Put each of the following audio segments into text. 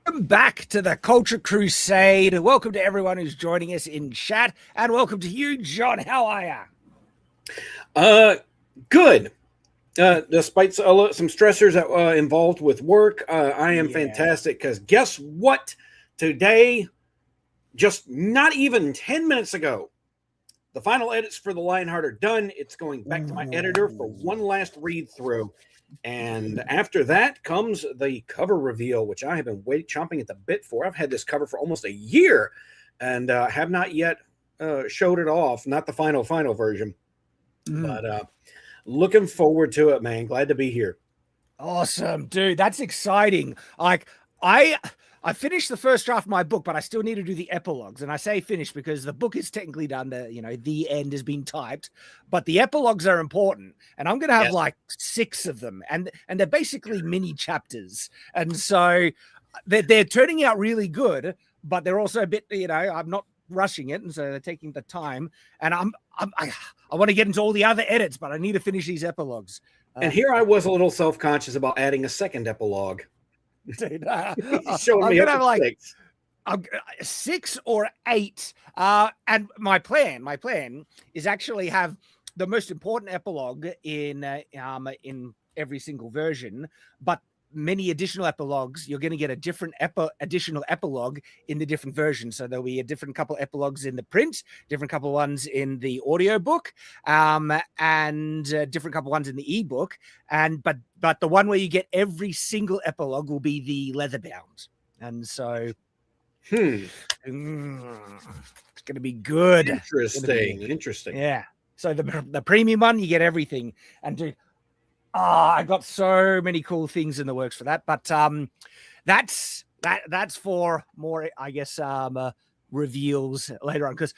Welcome back to the Culture Crusade. Welcome to everyone who's joining us in chat, and welcome to you, John. How are you? Good. Despite some stressors involved with work, I am fantastic because guess what? Today, just not even 10 minutes ago, the final edits for The Lionheart are done. It's going back to my editor for one last read through. And after that comes the cover reveal, which I have been chomping at the bit for. I've had this cover for almost a year and have not yet showed it off. Not the final version, but looking forward to it, man. Glad to be here. Awesome, dude. That's exciting. Like I finished the first draft of my book, but I still need to do the epilogues. And I say finished because the book is technically done. The end has been typed, but the epilogues are important. And I'm going to have like 6 of them. And they're basically mini chapters. And so they're turning out really good, but they're also a bit, I'm not rushing it. And so they're taking the time. And I want to get into all the other edits, but I need to finish these epilogues. And here I was a little self-conscious about adding a second epilogue. Dude, showing me up like 6 or 8. And my plan is actually have the most important epilogue in every single version, but many additional epilogues. You're going to get a different additional epilogue in the different versions. So there'll be a different couple epilogues in the print, different couple ones in the audiobook, and different couple ones in the ebook. But the one where you get every single epilogue will be the leather bound. And so it's going to be good. Interesting. Yeah. So the premium one, you get everything. And dude, I got so many cool things in the works for that, but that's for more, I guess, reveals later on, because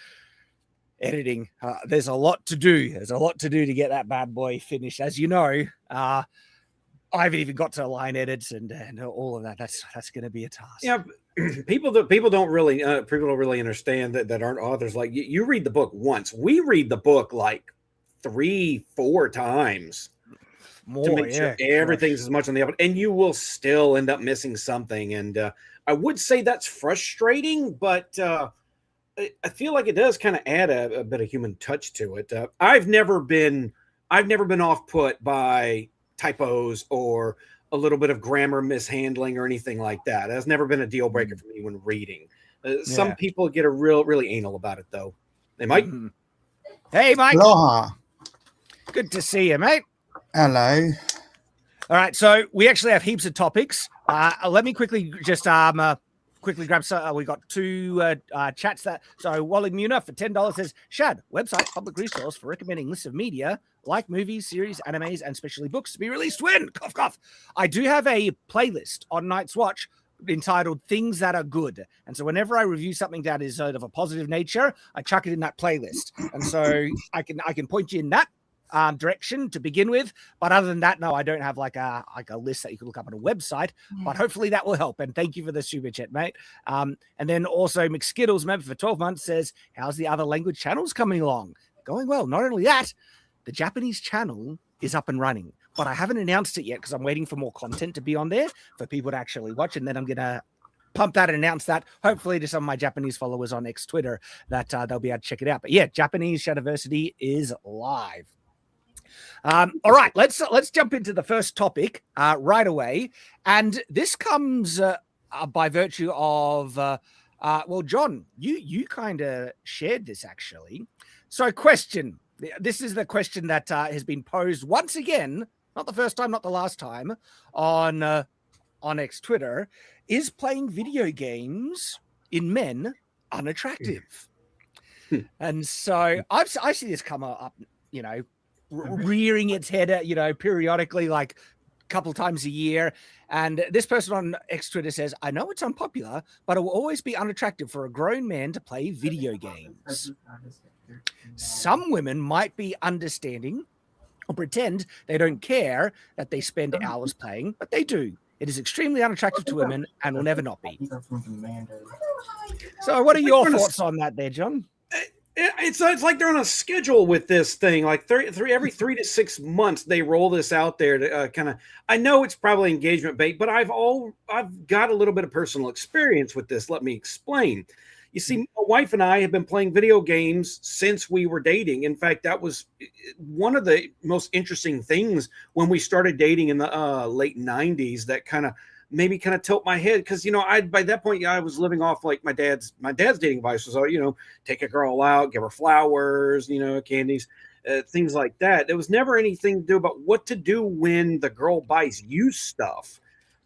editing, there's a lot to do. There's a lot to do to get that bad boy finished. As you know, I haven't even got to line edits and all of that. That's going to be a task. Yeah, people don't really understand that aren't authors. Like you read the book once. We read the book like 3-4 times. More, to make sure everything's as much on the up, and you will still end up missing something. And I would say that's frustrating, but I feel like it does kind of add a bit of human touch to it. I've never been off put by typos or a little bit of grammar mishandling or anything like that. That's never been a deal breaker for me when reading. Some people get really anal about it, though. Hey, Mike. Hey, Mike. Aloha. Good to see you, mate. Hello. All right, so we actually have heaps of topics. Let me quickly just quickly grab some. We got 2 chats that. So Wally Muna for $10 says, Shad, website, public resource for recommending lists of media like movies, series, animes, and especially books to be released when? Cough, cough. I do have a playlist on Night's Watch entitled Things That Are Good. And so whenever I review something that is sort of a positive nature, I chuck it in that playlist. And so I can point you in that direction to begin with, but other than that, no, I don't have like a list that you can look up on a website, but hopefully that will help. And thank you for the super chat, mate. And then also McSkittles, member for 12 months, says, how's the other language channels coming along? Going well. Not only that, the Japanese channel is up and running, but I haven't announced it yet because I'm waiting for more content to be on there for people to actually watch, and then I'm gonna pump that and announce that hopefully to some of my Japanese followers on X Twitter that they'll be able to check it out. But yeah, Japanese Shadiversity is live. All right, let's jump into the first topic right away, and this comes by virtue of well, John, you kind of shared this actually. So, question. This is the question that has been posed once again, not the first time, not the last time, on X Twitter. Is playing video games in men unattractive? And so I see this come up, rearing its head, periodically, like a couple times a year. And this person on X Twitter says, I know it's unpopular, but it will always be unattractive for a grown man to play video games. Some women might be understanding or pretend they don't care that they spend hours playing, but they do. It is extremely unattractive to women and will never not be. So what are your thoughts on that there, John? It's like they're on a schedule with this thing. Like every 3 to 6 months, they roll this out there to kind of. I know it's probably engagement bait, but I've got a little bit of personal experience with this. Let me explain. You see, my wife and I have been playing video games since we were dating. In fact, that was one of the most interesting things when we started dating in the late 90s. That kind of tilt my head, because by that point I was living off like my dad's dating advice was, take a girl out, give her flowers, candies, things like that. There was never anything to do about what to do when the girl buys you stuff,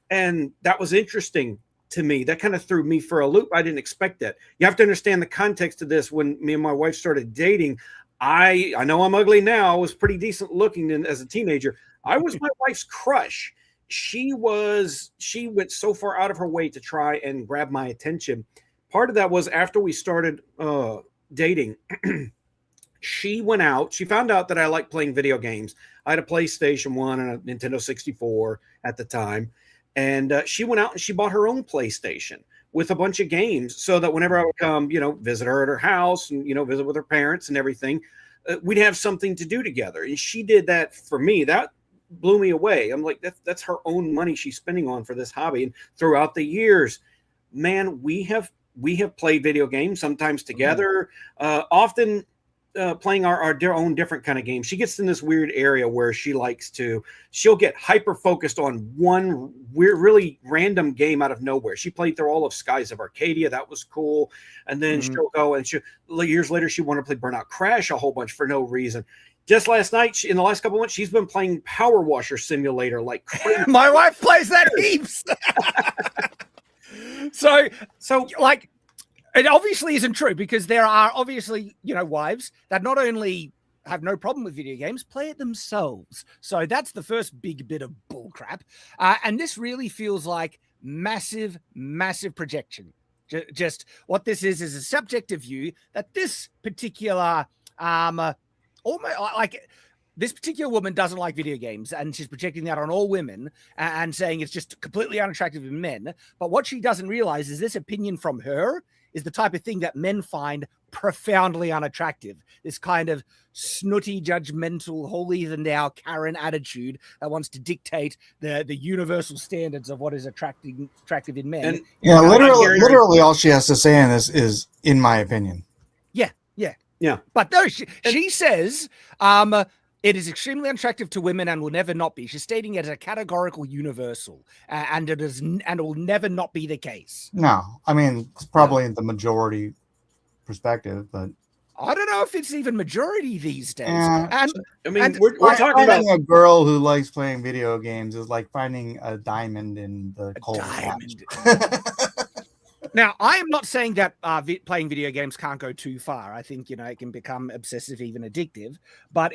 and that was interesting to me. That kind of threw me for a loop. I didn't expect that. You have to understand the context of this. When me and my wife started dating, I know I'm ugly now. I was pretty decent looking as a teenager. I was my wife's crush. She went so far out of her way to try and grab my attention. Part of that was after we started dating, she went out. She found out that I liked playing video games. I had a PlayStation 1 and a Nintendo 64 at the time. And she went out and she bought her own PlayStation with a bunch of games, so that whenever I would come, visit her at her house and, visit with her parents and everything, we'd have something to do together. And she did that for me. That blew me away. I'm like, that's her own money she's spending on for this hobby. And throughout the years, man, we have played video games sometimes together, often playing our own different kind of games. She gets in this weird area where she'll get hyper focused on one weird, really random game out of nowhere. She played through all of Skies of Arcadia. That was cool. And then she'll go and years later, she wanted to play Burnout Crash a whole bunch for no reason. Just last night, in the last couple of months, she's been playing Power Washer Simulator like crazy. My wife plays that heaps. So like, it obviously isn't true, because there are obviously, wives that not only have no problem with video games, play it themselves. So that's the first big bit of bullcrap. And this really feels like massive, massive projection. Just what this is a subjective view that this particular, this particular woman doesn't like video games, and she's projecting that on all women and saying it's just completely unattractive in men. But what she doesn't realize is this opinion from her is the type of thing that men find profoundly unattractive. This kind of snooty, judgmental, holier-than-thou Karen attitude that wants to dictate the universal standards of what is attractive in men. And, literally all she has to say in this is, in my opinion. Yeah. But no, she says it is extremely unattractive to women and will never not be. She's stating it as a categorical universal, and it will never not be the case. No, I mean, it's probably the majority perspective, but I don't know if it's even majority these days. We're talking about a girl who likes playing video games is like finding a diamond in the coal. Now, I am not saying that playing video games can't go too far. I think, it can become obsessive, even addictive. But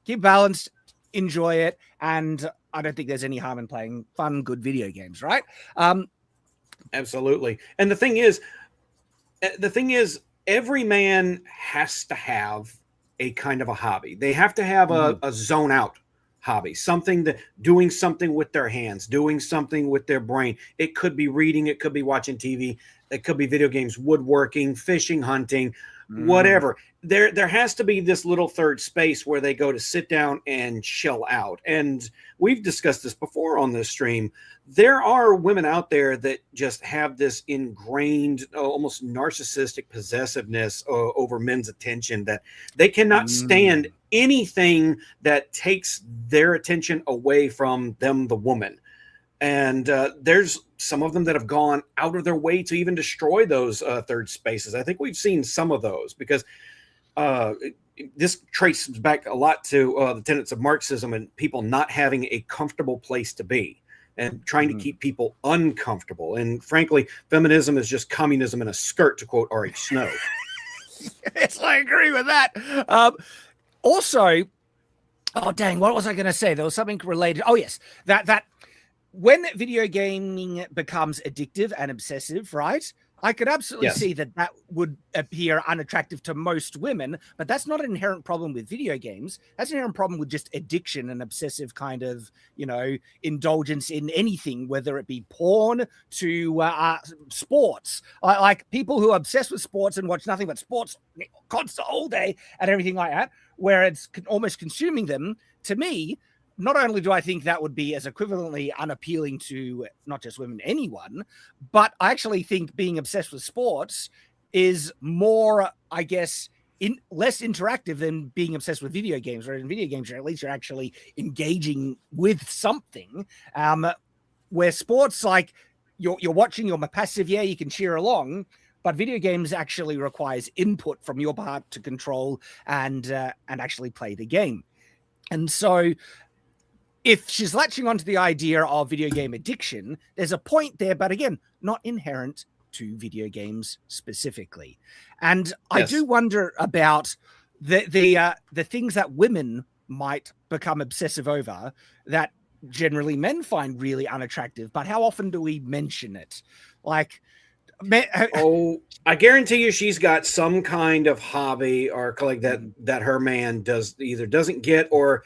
keep balanced, enjoy it, and I don't think there's any harm in playing fun, good video games, right? Absolutely. And the thing is, every man has to have a kind of a hobby. They have to have a zone out hobby, doing something with their hands, doing something with their brain. It could be reading, it could be watching TV, it could be video games, woodworking, fishing, hunting, whatever. There has to be this little third space where they go to sit down and chill out. And we've discussed this before on this stream. There are women out there that just have this ingrained, almost narcissistic possessiveness over men's attention, that they cannot stand anything that takes their attention away from them, the woman. And there's some of them that have gone out of their way to even destroy those third spaces. I think we've seen some of those, because this traces back a lot to the tenets of Marxism and people not having a comfortable place to be and trying to keep people uncomfortable. And frankly, feminism is just communism in a skirt, to quote R.H. Snow. Yes, I agree with that. Also, oh dang, what was I going to say? There was something related. Oh yes, that when video gaming becomes addictive and obsessive, right? I could absolutely Yes. see that would appear unattractive to most women, but that's not an inherent problem with video games. That's an inherent problem with just addiction and obsessive kind of, indulgence in anything, whether it be porn to sports. Like people who are obsessed with sports and watch nothing but sports constant all day and everything like that, where it's almost consuming them. To me, not only do I think that would be as equivalently unappealing to not just women, anyone, but I actually think being obsessed with sports is more, I guess, less interactive than being obsessed with video games, where in video games, at least you're actually engaging with something. Where sports, like you're watching, you're passive, yeah, you can cheer along, but video games actually requires input from your part to control and actually play the game. And so if she's latching onto the idea of video game addiction, there's a point there, but again, not inherent to video games specifically. And I do wonder about the things that women might become obsessive over that generally men find really unattractive, but how often do we mention it? Like, I guarantee you she's got some kind of hobby or like that her man doesn't get, or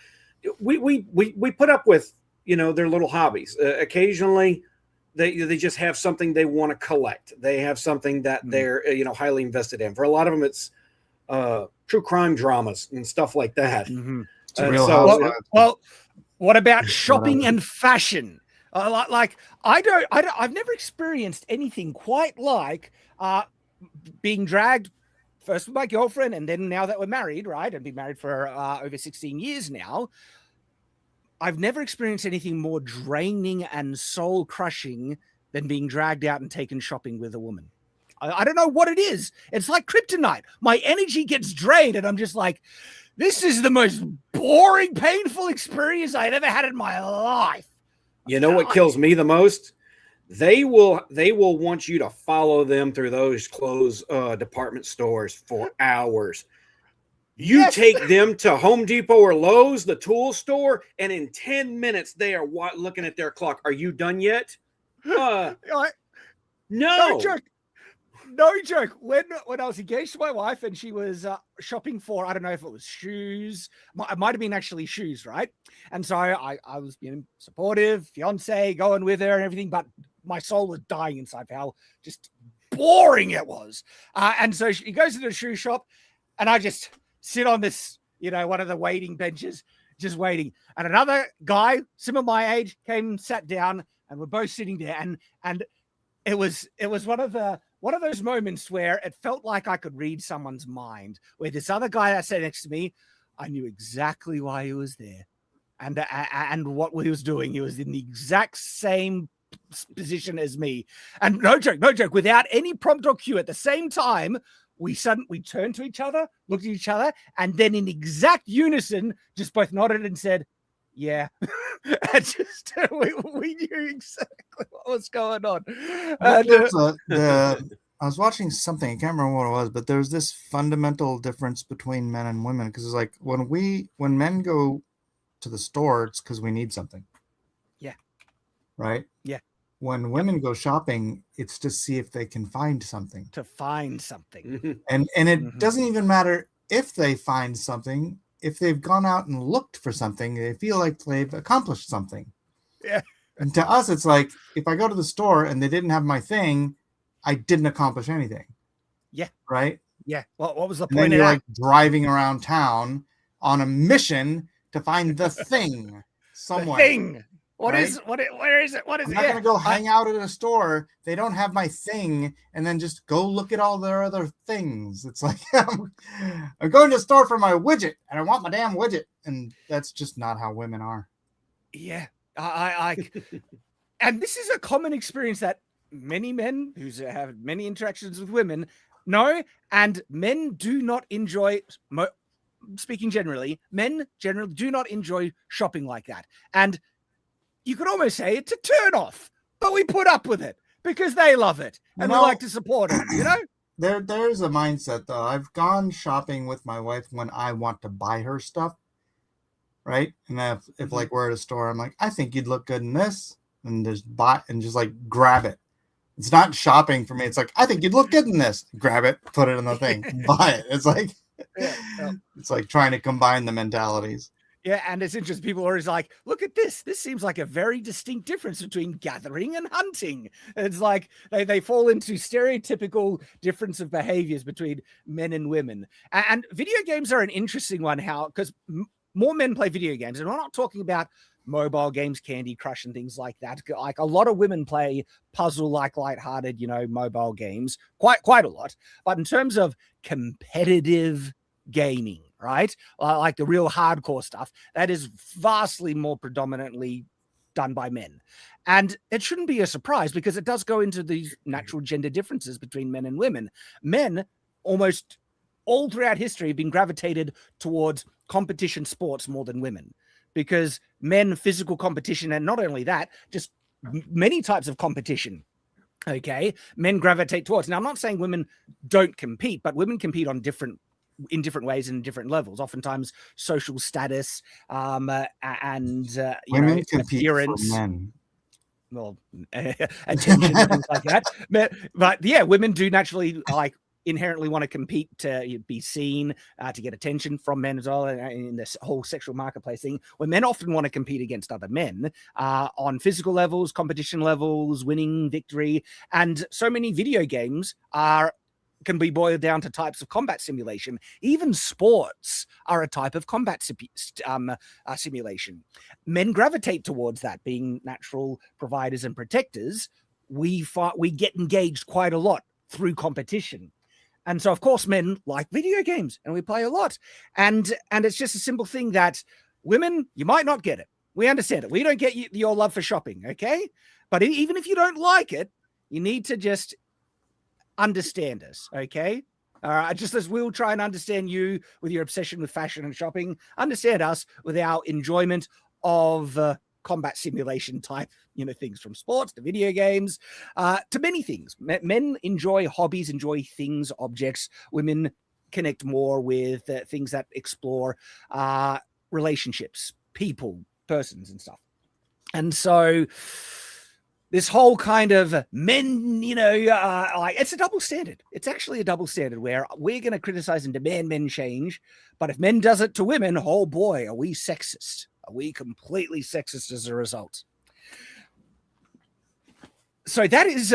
we put up with, their little hobbies. Occasionally they just have something they want to collect. They have something that they're, highly invested in. For a lot of them, it's true crime dramas and stuff like that. Mm-hmm. Well, what about shopping and fashion? I've never experienced anything quite like being dragged first with my girlfriend, and then now that we're married, right, and been married for over 16 years now, I've never experienced anything more draining and soul crushing than being dragged out and taken shopping with a woman. I don't know what it is. It's like kryptonite. My energy gets drained, and I'm just like, this is the most boring, painful experience I've ever had in my life. You know what kills me the most? They will want you to follow them through those clothes department stores for hours. You take them to Home Depot or Lowe's, the tool store, and in 10 minutes they are looking at their clock. Are you done yet? No. No joke. When I was engaged to my wife and she was shopping for, I don't know if it was shoes, it might have been actually shoes, right? And so I was being supportive, fiance, going with her and everything, but my soul was dying inside for how just boring it was. And so she goes to the shoe shop, and I just sit on this, one of the waiting benches, just waiting. And another guy, similar my age, came and sat down, and we're both sitting there. And it was one of those moments where it felt like I could read someone's mind, where this other guy that sat next to me, I knew exactly why he was there and what he was doing. He was in the exact same position as me. And no joke, without any prompt or cue, at the same time, we turned to each other, looked at each other, and then in exact unison, just both nodded and said, yeah. And just we knew exactly what was going on. I was watching something, I can't remember what it was, but there's this fundamental difference between men and women, because it's like when men go to the store, it's because we need something. Yeah. Right? Yeah. When women go shopping, it's to see if they can find something. To find something. And it doesn't even matter if they find something. If they've gone out and looked for something, they feel like they've accomplished something. Yeah. And to us, it's like, if I go to the store and they didn't have my thing, I didn't accomplish anything. Yeah. Right? Yeah. Well, what was the and point then you're of like driving around town on a mission to find the thing somewhere. The thing. Where right? is it? What is it? I'm not going to go hang out at a store. They don't have my thing and then just go look at all their other things. It's like, I'm going to the store for my widget and I want my damn widget. And that's just not how women are. Yeah. And this is a common experience that many men who have many interactions with women know, and men do not enjoy, speaking generally, men generally do not enjoy shopping like that. And you could almost say it's a turn off, but we put up with it because they love it and we like to support it, There's a mindset though. I've gone shopping with my wife when I want to buy her stuff, right? And if like we're at a store, I'm like, I think you'd look good in this, and just buy and just like grab it. It's not shopping for me. It's like, I think you'd look good in this. Grab it, put it in the thing, buy it. It's like, it's like trying to combine the mentalities. Yeah, and it's interesting. People are always like, look at this. This seems like a very distinct difference between gathering and hunting. It's like they fall into stereotypical difference of behaviors between men and women. And video games are an interesting one, because more men play video games. And we're not talking about mobile games, Candy Crush and things like that. Like a lot of women play puzzle-like, lighthearted, mobile games, quite a lot. But in terms of competitive gaming, right? Like the real hardcore stuff, that is vastly more predominantly done by men. And it shouldn't be a surprise because it does go into these natural gender differences between men and women. Men, almost all throughout history, have been gravitated towards competition sports more than women, because men, physical competition, and not only that, just many types of competition. Okay, men gravitate towards. Now, I'm not saying women don't compete, but women compete in different ways and different levels. Oftentimes, social status and women compete for men. Well, attention and things like that. But yeah, women do naturally inherently want to compete to be seen, to get attention from men as well, in this whole sexual marketplace thing, where men often want to compete against other men on physical levels, competition levels, winning, victory. And so many video games can be boiled down to types of combat simulation. Even sports are a type of combat simulation. Men gravitate towards that, being natural providers and protectors. We get engaged quite a lot through competition. And so, of course, men like video games, and we play a lot. And it's just a simple thing that women, you might not get it. We understand it. We don't get your love for shopping, okay? But even if you don't like it, you need to just understand us, okay? Just as we'll try and understand you with your obsession with fashion and shopping, understand us with our enjoyment of combat simulation type, things, from sports to video games, to many things. Men enjoy hobbies, enjoy things, objects. Women connect more with things that explore relationships, people, persons, and stuff. And so this whole kind of men, it's a double standard. It's actually a double standard where we're going to criticize and demand men change. But if men does it to women, oh boy, are we sexist? Are we completely sexist as a result? So that's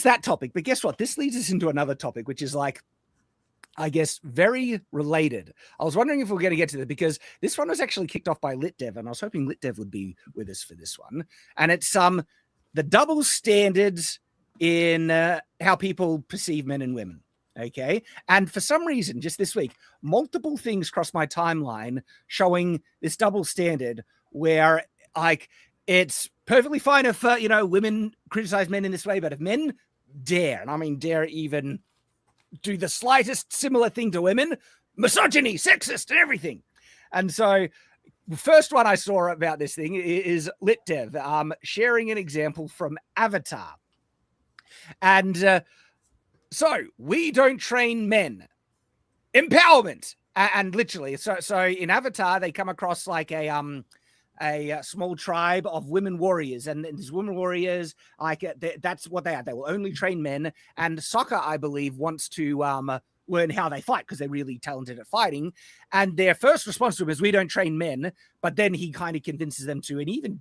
that topic. But guess what? This leads us into another topic, which is I guess, very related. I was wondering if we were going to get to that, because this one was actually kicked off by LitDev, and I was hoping LitDev would be with us for this one. And it's the double standards in how people perceive men and women. Okay. And for some reason, just this week, multiple things crossed my timeline showing this double standard where it's perfectly fine if, women criticize men in this way, but if men dare, and I mean dare even do the slightest similar thing to women, misogyny, sexist, and everything. And so the first one I saw about this thing is LitDev sharing an example from Avatar. And so we don't train men. Empowerment. And literally, so in Avatar, they come across a small tribe of women warriors, and these women warriors, that's what they are. They will only train men. And Sokka, I believe, wants to learn how they fight because they're really talented at fighting. And their first response to him is, we don't train men. But then he kind of convinces them to, and even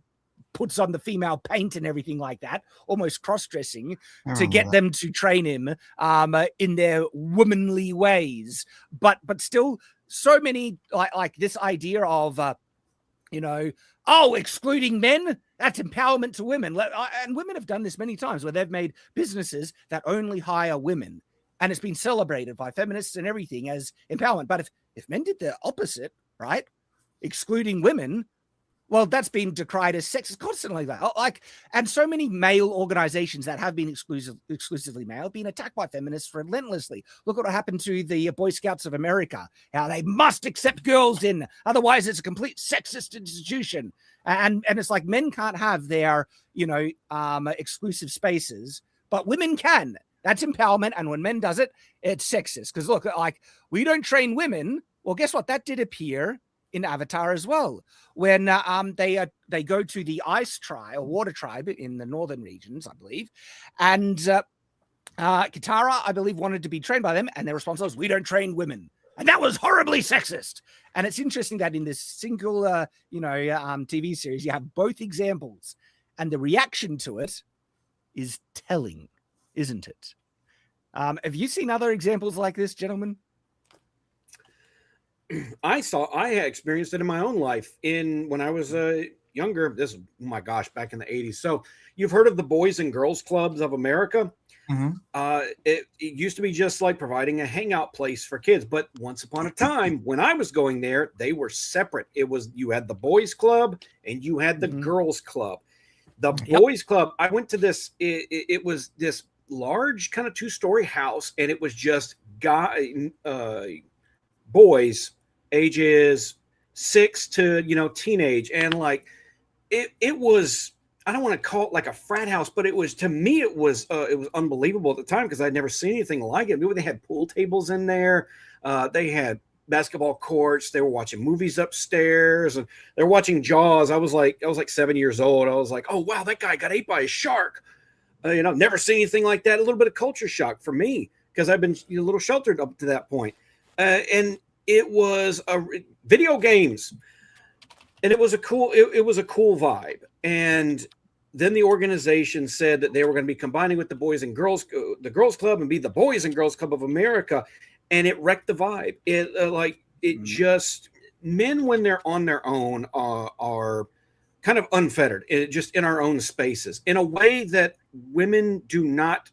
puts on the female paint and everything like that, almost cross-dressing, to get them to train him in their womanly ways. But still, so many, like this idea of, excluding men, that's empowerment to women. And women have done this many times where they've made businesses that only hire women. And it's been celebrated by feminists and everything as empowerment. But if men did the opposite, right, excluding women, well, that's been decried as sexist constantly. And so many male organizations that have been exclusively male have been attacked by feminists relentlessly. Look what happened to the Boy Scouts of America, how they must accept girls in, otherwise it's a complete sexist institution. And it's like men can't have their, exclusive spaces, but women can. That's empowerment. And when men does it, it's sexist. Because look, we don't train women. Well, guess what? That did appear in Avatar as well, when they go to the ice tribe or water tribe in the northern regions, I believe, and Katara, I believe, wanted to be trained by them, and their response was, "We don't train women," and that was horribly sexist. And it's interesting that in this single, TV series, you have both examples, and the reaction to it is telling, isn't it? Have you seen other examples like this, gentlemen? I had experienced it in my own life when I was younger. This, oh my gosh, back in the 80s. So you've heard of the Boys and Girls Clubs of America. It used to be just like providing a hangout place for kids. But once upon a time, when I was going there, they were separate. You had the boys club and you had the girls club. The boys club, I went to this, it was this large kind of 2-story house, and it was just boys ages 6 to teenage, and like it was, I don't want to call it like a frat house, but it was, to me it was unbelievable at the time because I'd never seen anything like it. They had pool tables in there, they had basketball courts, they were watching movies upstairs, and they were watching Jaws. I was like 7 years old. I was like, oh wow, that guy got ate by a shark. Never seen anything like that. A little bit of culture shock for me because I've been a little sheltered up to that point. And it was video games, and it was a cool vibe. And then the organization said that they were going to be combining with the girls club, and be the Boys and Girls Club of America, and it wrecked the vibe. Just men, when they're on their own, are kind of unfettered, just in our own spaces, in a way that women do not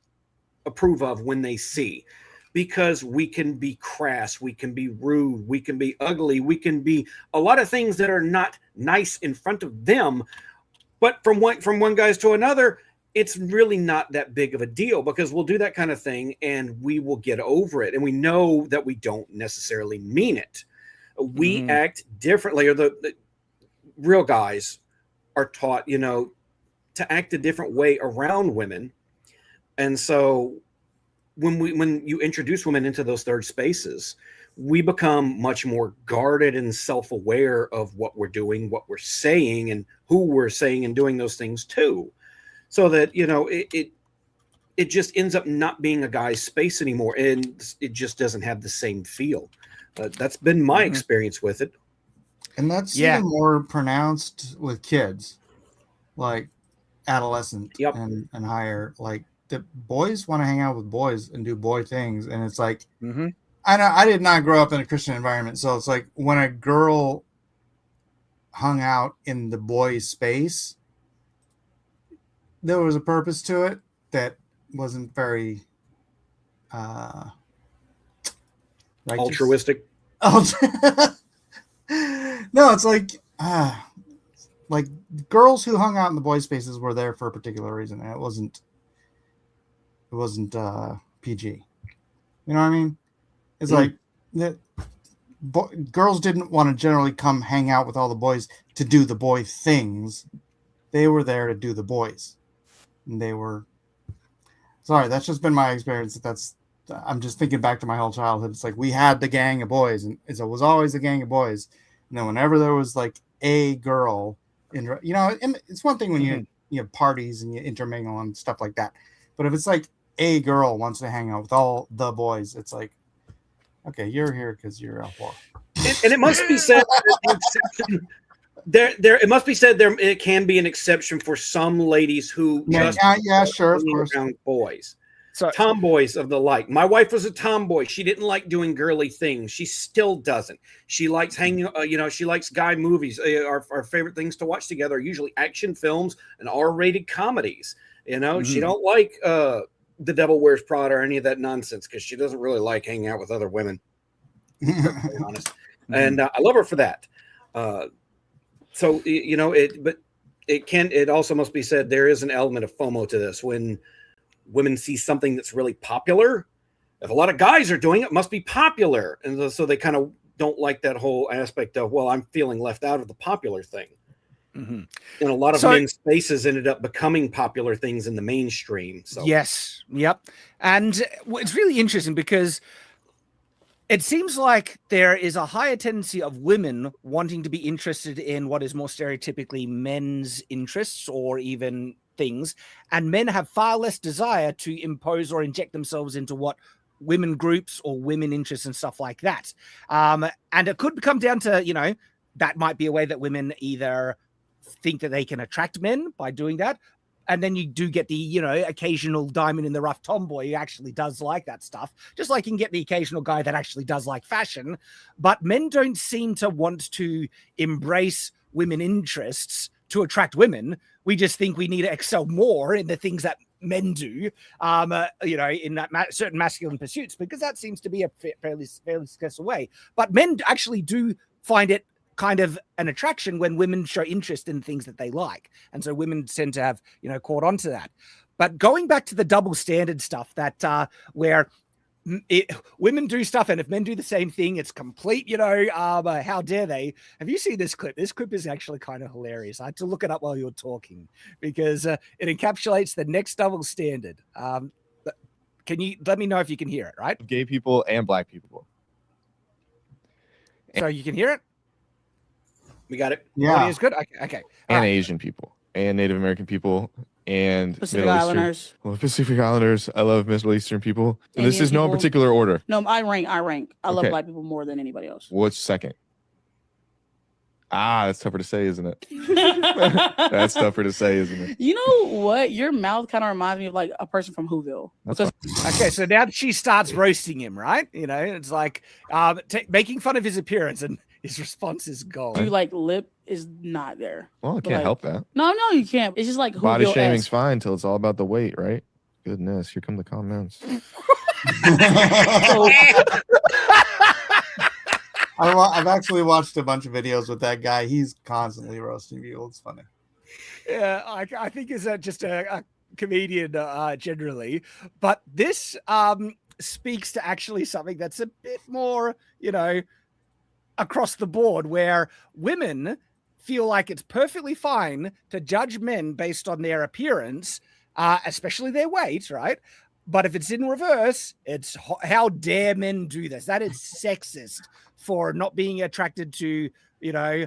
approve of when they see. Because we can be crass, we can be rude, we can be ugly, we can be a lot of things that are not nice in front of them. But from one guy's to another, it's really not that big of a deal, because we'll do that kind of thing and we will get over it. And we know that we don't necessarily mean it. We act differently, or the real guys are taught, to act a different way around women. And so when you introduce women into those third spaces, we become much more guarded and self-aware of what we're doing, what we're saying, and who we're saying and doing those things to, so that it just ends up not being a guy's space anymore, and it just doesn't have the same feel. That's been my experience with it. And that's even more pronounced with kids, like adolescent and higher. Like, the boys want to hang out with boys and do boy things, and it's like, I did not grow up in a Christian environment, so it's like when a girl hung out in the boy space, there was a purpose to it that wasn't very altruistic. No, it's like girls who hung out in the boy spaces were there for a particular reason, and it wasn't PG. You know what I mean? It's like that. Girls didn't want to generally come hang out with all the boys to do the boy things. They were there to do the boys. And they were, sorry, that's just been my experience. I'm just thinking back to my whole childhood. It's like we had the gang of boys, and it was always a gang of boys. And then whenever there was like a girl, and it's one thing when you have parties and you intermingle and stuff like that. But if it's like a girl wants to hang out with all the boys, it's like, okay, you're here because you're a whore. And it must be said, it must be said there it can be an exception for some ladies who sure, of course, around boys. So, tomboys of the like. My wife was a tomboy. She didn't like doing girly things. She still doesn't. She likes hanging. She likes guy movies. Our favorite things to watch together are usually action films and R-rated comedies. She don't like The Devil Wears Prada or any of that nonsense, because she doesn't really like hanging out with other women. To be honest, and I love her for that. So but it also must be said there is an element of FOMO to this. When women see something that's really popular, if a lot of guys are doing it, it must be popular, and so they kind of don't like that whole aspect of, well, I'm feeling left out of the popular thing. And a lot of men's spaces ended up becoming popular things in the mainstream. So yes, yep. And it's really interesting because it seems like there is a higher tendency of women wanting to be interested in what is more stereotypically men's interests or even things, and men have far less desire to impose or inject themselves into what women groups or women interests and stuff like that. And it could come down to, you know, that might be a way that women either think that they can attract men by doing that. And then you do get the, you know, occasional diamond in the rough tomboy who actually does like that stuff. Just like you can get the occasional guy that actually does like fashion. But men don't seem to want to embrace women interests to attract women. We just think we need to excel more in the things that men do, you know, in that certain masculine pursuits, because that seems to be a fairly successful way. But men actually do find it kind of an attraction when women show interest in things that they like. And so women tend to have, you know, caught on to that. But going back to the double standard stuff that where women do stuff, and if men do the same thing, it's complete, you know, how dare they? Have you seen this clip? This clip is actually kind of hilarious. I had to look it up while you were talking because it encapsulates the next double standard. Can you let me know if you can hear it, right? Gay people and black people. So you can hear it? We got it. Yeah. Audio is good? Okay. And Asian people and Native American people and Pacific Middle Islanders. Eastern. Well, Pacific Islanders. I love Middle Eastern people. And this Indian is no people. particular order. No, I rank. I love Okay. black people more than anybody else. What's second? That's tougher to say, isn't it? That's tougher to say, isn't it? You know what? Your mouth kind of reminds me of like a person from Whoville. That's Okay, so now she starts roasting him, right? You know, it's like making fun of his appearance, and his response is gold. You like lip is not there. Well, I But, can't like, help that. No, you can't. It's just like Body Whoville-esque. shaming's fine till it's all about the weight, right? Goodness, here come the comments. I've actually watched a bunch of videos with that guy. He's constantly roasting people. It's funny. Yeah, I think is just a comedian generally, but this speaks to actually something that's a bit more, you know, across the board, where women feel like it's perfectly fine to judge men based on their appearance, especially their weight, right? But if it's in reverse, it's how dare men do this? That is sexist for not being attracted to, you know,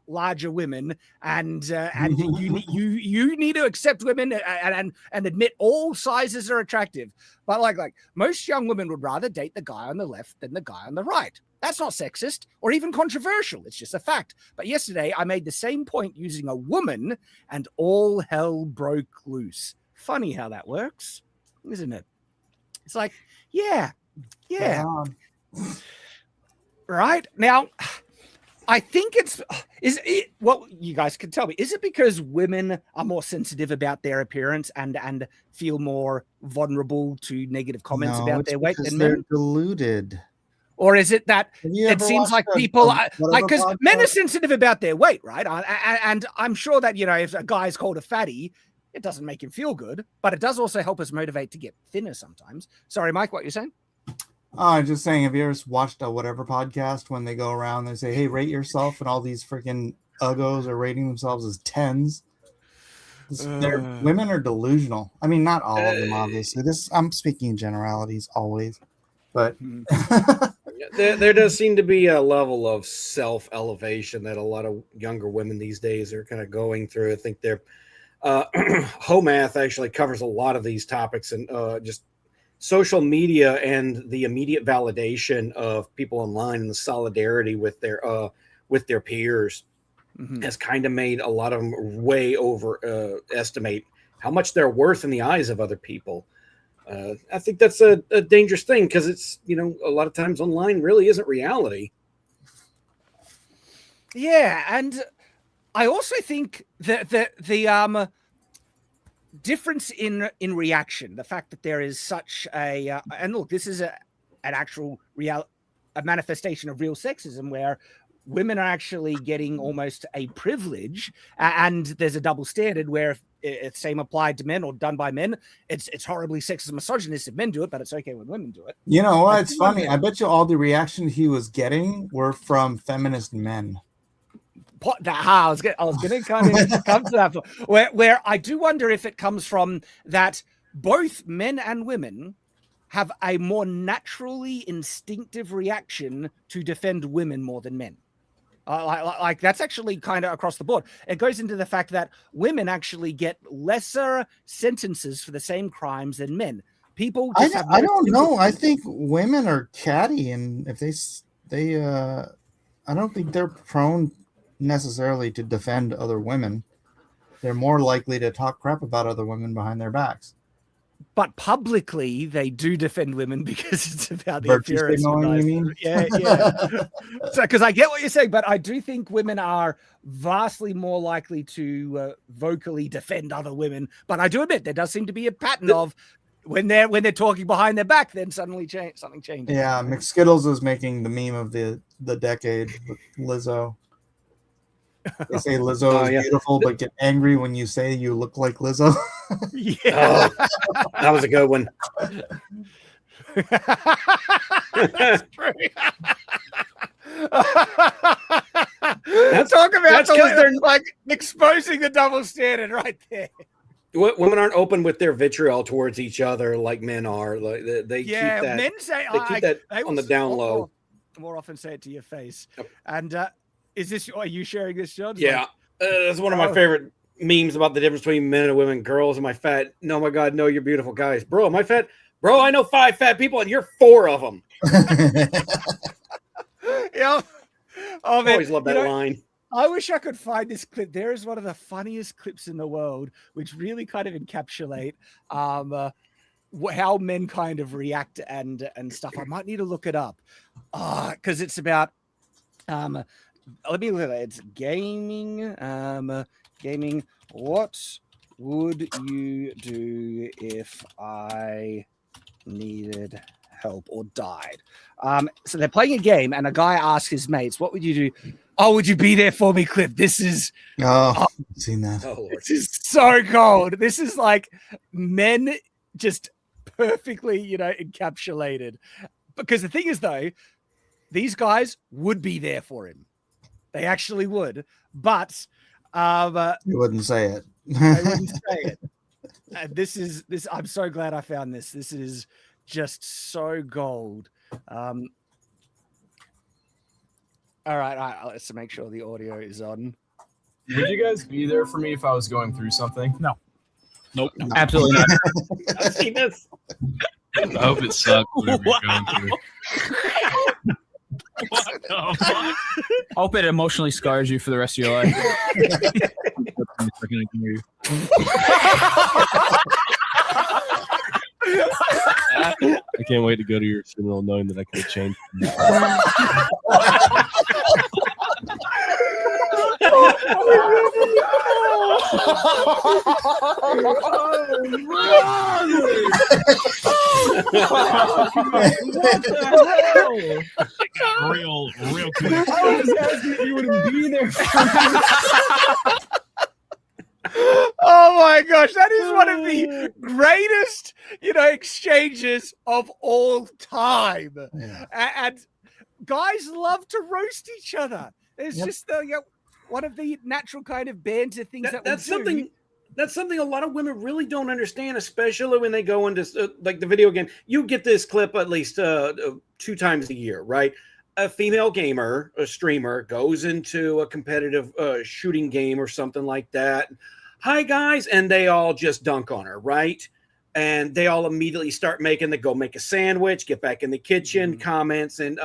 larger women, and you need to accept women and admit all sizes are attractive. But like most young women would rather date the guy on the left than the guy on the right. That's not sexist or even controversial. It's just a fact. But yesterday I made the same point using a woman, and all hell broke loose. Funny how that works, isn't it? It's like, yeah. Right now, I think is it what you guys can tell me? Is it because women are more sensitive about their appearance and feel more vulnerable to negative comments about their weight than they're men? deluded. Or is it that Have you it ever seems like watched people whatever like, because men are podcast? sensitive about their weight, right? And I'm sure that, you know, if a guy's called a fatty, it doesn't make him feel good, but it does also help us motivate to get thinner sometimes. Sorry, Mike, what you're saying? I'm just saying, have you ever watched a whatever podcast when they go around and say, hey, rate yourself, and all these freaking uggos are rating themselves as 10s? Women are delusional. I mean, not all of them, obviously. I'm speaking in generalities always, but There does seem to be a level of self-elevation that a lot of younger women these days are kind of going through. I think they're Homath actually covers a lot of these topics, and just social media and the immediate validation of people online and the solidarity with their peers has kind of made a lot of them way overestimate how much they're worth in the eyes of other people. I think that's a dangerous thing, because it's, you know, a lot of times online really isn't reality. Yeah, and I also think that the difference in reaction, the fact that there is such a and look, this is an actual a manifestation of real sexism, where women are actually getting almost a privilege, and there's a double standard where if it's same applied to men or done by men, it's horribly sexist and misogynist if men do it, but it's okay when women do it. you know what? It's funny. I bet you all the reactions he was getting were from feminist men. I was going to kind of come to that, where I do wonder if it comes from that both men and women have a more naturally instinctive reaction to defend women more than men. Like that's actually kind of across the board. It goes into the fact that women actually get lesser sentences for the same crimes than men. People just have I don't know. I think women are catty, and if they I don't think they're prone necessarily to defend other women. They're more likely to talk crap about other women behind their backs. But publicly, they do defend women because it's about the Virtue appearance. signaling, you mean? Yeah. So, because I get what you're saying, but I do think women are vastly more likely to vocally defend other women. But I do admit there does seem to be a pattern of when they're talking behind their back, then suddenly something changes. Yeah, McSkittles is making the meme of the decade with Lizzo. They say Lizzo is beautiful, but get angry when you say you look like Lizzo. Yeah, that was a good one. That's true. Talk about they're like exposing the double standard right there. Women aren't open with their vitriol towards each other like men are. Like they keep that. Men say keep that on the down low. More often say it to your face. Yep. And are you sharing this, John? Yeah, that's one of my favorite memes about the difference between men and women, girls. Am I fat? No, my God, no, you're beautiful guys. Bro, am I fat? Bro, I know 5 fat people, and you're 4 of them. Yeah. Oh, man. Always love that line. I wish I could find this clip. There is one of the funniest clips in the world, which really kind of encapsulate how men kind of react and stuff. I might need to look it up because it's about let me look at it. It's gaming. Gaming. What would you do if I needed help or died? So they're playing a game, and a guy asks his mates, "What would you do?" Oh, would you be there for me? Clip. This is. I've seen that. This is so cold. This is like men just perfectly, encapsulated. Because the thing is, though, these guys would be there for him. They actually would, but you wouldn't say it. I wouldn't say it. And this. I'm so glad I found this. This is just so gold. All right. Let's make sure the audio is on. Would you guys be there for me if I was going through something? No. Nope. No. Absolutely not. I've seen this. I hope it sucks. Whatever you're going through. What the fuck? I hope it emotionally scars you for the rest of your life. I can't wait to go to your funeral knowing that I could have changed. Real cool. I was asking if you wouldn't be there. Oh my gosh, that is one of the greatest, exchanges of all time. Yeah. And guys love to roast each other. It's just one of the natural kind of banter things That's something a lot of women really don't understand, especially when they go into like the video game. You get this clip at least 2 times a year, right? A female gamer, a streamer, goes into a competitive shooting game or something like that. Hi, guys. And they all just dunk on her, right? And they all immediately start go make a sandwich, get back in the kitchen, comments, and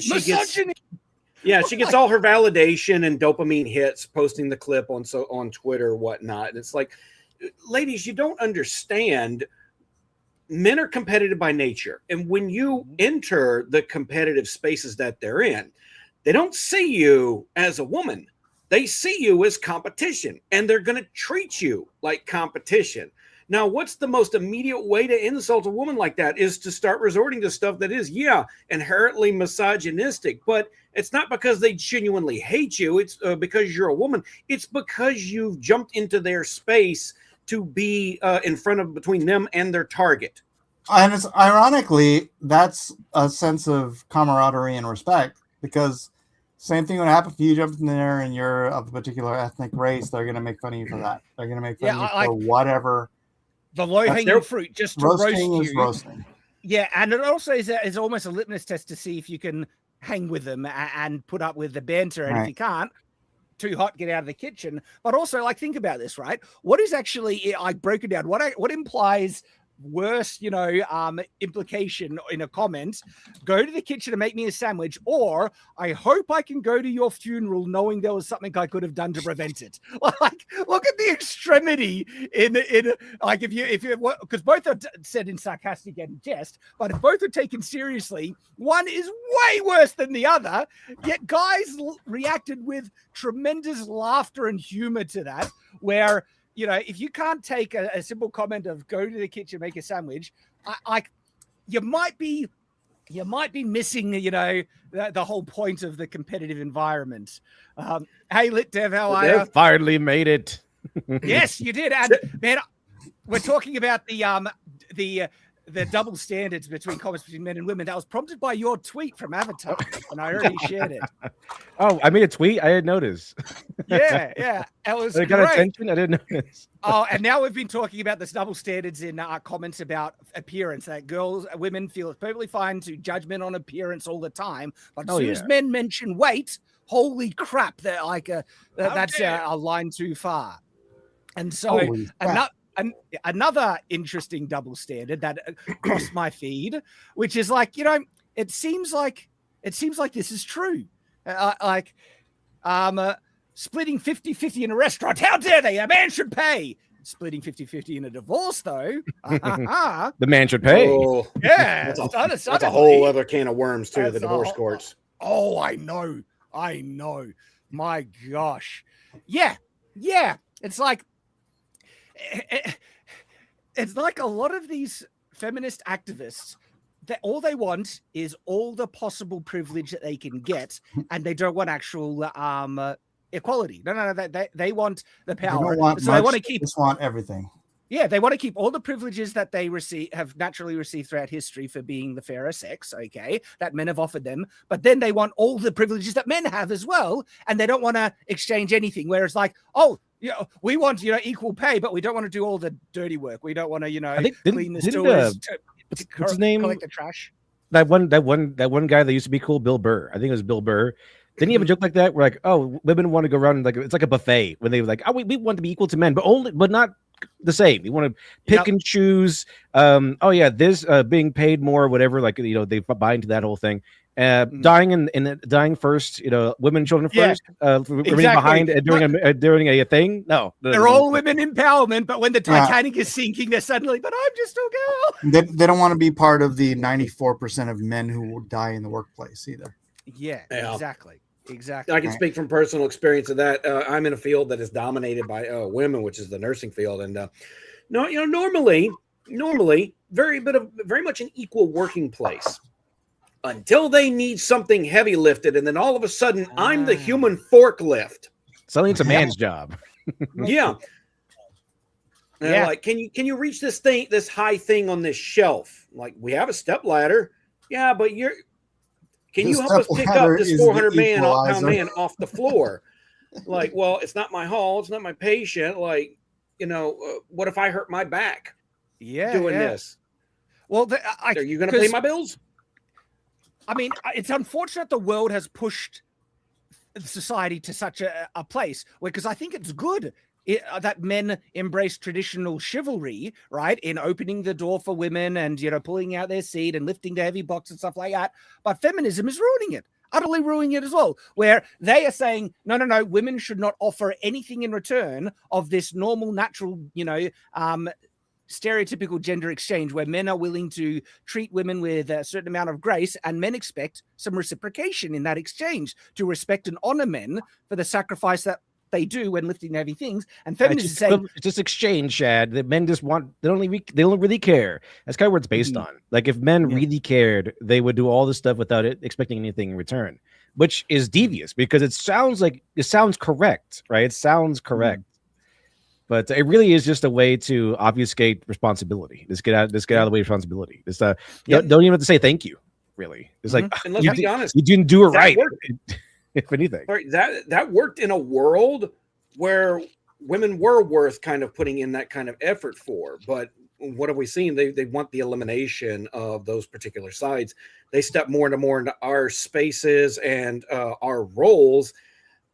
she gets all her validation and dopamine hits posting the clip on Twitter or whatnot. And it's like, ladies, you don't understand. Men are competitive by nature. And when you enter the competitive spaces that they're in, they don't see you as a woman. They see you as competition, and they're going to treat you like competition. Now, what's the most immediate way to insult a woman like that is to start resorting to stuff that is, inherently misogynistic, but it's not because they genuinely hate you. It's because you're a woman. It's because you've jumped into their space to be between them and their target. And it's ironically, that's a sense of camaraderie and respect, because same thing would happen if you jumped in there and you're of a particular ethnic race. They're going to make fun of you for that. They're going to make fun of you for whatever. The low-hanging fruit, just to roast roasting you. is roasting. Yeah, and it also is almost a litmus test to see if you can hang with them and put up with the banter. And if you can't, too hot, get out of the kitchen. But also, like, think about this, right? What is actually, I broke it down. What implies worse, implication in a comment? Go to the kitchen and make me a sandwich, or I hope I can go to your funeral knowing there was something I could have done to prevent it. Like, look at the extremity in like, if you because both are said in sarcastic and jest, but if both are taken seriously, one is way worse than the other. Yet guys reacted with tremendous laughter and humor to that, where if you can't take a simple comment of go to the kitchen, make a sandwich, you might be missing, the whole point of the competitive environment. Hey, Lit Dev, how are you? Finally made it. Yes, you did. And man, we're talking about the double standards between comments between men and women. That was prompted by your tweet from Avatar, and I already shared it. Oh, I made a tweet. I didn't notice. Yeah. It was I got great. attention. I didn't notice. Oh, and now we've been talking about this double standards in our comments about appearance. That women feel it's perfectly fine to judge men on appearance all the time, but as soon as men mention weight, holy crap, they're like that's a line too far. And so another interesting double standard that crossed my feed, which is like, it seems like this is true. Splitting 50-50 in a restaurant. How dare they? A man should pay. Splitting 50-50 in a divorce, though. The man should pay. Oh, yeah. That's a whole other can of worms, too, the divorce courts. Oh, I know. My gosh. Yeah. It's like a lot of these feminist activists, that all they want is all the possible privilege that they can get, and they don't want actual equality. No. They want the power. They don't want so much, they want to keep. They just want everything. Yeah, they want to keep all the privileges that they have naturally received throughout history for being the fairer sex, okay, that men have offered them. But then they want all the privileges that men have as well, and they don't want to exchange anything. Whereas, like, we want equal pay, but we don't want to do all the dirty work. We don't want to clean the stores, what's his name? Collect the trash. That one guy that used to be cool, Bill Burr. I think it was Bill Burr. Didn't he have a joke like that? Where like, oh, women want to go around like it's like a buffet when they were like, oh, we want to be equal to men, but not the same. We want to pick and choose. This being paid more, whatever. Like they buy into that whole thing. Dying first. Women and children first. Remaining behind and doing a thing. No, they're all women empowerment. But when the Titanic is sinking, they're suddenly, but I'm just a girl. They don't want to be part of the 94% of men who will die in the workplace either. Yeah. Exactly. I can speak from personal experience of that. I'm in a field that is dominated by women, which is the nursing field, and normally very much an equal working place until they need something heavy lifted, and then all of a sudden I'm the human forklift. Suddenly it's a man's job. Yeah. Like, can you reach this high thing on this shelf? Like, we have a step ladder. Yeah, but can you help us pick up this 400-pound man off the floor? Like, well, it's not my hall. It's not my patient. Like, what if I hurt my back doing this? Well, are you going to pay my bills? I mean, it's unfortunate the world has pushed society to such a place because I think it's good that men embrace traditional chivalry, right? In opening the door for women and, pulling out their seat and lifting the heavy box and stuff like that. But feminism is ruining it, utterly ruining it as well, where they are saying, no, women should not offer anything in return of this normal, natural, stereotypical gender exchange where men are willing to treat women with a certain amount of grace and men expect some reciprocation in that exchange to respect and honor men for the sacrifice that they do when lifting heavy things. And feminists is saying it's just exchange, Shad. That men just want they don't really care. That's kind of what it's based on. Like if men really cared, they would do all this stuff without it expecting anything in return, which is devious because it sounds correct, right? It sounds correct. But it really is just a way to obfuscate responsibility. Just get out of the way of responsibility. It's don't even have to say thank you. Really, it's like and let's be honest, you didn't do it right. If anything, that worked in a world where women were worth kind of putting in that kind of effort for. But what have we seen? They want the elimination of those particular sides. They step more and more into our spaces and our roles.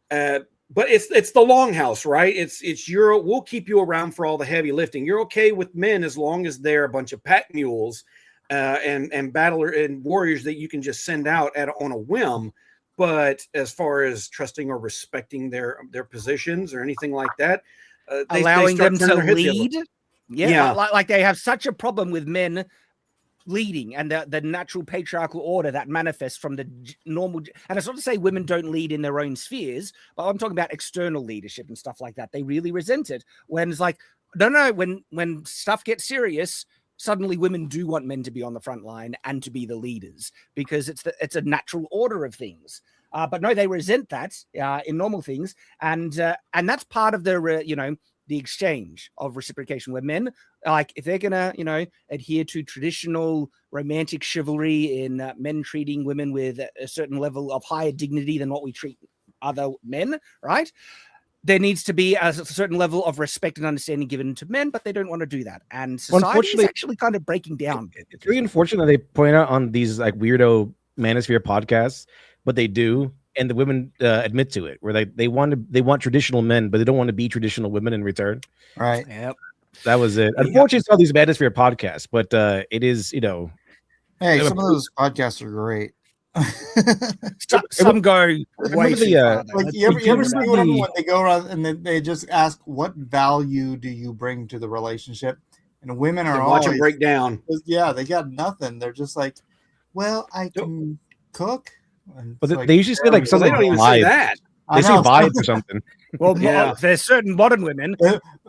But it's the longhouse, right? It's we'll keep you around for all the heavy lifting. You're okay with men as long as they're a bunch of pack mules and battler and warriors that you can just send out on a whim. But as far as trusting or respecting their positions or anything like that, allowing them to lead. Yeah. Like they have such a problem with men leading and the natural patriarchal order that manifests from the normal. And it's not to say women don't lead in their own spheres, but I'm talking about external leadership and stuff like that. They really resent it when it's like, no, when stuff gets serious, suddenly women do want men to be on the front line and to be the leaders because it's a natural order of things. But no, they resent that in normal things, and that's part of the the exchange of reciprocation, where men, like, if they're gonna adhere to traditional romantic chivalry in men treating women with a certain level of higher dignity than what we treat other men, right? There needs to be a certain level of respect and understanding given to men, but they don't want to do that. And society is actually kind of breaking down. It's really unfortunate they point out on these like weirdo manosphere podcasts, but they do, and the women admit to it, where they want traditional men, but they don't want to be traditional women in return. Right. Yep. That was it. Unfortunately, it's all these manosphere podcasts, but it is, Hey, some of those podcasts are great. Some go way too far, like you ever see one when they go around and they just ask, what value do you bring to the relationship? And women are watch them break down. Yeah, they got nothing. They're just like, well, I can cook. But they usually say like something. They don't even say that. They say vibes or something. Well, there's certain modern women.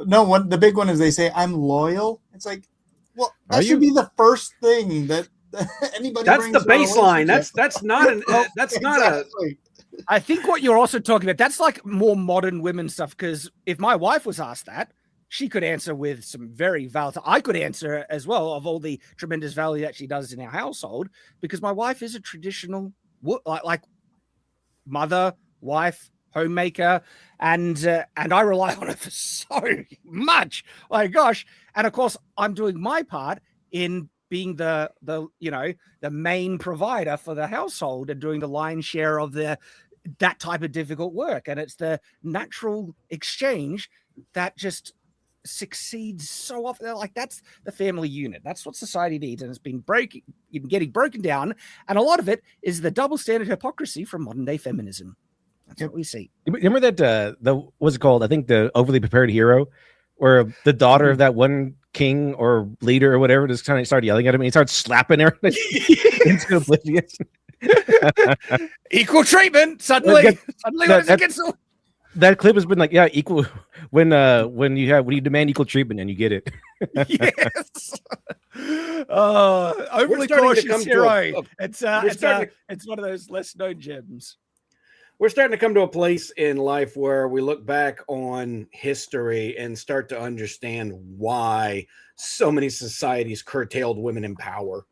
No, the big one is they say, I'm loyal. It's like, well, that should be the first thing that anybody. That's the baseline. That's not an. That's exactly. not a. I think what you're also talking about, that's like more modern women stuff. Because if my wife was asked that, she could answer with some very valid. I could answer as well of all the tremendous value that she does in our household, because my wife is a traditional like mother, wife, homemaker, and I rely on her for so much. Like, gosh. And of course, I'm doing my part in being the main provider for the household and doing the lion's share of that type of difficult work. And it's the natural exchange that just succeeds so often. Like, that's the family unit. That's what society needs, and it's been getting broken down. And a lot of it is the double standard hypocrisy from modern day feminism. That's what we see. Remember that what's it called? I think the overly prepared hero, where the daughter of that one king or leader or whatever just kind of started yelling at him and he starts slapping her into oblivion. Equal treatment. Suddenly that clip has been like, yeah, equal when you demand equal treatment and you get it. Yes. Overly cautious hero. It's one of those less known gems. We're starting to come to a place in life where we look back on history and start to understand why so many societies curtailed women in power,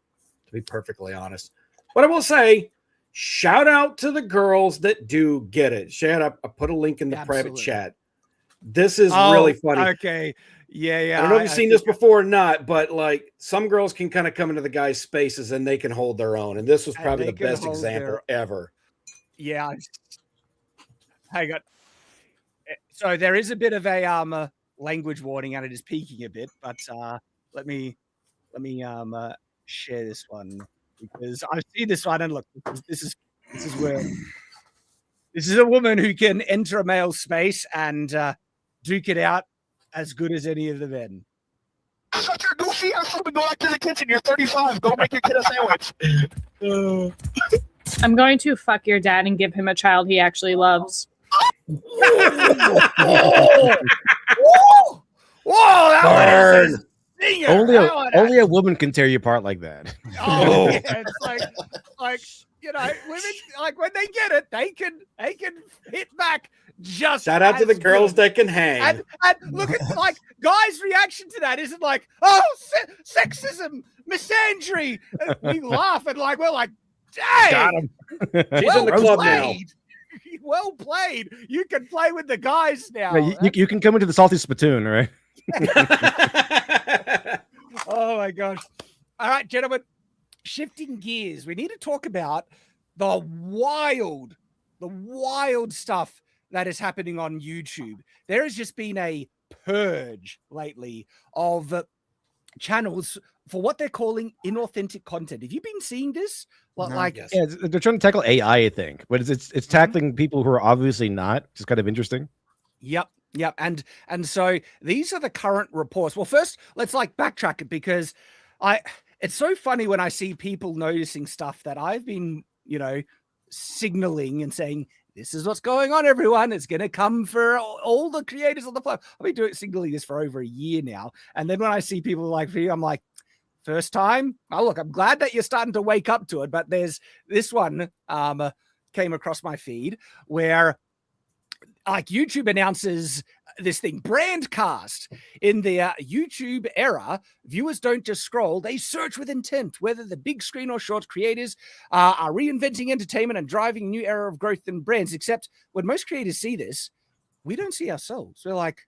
to be perfectly honest. But I will say, shout out to the girls that do get it. Shad, I put a link in the private chat. This is really funny. Okay. Yeah. I don't know if you've seen this before or not, but like some girls can kind of come into the guys' spaces and they can hold their own. And this was probably the best example ever. Yeah. Hang on. So there is a bit of a language warning, and it is peaking a bit. But let me share this one, because I've seen this one, and look, this is where this is a woman who can enter a male space and duke it out as good as any of the men. Shut your goofy ass up and go back to the kitchen. You're 35. Go make your kid a sandwich. I'm going to fuck your dad and give him a child he actually loves. Whoa! Burn. Only a woman can tear you apart like that. Oh, yeah, it's like women, like, when they get it, they can hit back. Just shout out to the girls that can hang. And look at, like, guys' reaction to that isn't like, oh, sexism, misandry. We laugh and like, we're like, dang, got him. She's in the club now. Well played. You can play with the guys now. Yeah, you can come into the salty spittoon, right? Oh my gosh. All right, gentlemen, shifting gears. We need to talk about the wild stuff that is happening on YouTube. There has just been a purge lately of channels for what they're calling inauthentic content. Have you been seeing this? Like, Yes. Yeah, they're trying to tackle AI, I think, but it's tackling people who are obviously not. It's kind of interesting. Yep. And so these are the current reports. Well, first, let's like backtrack it because it's so funny when I see people noticing stuff that I've been, signaling and saying, this is what's going on, everyone. It's going to come for all the creators on the platform. I've been signaling this for over a year now. And then when I see people like me, I'm like, first time? Oh, look, I'm glad that you're starting to wake up to it. But there's this one came across my feed where like YouTube announces this thing, Brandcast. In the YouTube era, viewers don't just scroll, they search with intent. Whether the big screen or short, creators are reinventing entertainment and driving a new era of growth in brands. Except when most creators see this, we don't see ourselves. We're like,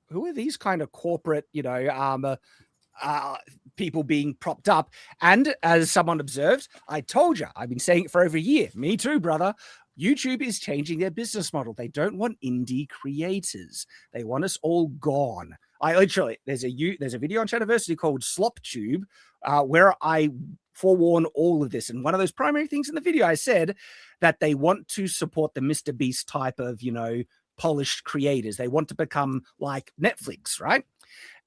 who are these kind of corporate, people being propped up? And as someone observed, I told you, I've been saying it for over a year. Me too, brother. YouTube is changing their business model. They don't want indie creators. They want us all gone. There's a video on Shadiversity called SlopTube where I forewarn all of this. And one of those primary things in the video, I said that they want to support the Mr. Beast type of, polished creators. They want to become like Netflix, right?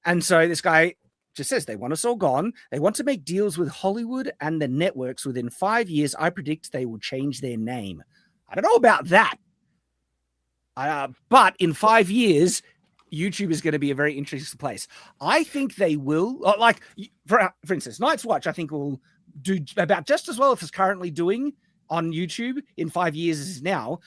And so this guy just says they want us all gone. They want to make deals with Hollywood and the networks. Within 5 years, I predict they will change their name. I don't know about that. But in 5 years, YouTube is going to be a very interesting place. I think they will, like, for instance, Night's Watch, I think will do about just as well as it's currently doing on YouTube in 5 years as now.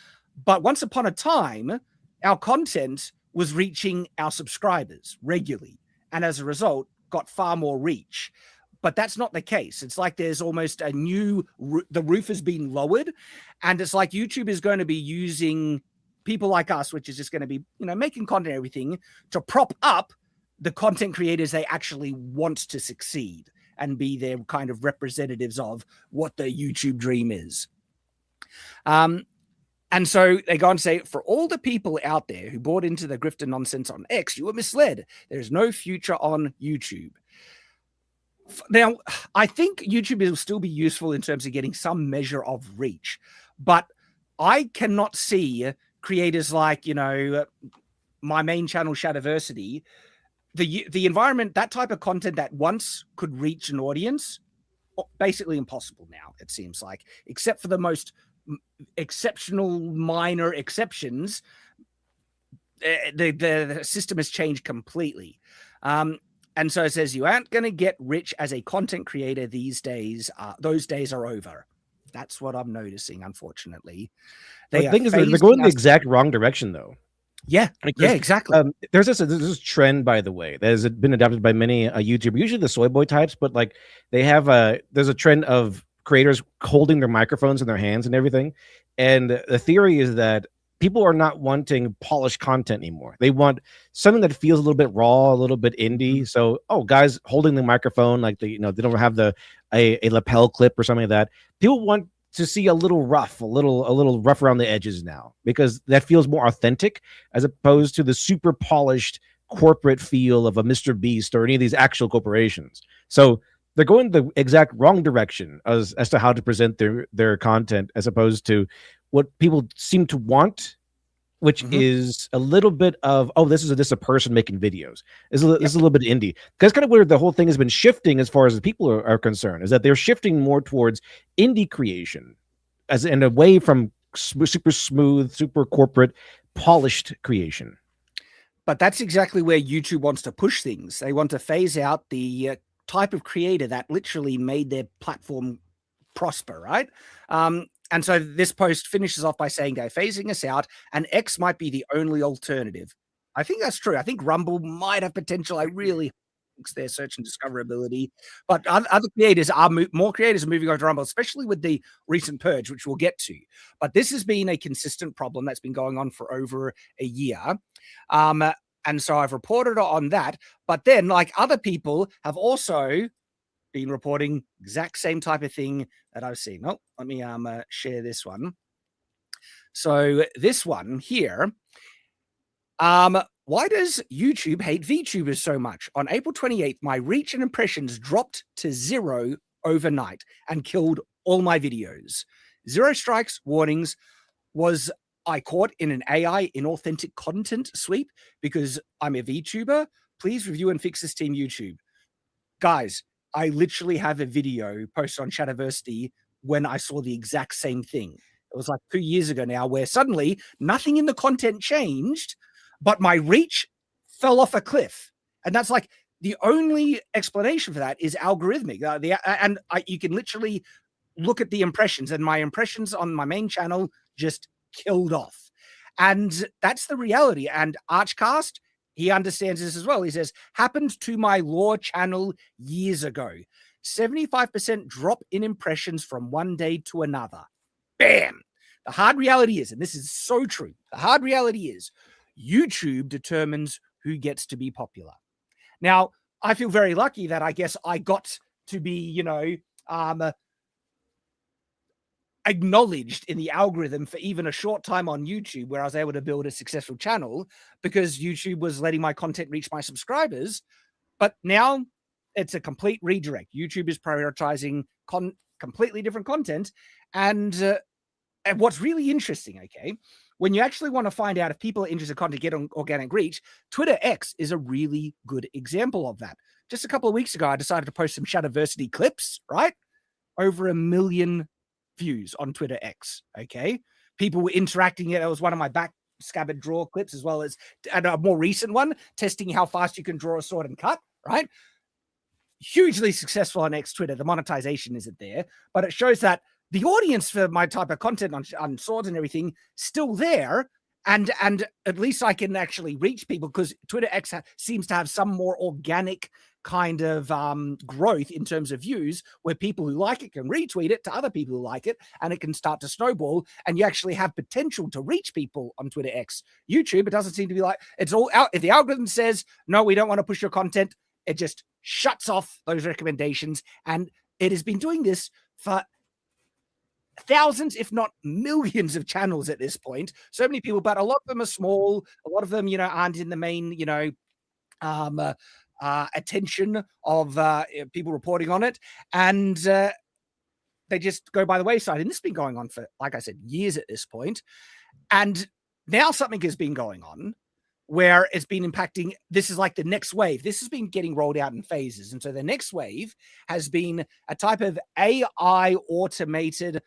But once upon a time, our content was reaching our subscribers regularly. And as a result, got far more reach. But that's not the case. It's like there's almost a new, the roof has been lowered. And it's like YouTube is going to be using people like us, which is just going to be, making content and everything to prop up the content creators they actually want to succeed and be their kind of representatives of what the YouTube dream is. And so they go on to say, for all the people out there who bought into the grifter nonsense on X, you were misled. There's no future on YouTube. Now, I think YouTube will still be useful in terms of getting some measure of reach, but I cannot see creators like, my main channel, Shadiversity, the environment, that type of content that once could reach an audience, basically impossible now, it seems like, except for the most exceptional minor exceptions. The system has changed completely. And so it says, you aren't going to get rich as a content creator these days. Those days are over. That's what I'm noticing, unfortunately. The thing is, they're going the exact wrong direction, though. Yeah, exactly. There's this trend, by the way, that has been adopted by many YouTubers, usually the soy boy types, but like they have there's a trend of creators holding their microphones in their hands and everything. And the theory is that people are not wanting polished content anymore. They want something that feels a little bit raw, a little bit indie. So, guys holding the microphone, like they don't have a lapel clip or something like that. People want to see a little rough, a little rough around the edges now, because that feels more authentic as opposed to the super polished corporate feel of a Mr. Beast or any of these actual corporations. So they're going the exact wrong direction as to how to present their content, as opposed to what people seem to want, which is a little bit of, this is a person making videos. This is a little bit indie. That's kind of where the whole thing has been shifting as far as the people are concerned, is that they're shifting more towards indie creation and away from super smooth, super corporate, polished creation. But that's exactly where YouTube wants to push things. They want to phase out the type of creator that literally made their platform prosper, right? And so this post finishes off by saying they're phasing us out and X might be the only alternative. I think that's true. I think Rumble might have potential. I really hope their search and discoverability. But other creators more creators are moving over to Rumble, especially with the recent purge, which we'll get to. But this has been a consistent problem that's been going on for over a year. And so I've reported on that. But then, like, other people have also been reporting exact same type of thing that I've seen. Oh, let me share this one. So this one here, why does YouTube hate VTubers so much? On April 28th, my reach and impressions dropped to 0 overnight and killed all my videos. 0 strikes, warnings. Was I caught in an AI inauthentic content sweep because I'm a VTuber? Please review and fix this, Team YouTube. Guys, I literally have a video posted on Shadiversity when I saw the exact same thing. It was like 2 years ago now, where suddenly nothing in the content changed, but my reach fell off a cliff. And that's like the only explanation for that is algorithmic. You can literally look at the impressions, and my impressions on my main channel just killed off. And that's the reality. And Archcast, he understands this as well. He says, happened to my law channel years ago. 75% drop in impressions from one day to another. Bam! The hard reality is, and this is so true, the hard reality is YouTube determines who gets to be popular. Now, I feel very lucky that I guess I got to be, acknowledged in the algorithm for even a short time on YouTube, where I was able to build a successful channel because YouTube was letting my content reach my subscribers. But now it's a complete redirect. YouTube is prioritizing completely different content. And what's really interesting, okay, when you actually want to find out if people are interested in content, get on organic reach, Twitter X is a really good example of that. Just a couple of weeks ago, I decided to post some Shadiversity clips, right? Over 1 million views on Twitter X, okay? People were interacting. It was one of my back scabbard draw clips, as well as a more recent one, testing how fast you can draw a sword and cut, right? Hugely successful on X Twitter. The monetization isn't there, but it shows that the audience for my type of content on swords and everything still there, and at least I can actually reach people because Twitter X seems to have some more organic kind of growth in terms of views, where people who like it can retweet it to other people who like it, and it can start to snowball, and you actually have potential to reach people on Twitter X. YouTube, it doesn't seem to be like, it's all out. If the algorithm says, no, we don't want to push your content, it just shuts off those recommendations. And it has been doing this for thousands, if not millions of channels at this point. So many people, but a lot of them are small. A lot of them, aren't in the main, attention of people reporting on it. And they just go by the wayside. And this has been going on for, like I said, years at this point. And now something has been going on where it's been impacting. This is like the next wave. This has been getting rolled out in phases. And so the next wave has been a type of AI automated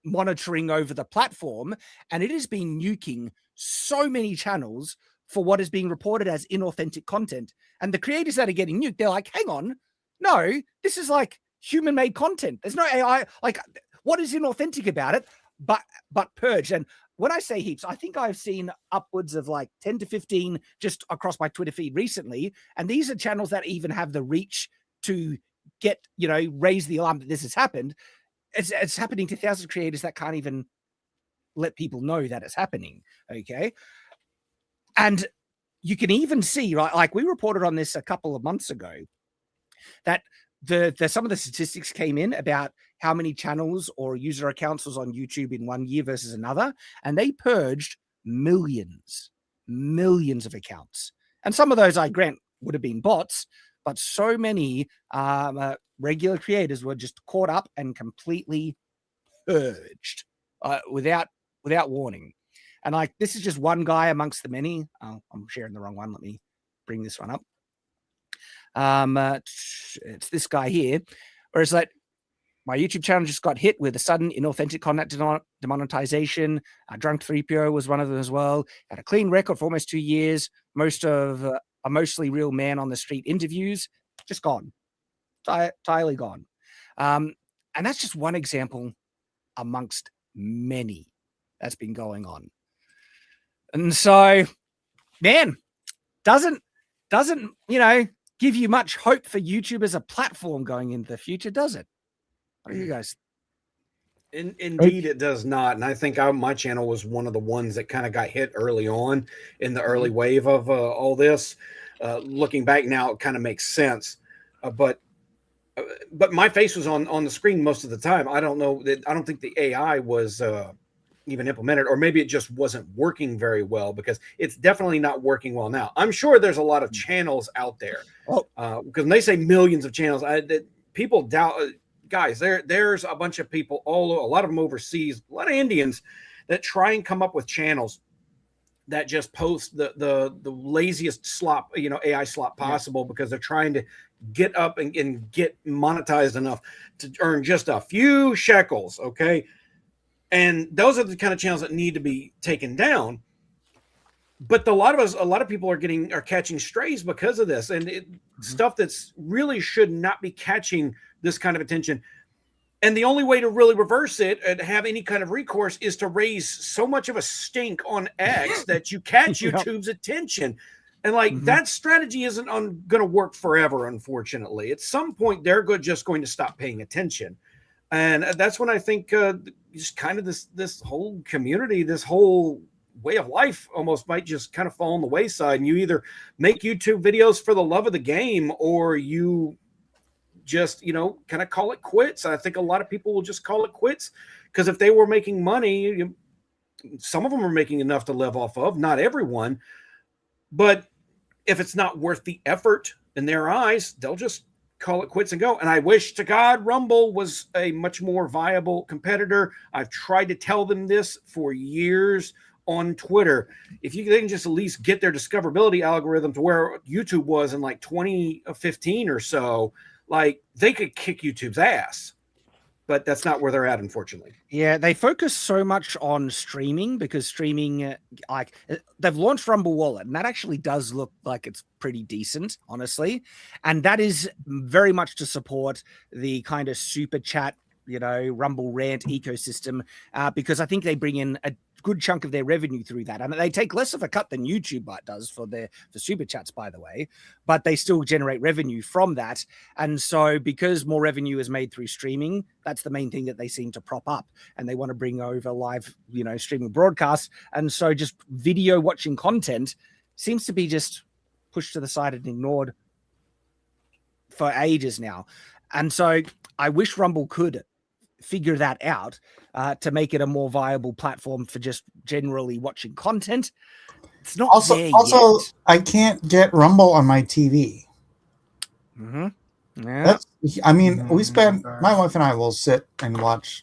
monitoring over the platform. And it has been nuking so many channels for what is being reported as inauthentic content. And the creators that are getting nuked, they're like, hang on, no, this is like human-made content. There's no AI. Like, what is inauthentic about it? But purged. And when I say heaps, I think I've seen upwards of like 10 to 15 just across my Twitter feed recently. And these are channels that even have the reach to get, raise the alarm that this has happened. It's happening to thousands of creators that can't even let people know that it's happening. Okay. And you can even see, right, like we reported on this a couple of months ago, that some of the statistics came in about how many channels or user accounts was on YouTube in 1 year versus another, and they purged millions of accounts. And some of those, I grant, would have been bots, but so many regular creators were just caught up and completely purged without warning. And like, this is just one guy amongst the many. Oh, I'm sharing the wrong one. Let me bring this one up. It's this guy here, where it's like, my YouTube channel just got hit with a sudden inauthentic content demonetization. Drunk 3PO was one of them as well. Had a clean record for almost 2 years. Most of a mostly real man on the street interviews, just gone. Entirely gone. And that's just one example amongst many that's been going on. And so, man, doesn't give you much hope for YouTube as a platform going into the future, does it? What do you guys? Indeed, it does not. And I think my channel was one of the ones that kind of got hit early on in the early wave of all this. Looking back now, it kind of makes sense. But my face was on the screen most of the time. I don't know that. I don't think the AI was even implemented, or maybe it just wasn't working very well, because it's definitely not working well now. I'm sure there's a lot of channels out there, because when they say millions of channels, people doubt. Guys, there's a bunch of people, a lot of them overseas, a lot of Indians that try and come up with channels that just post the laziest slop, AI slop possible, because they're trying to get up and get monetized enough to earn just a few shekels. Okay. And those are the kind of channels that need to be taken down. But a lot of people are catching strays because of this, and stuff that's really should not be catching this kind of attention. And the only way to really reverse it and have any kind of recourse is to raise so much of a stink on X that you catch YouTube's attention. And that strategy isn't going to work forever, unfortunately. At some point, they're just going to stop paying attention. And that's when I think just kind of this whole community, this whole way of life almost might just kind of fall on the wayside. And you either make YouTube videos for the love of the game, or you just, kind of call it quits. I think a lot of people will just call it quits, because if they were making money, some of them are making enough to live off of, not everyone. But if it's not worth the effort in their eyes, they'll just call it quits and go. And I wish to God Rumble was a much more viable competitor. I've tried to tell them this for years on Twitter. If they can just at least get their discoverability algorithm to where YouTube was in 2015 or so, they could kick YouTube's ass. But that's not where they're at, unfortunately. Yeah, they focus so much on streaming, because streaming, they've launched Rumble Wallet, and that actually does look like it's pretty decent, honestly. And that is very much to support the kind of super chat, Rumble rant ecosystem, because I think they bring in a good chunk of their revenue through that, and they take less of a cut than YouTube does for super chats, by the way, but they still generate revenue from that. And so because more revenue is made through streaming, that's the main thing that they seem to prop up, and they want to bring over live streaming broadcasts. And so just video watching content seems to be just pushed to the side and ignored for ages now. And so I wish Rumble could figure that out to make it a more viable platform for just generally watching content. It's not also yet. I can't get Rumble on my TV. Yeah. We spend, my wife and I will sit and watch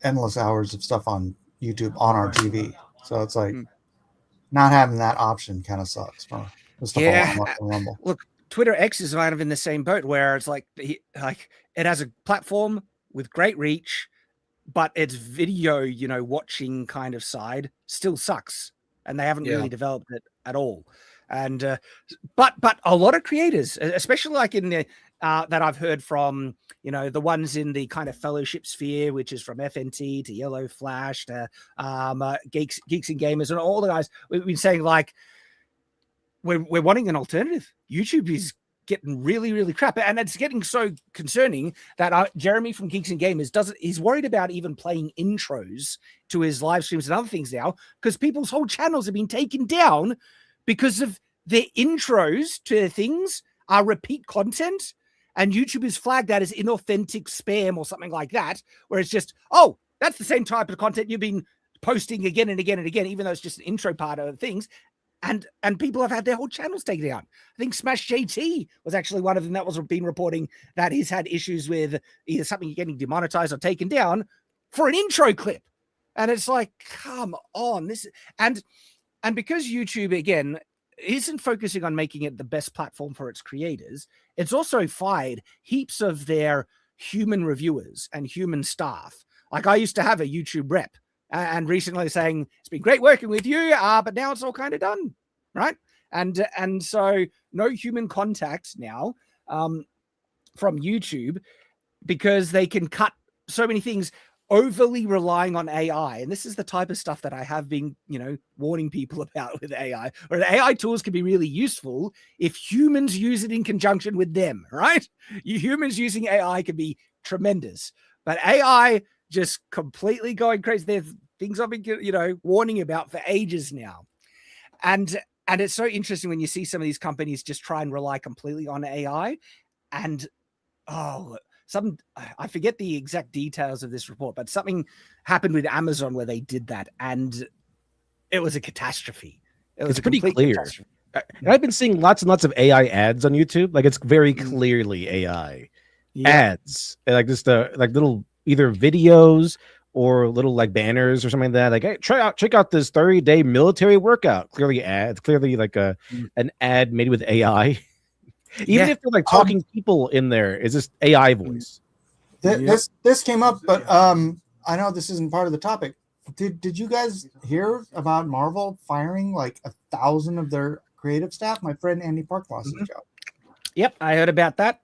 endless hours of stuff on YouTube on our TV. So it's not having that option kind of sucks. Rumble. Look, Twitter X is kind of in the same boat, where it's it has a platform with great reach, but its video, watching kind of side still sucks, and they haven't really developed it at all. And but a lot of creators, especially in the that I've heard from, the ones in the kind of fellowship sphere, which is from FNT to Yellow Flash to Geeks and Gamers, and all the guys, we've been saying we're wanting an alternative. YouTube is getting really, really crap, and it's getting so concerning that Jeremy from Geeks and Gamers he's worried about even playing intros to his live streams and other things now, because people's whole channels have been taken down because of their intros to their things are repeat content, and YouTube has flagged that as inauthentic spam or something like that, where it's just, that's the same type of content you've been posting again and again and again, even though it's just an intro part of things. And people have had their whole channels taken down. I think Smash JT was actually one of them that was been reporting that he's had issues with either something getting demonetized or taken down for an intro clip. And it's come on. And because YouTube, again, isn't focusing on making it the best platform for its creators, it's also fired heaps of their human reviewers and human staff. I used to have a YouTube rep, and recently saying it's been great working with you, but now it's all kind of done, right? And so no human contact now from YouTube, because they can cut so many things, overly relying on AI. And this is the type of stuff that I have been, warning people about with AI, where the AI tools can be really useful if humans use it in conjunction with them, right? Humans using AI can be tremendous, but AI just completely going crazy. There's things I've been, warning about for ages now. And it's so interesting when you see some of these companies just try and rely completely on AI. And I forget the exact details of this report, but something happened with Amazon where they did that, and it was a catastrophe. It's pretty clear. And I've been seeing lots and lots of AI ads on YouTube. Like, it's very clearly AI ads, and like just like little either videos or little like banners or something like that. Like, hey, check out this 30-day military workout. Clearly ads, clearly like an ad made with AI. Even if they're like talking people in there, is this AI voice? This came up, but I know this isn't part of the topic. Did you guys hear about Marvel firing like 1,000 of their creative staff? My friend Andy Park lost his job. Yep, I heard about that.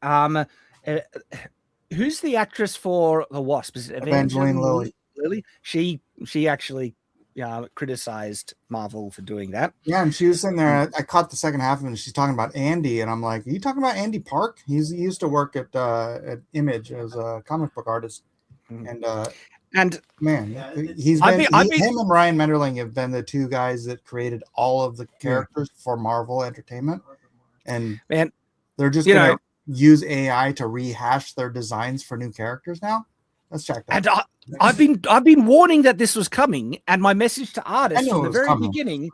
Who's the actress for the Wasp? Is it Evangeline Lilly? She actually criticized Marvel for doing that. Yeah, and she was sitting there. I caught the second half of it, and she's talking about Andy, and I'm like, "Are you talking about Andy Park? He used to work at Image as a comic book artist." And man, him and Ryan Menderling have been the two guys that created all of the characters for Marvel Entertainment, and they're just going to use AI to rehash their designs for new characters now. Let's check that. And I've been warning that this was coming, and my message to artists from the very beginning,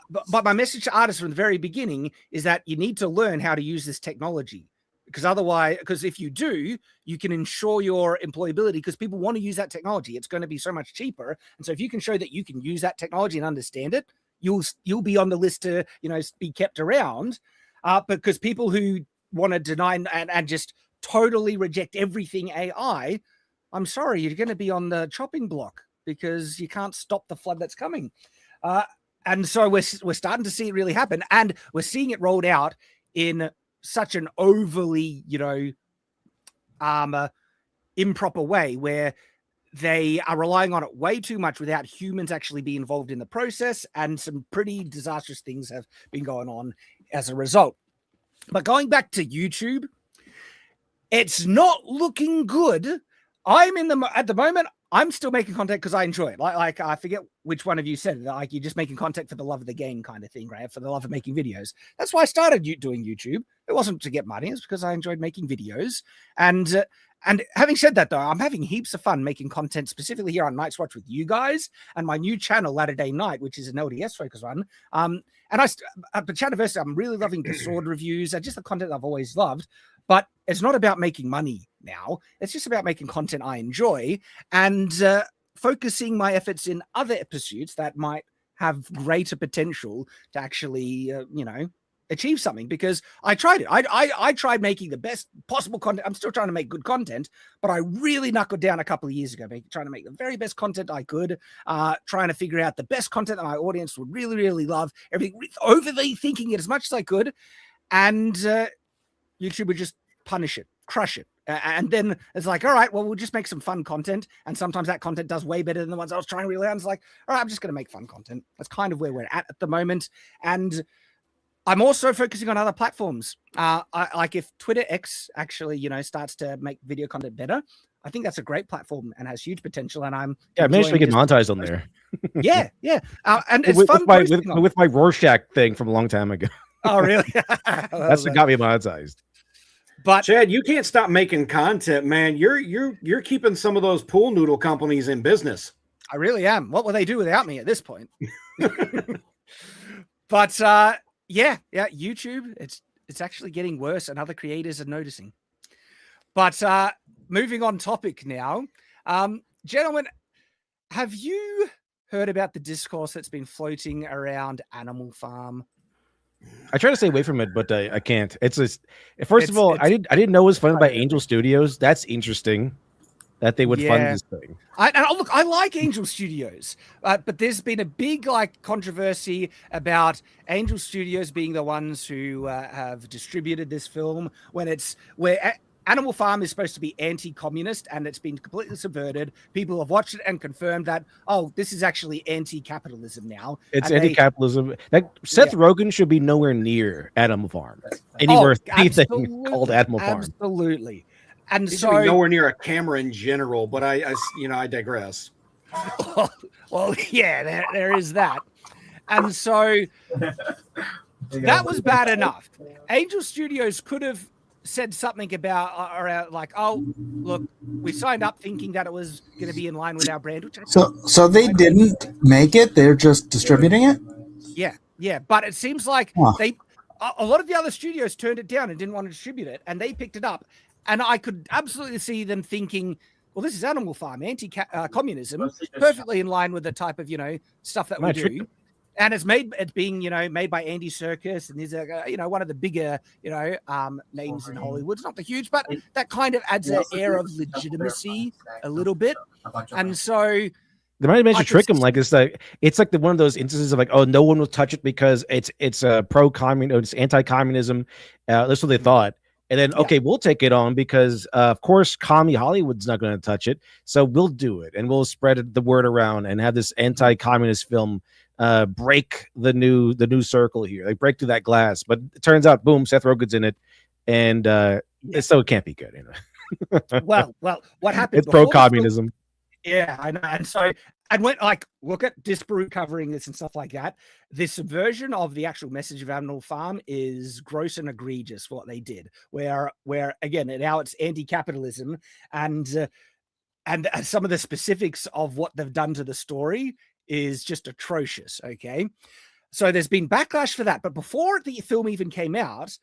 but my message to artists from the very beginning is that you need to learn how to use this technology. Because if you do, you can ensure your employability, because people want to use that technology. It's going to be so much cheaper. And so if you can show that you can use that technology and understand it, you'll be on the list to, be kept around. Because people who want to deny and just totally reject everything AI, I'm sorry, you're going to be on the chopping block, because you can't stop the flood that's coming. And so we're starting to see it really happen. And we're seeing it rolled out in such an overly, improper way, where they are relying on it way too much without humans actually being involved in the process. And some pretty disastrous things have been going on as a result. But going back to YouTube, it's not looking good. At the moment, I'm still making content because I enjoy it. Like I forget which one of you said it, like you're just making content for the love of the game kind of thing, right? For the love of making videos. That's why I started doing YouTube. It wasn't to get money. It's because I enjoyed making videos. And having said that, though, I'm having heaps of fun making content specifically here on Night's Watch with you guys and my new channel, Latter Day Night, which is an LDS focus one. But Chadiversity, I'm really loving the sword reviews and just the content I've always loved. But it's not about making money now. It's just about making content I enjoy and focusing my efforts in other pursuits that might have greater potential to actually, achieve something. Because I tried it. I tried making the best possible content. I'm still trying to make good content, but I really knuckled down a couple of years ago, trying to make the very best content I could, trying to figure out the best content that my audience would really, really love, everything, overly thinking it as much as I could. And YouTube would just punish it, crush it. And then it's like, all right, well, we'll just make some fun content. And sometimes that content does way better than the ones I was trying really hard. And it's like, all right, I'm just going to make fun content. That's kind of where we're at the moment. And I'm also focusing on other platforms. Like if Twitter X actually, starts to make video content better, I think that's a great platform and has huge potential. And I managed to get monetized on there. Yeah. And it's fun with my Rorschach thing from a long time ago. Oh, really? That's what got me monetized. But Chad, you can't stop making content, man. You're keeping some of those pool noodle companies in business. I really am. What will they do without me at this point? But YouTube, it's actually getting worse, and other creators are noticing. But moving on topic now, gentlemen, have you heard about the discourse that's been floating around Animal Farm? I try to stay away from it, but I can't. I didn't know it was funded by Angel Studios. That's interesting that they would fund this thing. I like Angel Studios, but there's been a big controversy about Angel Studios being the ones who have distributed this film where Animal Farm is supposed to be anti-communist, and it's been completely subverted. People have watched it and confirmed that, this is actually anti-capitalism now. It's anti-capitalism. Seth Rogen should be nowhere near Animal Farm. Anything called Animal Farm. Absolutely. And He's so nowhere near a camera in general, but I digress. well, yeah, there is that. And so that was bad enough. Angel Studios could have said something about around like, oh, look, we signed up thinking that it was going to be in line with our brand. Which So they didn't make it; they're just distributing it. Yeah. But it seems like a lot of the other studios turned it down and didn't want to distribute it, and they picked it up. And I could absolutely see them thinking, well, this is Animal Farm, anti-communism, perfectly in line with the type of, stuff that we do. And it's being made by Andy Serkis, and he's one of the bigger, names in Hollywood. It's not the huge, but that kind of adds an air of legitimacy a little bit. And so they might have managed to trick him. Like it's like one of those instances of like, oh, no one will touch it because it's pro-communism, it's anti-communism. That's what they thought. And then, okay, we'll take it on because, of course, commie Hollywood's not going to touch it. So we'll do it, and we'll spread the word around and have this anti-communist film break the new circle here, like break through that glass. But it turns out, boom, Seth Rogen's in it, and so it can't be good. Well, what happened? It's pro-communism. Yeah, I know. And so, and when look at Disparu covering this and stuff like that, this subversion of the actual message of Animal Farm is gross and egregious for what they did. Where again, now it's anti-capitalism, and some of the specifics of what they've done to the story is just atrocious. Okay, so there's been backlash for that, but before the film even came out,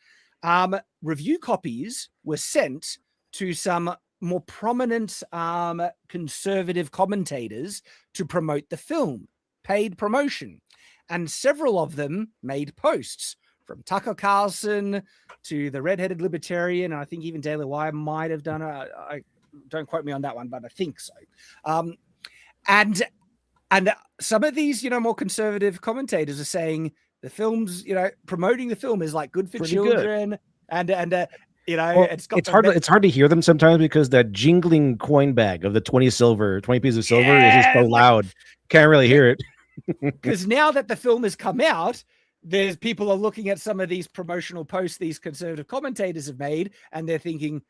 review copies were sent to some more prominent conservative commentators to promote the film, paid promotion. And several of them made posts, from Tucker Carlson to the redheaded libertarian. And I think even Daily Wire might have done I don't quote me on that one, but I think so. And some of these, more conservative commentators are saying the film's, promoting the film is like good for children. Good. It's hard to hear them sometimes because that jingling coin bag of the 20 pieces of silver is just so loud. Can't really hear it. Because now that the film has come out, there's people are looking at some of these promotional posts these conservative commentators have made, and they're thinking,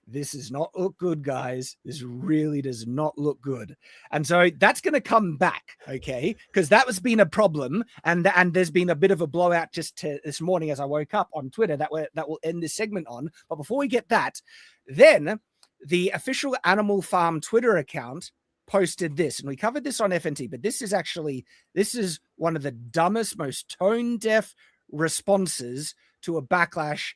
this does not look good, guys. This really does not look good. And so that's going to come back, okay? Because that has been a problem, and there's been a bit of a blowout just this morning as I woke up on Twitter that will end this segment on. But before we get that, then the official Animal Farm Twitter account posted this, and we covered this on FNT, but this is one of the dumbest, most tone-deaf responses to a backlash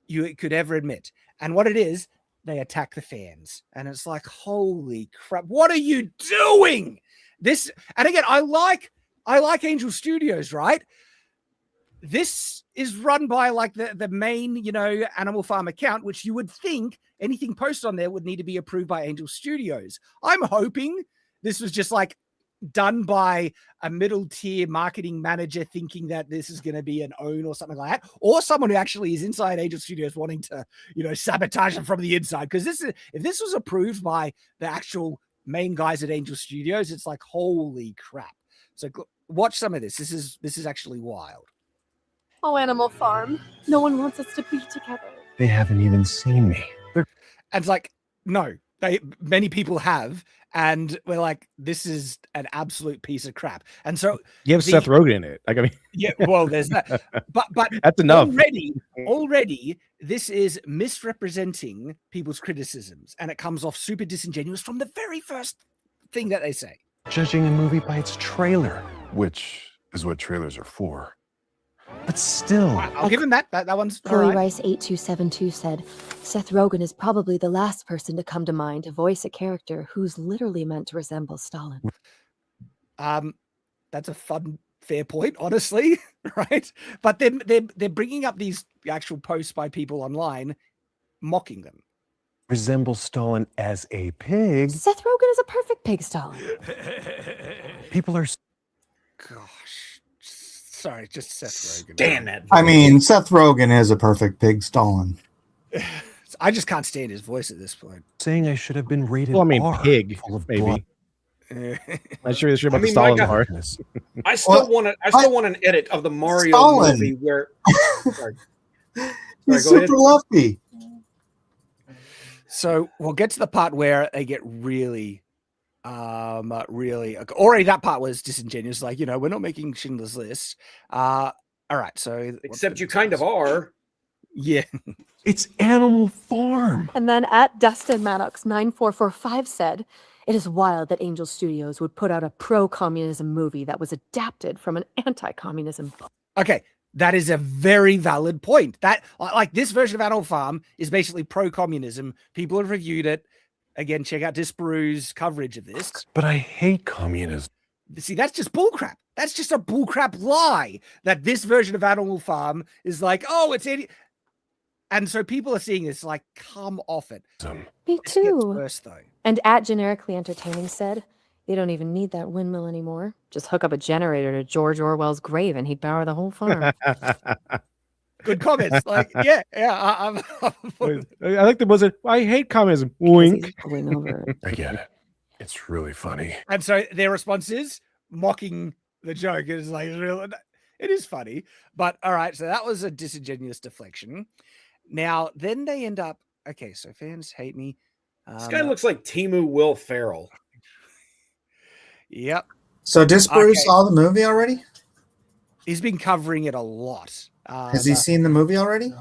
you could ever admit. And what it is, they attack the fans, and it's like, holy crap, what are you doing? This, and again, I like Angel Studios, right? This is run by like the main, Animal Farm account, which you would think anything posted on there would need to be approved by Angel Studios. I'm hoping this was just like done by a middle tier marketing manager thinking that this is going to be an own or something like that, or someone who actually is inside Angel Studios wanting to, sabotage them from the inside. Because if this was approved by the actual main guys at Angel Studios, it's like, holy crap. So watch some of this. This is actually wild. Oh, Animal Farm. No one wants us to be together. They haven't even seen me. And it's like, no, many people have. And we're like, this is an absolute piece of crap. And so you have Seth Rogen in it. Like, I mean, yeah, well, there's that. But that's enough. Already, this is misrepresenting people's criticisms, and it comes off super disingenuous from the very first thing that they say. Judging a movie by its trailer, which is what trailers are for. But still, I'll give him that one's Chloe right. Rice 8272 said, Seth Rogen is probably the last person to come to mind to voice a character who's literally meant to resemble Stalin. That's a fun, fair point, honestly, right? But they're bringing up these actual posts by people online, mocking them. Resemble Stalin as a pig. Seth Rogen is a perfect pig, Stalin. People are. Gosh. Sorry, just Seth Rogen. Damn that. I mean, Seth Rogen is a perfect pig, Stalin. I just can't stand his voice at this point. Saying I should have been rated. Well, I mean, R, pig, full of maybe. blood. I'm sure about the Stalin part. I still want an edit of the Mario Stalin. movie where. Sorry. He's Go ahead. super lefty. So we'll get to the part where they get really already that part was disingenuous. Like, we're not making Schindler's List. All right. So except you kind of are. Yeah. It's Animal Farm. And then at Dustin Maddox 9445 said, "It is wild that Angel Studios would put out a pro-communism movie that was adapted from an anti-communism book." Okay. That is a very valid point. That, like, this version of Animal Farm is basically pro-communism. People have reviewed it. Again, check out Disparoo's coverage of this. But I hate communism. See, that's just bullcrap. That's just a bullcrap lie that this version of Animal Farm is like, oh, it's any. And so people are seeing this like, come off it. Me This too. gets worse, though. And at Generically Entertaining said, "They don't even need that windmill anymore. Just hook up a generator to George Orwell's grave and he'd power the whole farm." Good comments. Like, yeah. I like the buzzer. I hate communism. Wink. I get it. It's really funny. And so their response is mocking the joke. It's like, it is funny. But all right, so that was a disingenuous deflection. Now, then they end up, okay, so fans hate me. This guy looks like Temu Will Ferrell. Yep. So Disparoo saw the movie already? He's been covering it a lot. Has he seen the movie already?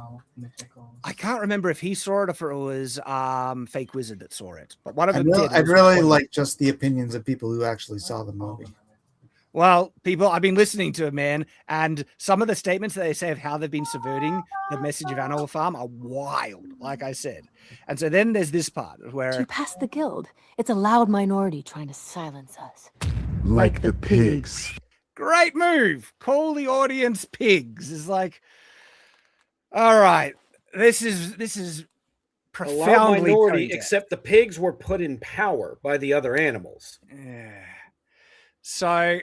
I can't remember if he saw it or if it was Fake Wizard that saw it. But one of them did. I'd really like just the opinions of people who actually saw the movie. Well, people, I've been listening to it, man, and some of the statements that they say of how they've been subverting the message of Animal Farm are wild, like I said. And so then there's this part where... "You passed the guild. It's a loud minority trying to silence us. Like the pigs." Great move. Call the audience pigs. Is like, all right, this is A profoundly loud minority, tone deaf. except the pigs were put in power by the other animals. Yeah. So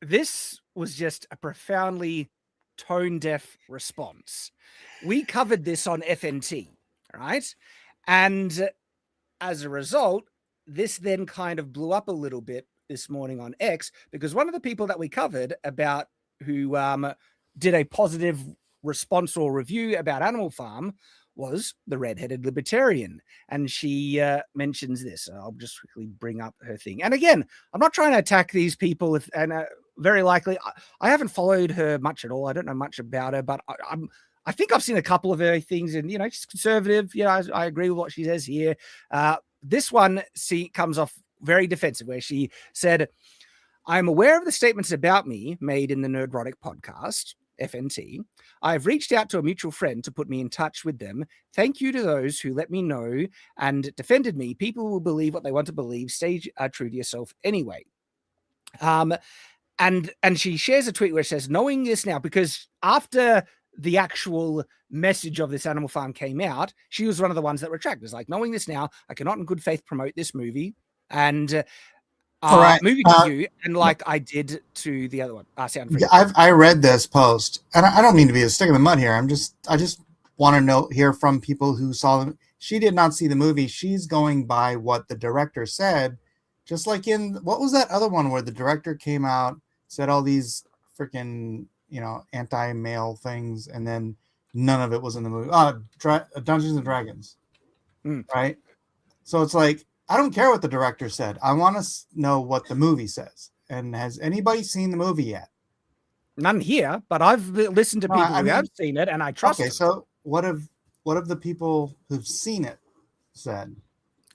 this was just a profoundly tone deaf response. We covered this on FNT, right? And as a result, this then kind of blew up a little bit this morning on X, because one of the people that we covered about who did a positive response or review about Animal Farm was the redheaded libertarian. And she mentions this. I'll just quickly bring up her thing. And again, I'm not trying to attack these people, and very likely, I haven't followed her much at all. I don't know much about her, but I think I've seen a couple of her things, and, she's conservative. I agree with what she says here. This one comes off very defensive, where she said, "I'm aware of the statements about me made in the Nerdrotic podcast, FNT. I've reached out to a mutual friend to put me in touch with them. Thank you to those who let me know and defended me. People will believe what they want to believe. Stay true to yourself anyway." And she shares a tweet where it says, "Knowing this now," because after the actual message of this Animal Farm came out, she was one of the ones that retracted. It's like, "Knowing this now, I cannot in good faith promote this movie and movie review, and like I did to the other one." Sound Free. I read this post, and I don't mean to be a stick in the mud here. I just want to hear from people who saw them. She did not see the movie. She's going by what the director said. Just like in, what was that other one where the director came out, said all these freaking, anti-male things, and then none of it was in the movie. Dungeons and Dragons. Right? So it's like, I don't care what the director said. I want to know what the movie says. And has anybody seen the movie yet? None here, but I've listened to people who have seen it, and I trust them. So what have the people who've seen it said?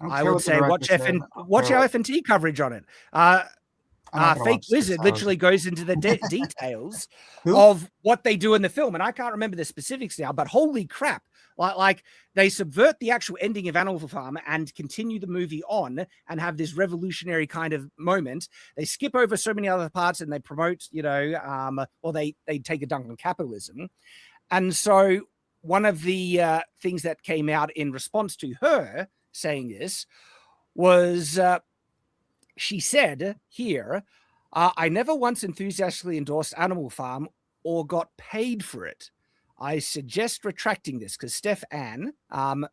I would say watch our FNT coverage on it. Fake Wizard literally goes into the details of what they do in the film, and I can't remember the specifics now, but holy crap. Like they subvert the actual ending of Animal Farm and continue the movie on and have this revolutionary kind of moment. They skip over so many other parts and they promote, or they take a dunk on capitalism. And so one of the things that came out in response to her saying this was she said here, "I never once enthusiastically endorsed Animal Farm or got paid for it. I suggest retracting this," because Steph Ann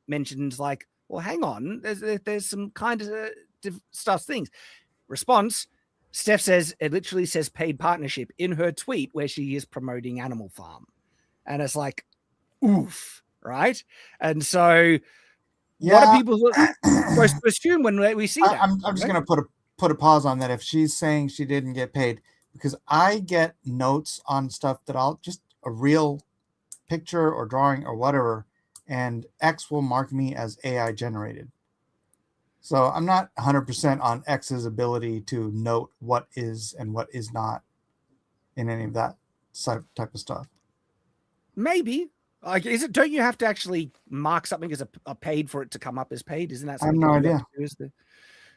mentions like, well, hang on, there's some kind of stuff things. Response, Steph says, it literally says paid partnership in her tweet where she is promoting Animal Farm. And it's like, oof, right? And so what are people supposed to assume when we see that? I'm just going to put a pause on that if she's saying she didn't get paid, because I get notes on stuff that I'll just a real picture or drawing or whatever, and X will mark me as AI generated. So I'm not 100% on X's ability to note what is and what is not in any of that type of stuff. Maybe. Like, is it? Don't you have to actually mark something as a paid for it to come up as paid? Isn't that I have something? no idea.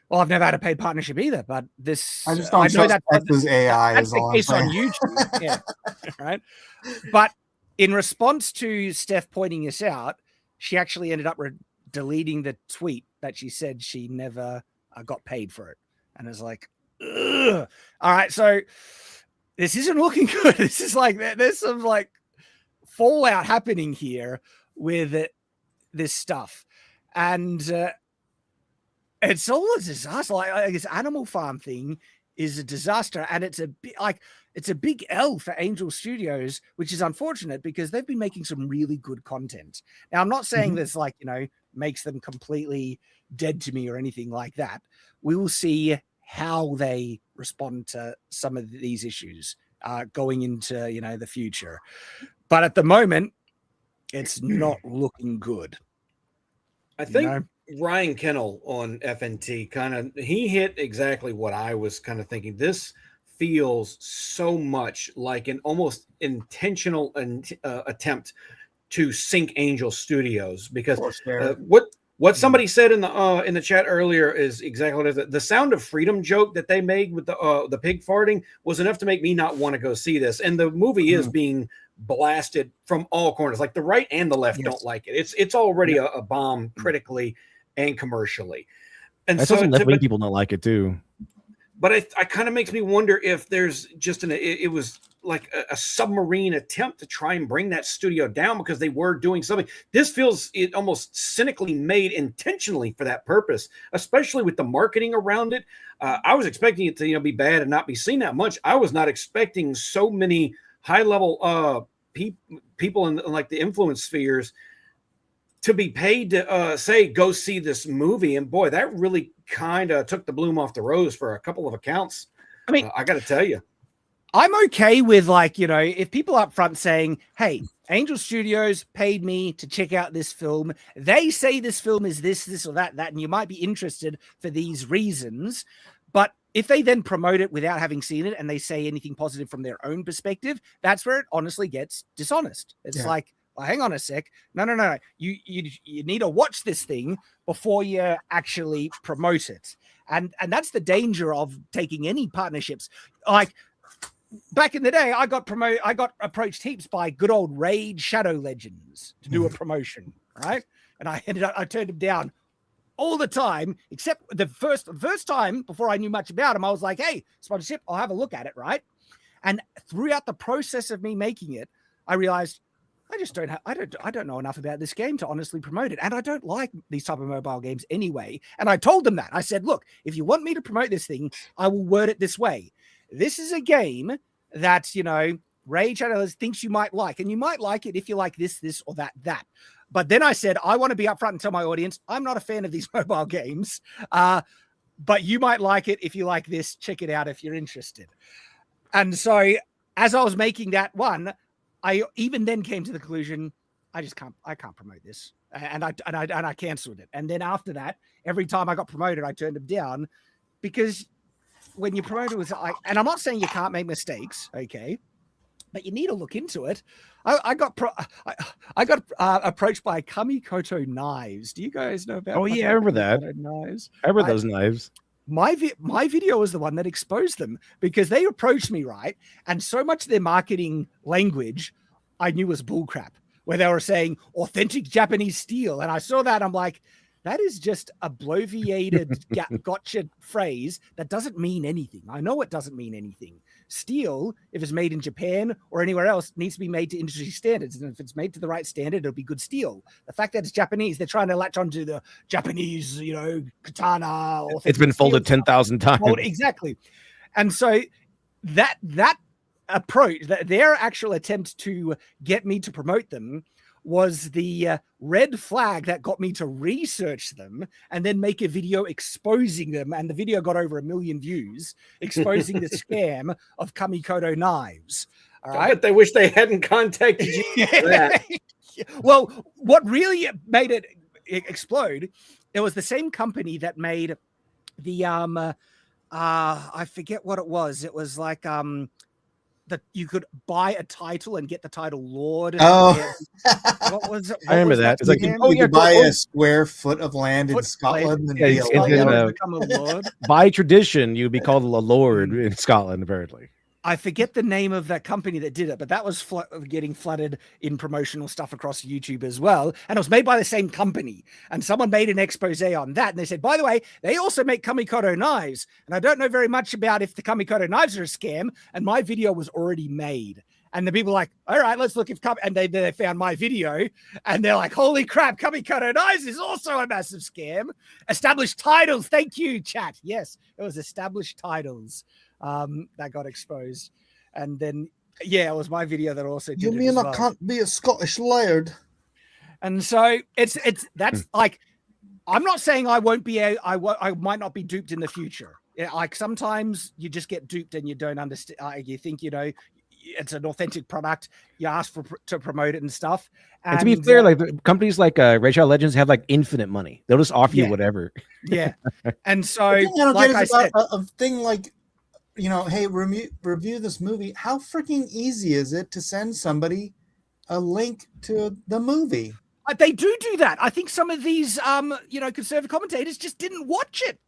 Well, I've never had a paid partnership either, but this I just don't trust X's AI. That's is the all case I'm on saying. YouTube, yeah, right. But in response to Steph pointing this out, she actually ended up deleting the tweet that she said she never got paid for it, and it's like, ugh. All right, so this isn't looking good. This is like there's some like fallout happening here with this stuff, and it's all a disaster. Like this Animal Farm thing is a disaster, and it's a big L for Angel Studios, which is unfortunate because they've been making some really good content. Now, I'm not saying this like, makes them completely dead to me or anything like that. We will see how they respond to some of these issues going into, the future. But at the moment, it's not looking good. I think Ryan Kennel on FNT he hit exactly what I was kind of thinking. This feels so much like an almost intentional attempt to sink Angel Studios, because what somebody said in the chat earlier is exactly what it is. The Sound of Freedom joke that they made with the pig farting was enough to make me not want to go see this. And the movie is being blasted from all corners. Like the right and the left don't like it. It's already a bomb critically and commercially. And that's so also left-wing people don't like it too. But it kind of makes me wonder if there's just it was like a submarine attempt to try and bring that studio down because they were doing something. This feels almost cynically made intentionally for that purpose, especially with the marketing around it. I was expecting it to be bad and not be seen that much. I was not expecting so many high-level people in like the influence spheres to be paid to say, go see this movie. And boy, that really kind of took the bloom off the rose for a couple of accounts. I mean, I got to tell you, I'm okay with if people up front saying, hey, Angel Studios paid me to check out this film. They say this film is this or that, and you might be interested for these reasons. But if they then promote it without having seen it and they say anything positive from their own perspective, that's where it honestly gets dishonest. It's like, well, hang on a sec. No. You need to watch this thing before you actually promote it. And that's the danger of taking any partnerships. Like back in the day, I got approached heaps by good old Raid Shadow Legends to do a promotion, right? And I turned him down all the time, except the first time before I knew much about him. I was like, hey, sponsorship, I'll have a look at it, right? And throughout the process of me making it, I realized I don't know enough about this game to honestly promote it. And I don't like these type of mobile games anyway. And I told them that. I said, look, if you want me to promote this thing, I will word it this way. This is a game that, Rage Shadows thinks you might like. And you might like it if you like this or that. But then I said, I want to be upfront and tell my audience, I'm not a fan of these mobile games. But you might like it if you like this. Check it out if you're interested. And so as I was making that one, I even then came to the conclusion, I can't promote this. And I canceled it. And then after that, every time I got promoted, I turned them down, because when you promote it, and I'm not saying you can't make mistakes, okay, but you need to look into it. I got approached by Kamikoto Knives. Do you guys know about? Oh yeah, I remember that. Knives. I remember those knives. My video was the one that exposed them, because they approached me, right? And so much of their marketing language I knew was bullcrap, where they were saying authentic Japanese steel. And I saw that, I'm like, that is just a bloviated gotcha phrase that doesn't mean anything. I know it doesn't mean anything. Steel, if it's made in Japan or anywhere else, needs to be made to industry standards. And if it's made to the right standard, it'll be good steel. The fact that it's Japanese, they're trying to latch onto the Japanese, katana. It's been folded 10,000 times. Exactly. And so that approach, their actual attempt to get me to promote them, was the red flag that got me to research them and then make a video exposing them. And the video got over 1 million views, exposing the scam of Kamikoto knives. All right. I bet they wish they hadn't contacted you for that. Well, what really made it explode, it was the same company that made the I forget what it was. It was like that you could buy a title and get the title Lord. Oh, what was it? I remember that. It's like, you could buy a square foot of land in Scotland and be a lord. Become a lord. By tradition, you'd be called a lord in Scotland, apparently. I forget the name of that company that did it, but that was getting flooded in promotional stuff across YouTube as well. And it was made by the same company. And someone made an expose on that. And they said, by the way, they also make Kamikoto knives. And I don't know very much about if the Kamikoto knives are a scam. And my video was already made. And the people were like, all right, let's look if and they found my video. And they're like, holy crap, Kamikoto knives is also a massive scam. Established titles. Thank you, chat. Yes, it was established titles. That got exposed, and then it was my video that also did. You mean I can't be a Scottish laird? And so that's like, I'm not saying I won't be I might not be duped in the future. Like sometimes you just get duped and you don't understand. You think it's an authentic product. You ask to promote it and stuff. And to be fair, like companies like Rachel Legends have like infinite money. They'll just offer you whatever. Yeah, and so like I said, a thing like, hey, review this movie. How freaking easy is it to send somebody a link to the movie? They do that. I think some of these, conservative commentators just didn't watch it.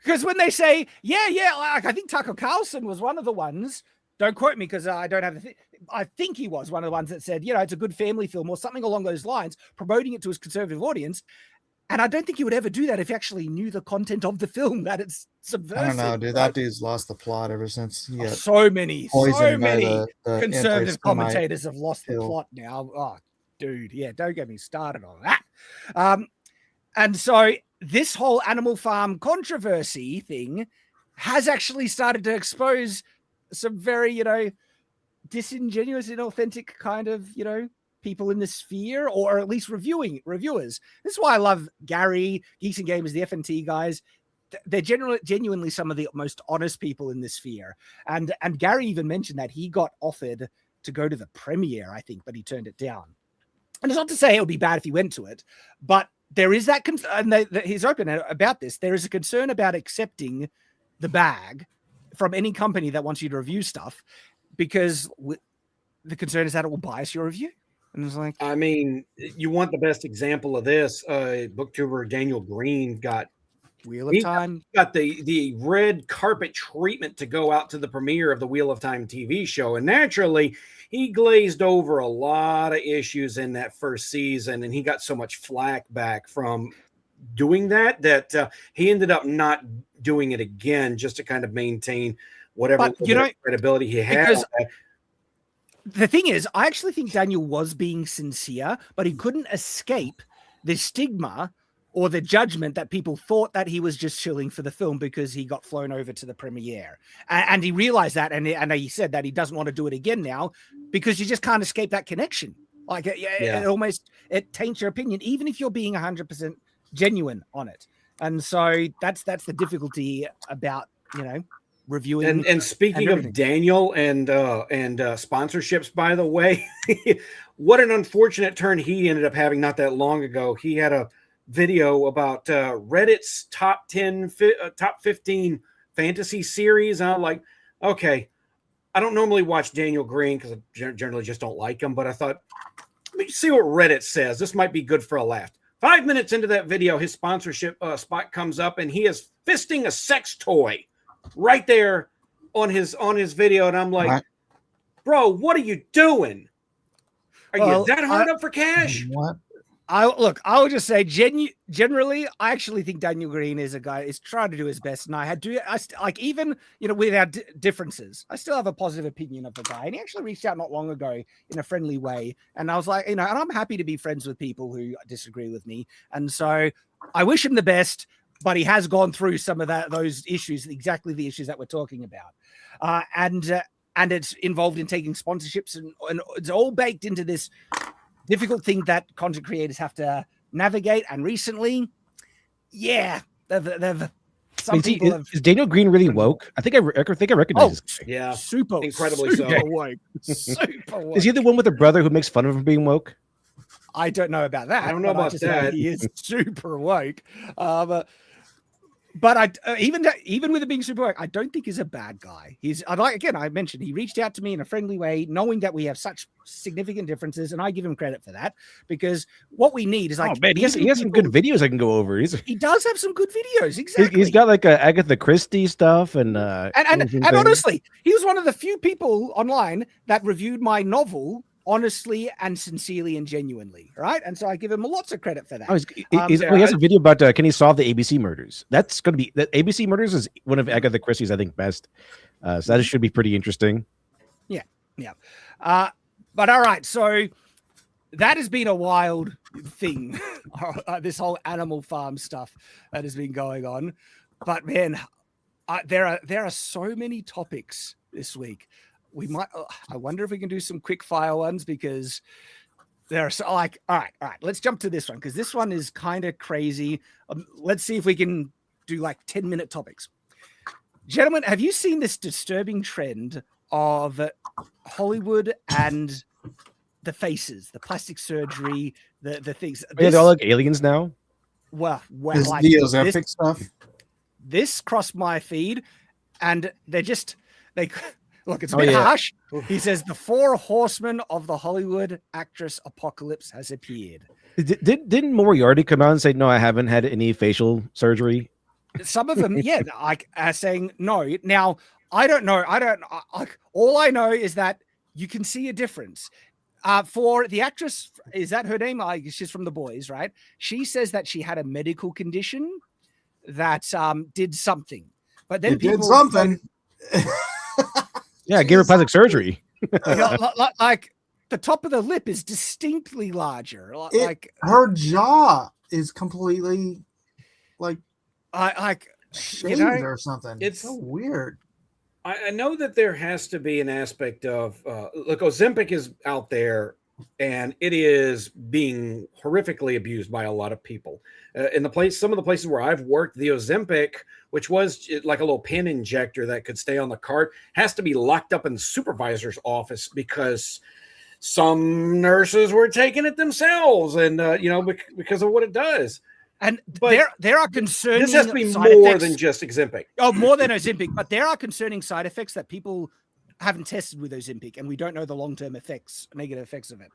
Because when they say, like I think Tucker Carlson was one of the ones. Don't quote me because I don't have I think he was one of the ones that said, it's a good family film or something along those lines, promoting it to his conservative audience. And I don't think he would ever do that if he actually knew the content of the film, that it's subversive. I don't know, dude. That dude's lost the plot ever since. So many conservative commentators have lost the plot now. Oh, dude. Yeah, don't get me started on that. And so this whole Animal Farm controversy thing has actually started to expose some very, disingenuous, inauthentic kind of, people in the sphere, or at least reviewers. This is why I love Gary, Geeks and Gamers, the FNT guys. They're genuinely some of the most honest people in this sphere. And Gary even mentioned that he got offered to go to the premiere, I think, but he turned it down. And it's not to say it would be bad if he went to it, but there is that concern, and he's open about this. There is a concern about accepting the bag from any company that wants you to review stuff, because the concern is that it will bias your review. And it's like, I mean, you want the best example of this. Booktuber Daniel Green got Wheel of Time. Got the red carpet treatment to go out to the premiere of the Wheel of Time TV show. And naturally, he glazed over a lot of issues in that first season. And he got so much flack back from doing that he ended up not doing it again, just to kind of maintain whatever credibility he had. The thing is, I actually think Daniel was being sincere, but he couldn't escape the stigma or the judgment that people thought that he was just chilling for the film because he got flown over to the premiere. And he realized that, and he said that he doesn't want to do it again now because you just can't escape that connection. Like, it taints your opinion, even if you're being 100% genuine on it. And so that's the difficulty about, reviewing. And speaking of Daniel and sponsorships, by the way, what an unfortunate turn he ended up having not that long ago. He had a video about Reddit's top 15 fantasy series. And I'm like, okay, I don't normally watch Daniel Green because I generally just don't like him, but I thought, let me see what Reddit says. This might be good for a laugh. 5 minutes into that video, his sponsorship spot comes up and he is fisting a sex toy right there on his video. And I'm like, bro, what are you doing? Are you that hard up for cash? What? I will just say, generally, I actually think Daniel Green is a guy is trying to do his best, and even with our differences, I still have a positive opinion of the guy. And he actually reached out not long ago in a friendly way, and I was like, and I'm happy to be friends with people who disagree with me, and so I wish him the best. But he has gone through some of those issues, exactly the issues that we're talking about, and it's involved in taking sponsorships, and it's all baked into this difficult thing that content creators have to navigate. And recently, yeah, they've some people have. Is Daniel Green really woke? I think I recognize this guy. Yeah, super incredibly super so. woke. Super woke. Is he the one with the brother who makes fun of him for being woke? I don't know about that. I don't know about just know that. he is super woke. But even with it being super woke, I don't think he's a bad guy. I mentioned he reached out to me in a friendly way, knowing that we have such significant differences, and I give him credit for that because what we need is like. Oh man, he has some good videos I can go over. He does have some good videos. Exactly. He's got like Agatha Christie stuff and honestly, he was one of the few people online that reviewed my novel honestly and sincerely and genuinely, right? And so I give him lots of credit for that. He has a video about can he solve the ABC murders? That's going to be that ABC murders is one of Agatha Christie's I think best. So that should be pretty interesting. Yeah. But all right, so that has been a wild thing. This whole Animal Farm stuff that has been going on. But man, there are so many topics this week. We might. I wonder if we can do some quick fire ones because they're so like. All right. Let's jump to this one because this one is kind of crazy. Let's see if we can do like 10-minute topics. Gentlemen, have you seen this disturbing trend of Hollywood and the faces, the plastic surgery, the things? They're all like aliens now. Well, this like videos epic stuff. This crossed my feed, and they look. It's a bit harsh. He says the 4 horsemen of the Hollywood actress apocalypse has appeared. Didn't Moriarty come out and say no? I haven't had any facial surgery. Some of them, yeah, like are saying no. Now I don't know. All I know is that you can see a difference. For the actress, is that her name? She's from The Boys, right? She says that she had a medical condition that did something, but then people did something. Yeah, gave her plastic surgery. Like the top of the lip is distinctly larger. Her jaw is completely shaved or something. It's so weird. I know that there has to be an aspect of look, Ozempic is out there and it is being horrifically abused by a lot of people. Some of the places where I've worked, the Ozempic, which was like a little pen injector that could stay on the cart, has to be locked up in the supervisor's office because some nurses were taking it themselves, and because of what it does. But there are concerning. This has to be more effects. than just Ozempic. Oh, more than Ozempic, but there are concerning side effects that people haven't tested with Ozempic, and we don't know the long-term negative effects of it.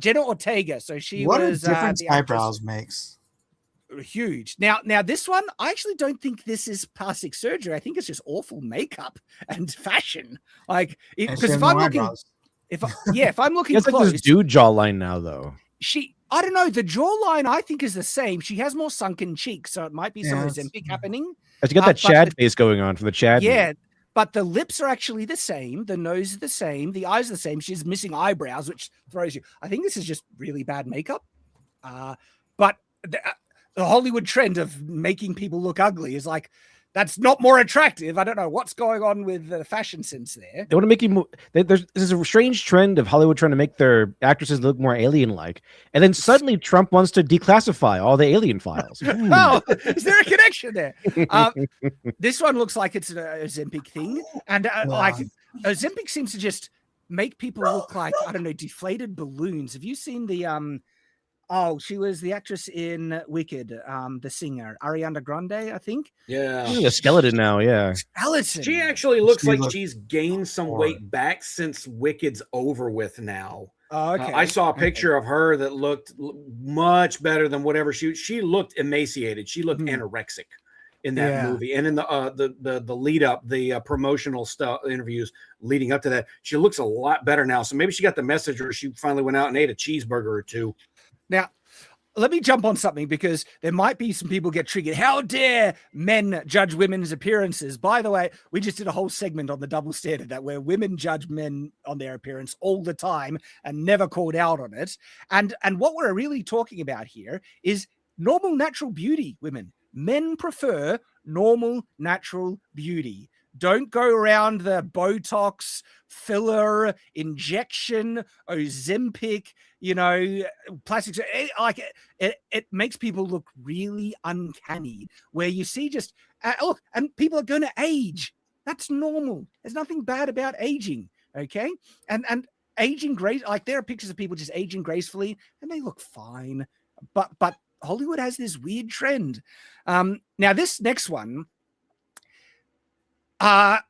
Jenna Ortega, so she what was a difference eyebrows makes. Huge. Now this one, I actually don't think this is plastic surgery. I think it's just awful makeup and fashion. Like, because if I'm looking, if I'm looking it's close, like this dude jawline now, though. I don't know. The jawline I think is the same. She has more sunken cheeks, so it might be some Ozempic happening. She got that Chad face going on for the Chad. Yeah. But the lips are actually the same. The nose is the same. The eyes are the same. She's missing eyebrows, which throws you. I think this is just really bad makeup. But the Hollywood trend of making people look ugly is like, that's not more attractive. I don't know what's going on with the fashion sense there. They want to make you. This is a strange trend of Hollywood trying to make their actresses look more alien-like, and then suddenly Trump wants to declassify all the alien files. Oh, is there a connection there? This one looks like it's an Ozempic thing, and like Ozempic seems to just make people look like, I don't know, deflated balloons. Have you seen the she was the actress in Wicked, the singer, Ariana Grande, I think. Yeah. She's a skeleton now, yeah. Skeleton. She actually looks like she's gained some weight back since Wicked's over with now. Oh, okay. I saw a picture of her that looked much better than whatever she looked emaciated. She looked anorexic in that movie. And in the lead up, the promotional stuff, interviews leading up to that, she looks a lot better now. So maybe she got the message, or she finally went out and ate a cheeseburger or two. Now, let me jump on something because there might be some people get triggered. How dare men judge women's appearances? By the way, we just did a whole segment on the double standard that where women judge men on their appearance all the time and never called out on it. And what we're really talking about here is normal natural beauty, women. Men prefer normal natural beauty. don't go around the Botox, filler, injection, Ozempic, plastics. It makes people look really uncanny. Where you see just look, and people are going to age. That's normal. There's nothing bad about aging. Okay, and aging there are pictures of people just aging gracefully, and they look fine. But Hollywood has this weird trend. Now this next one, crack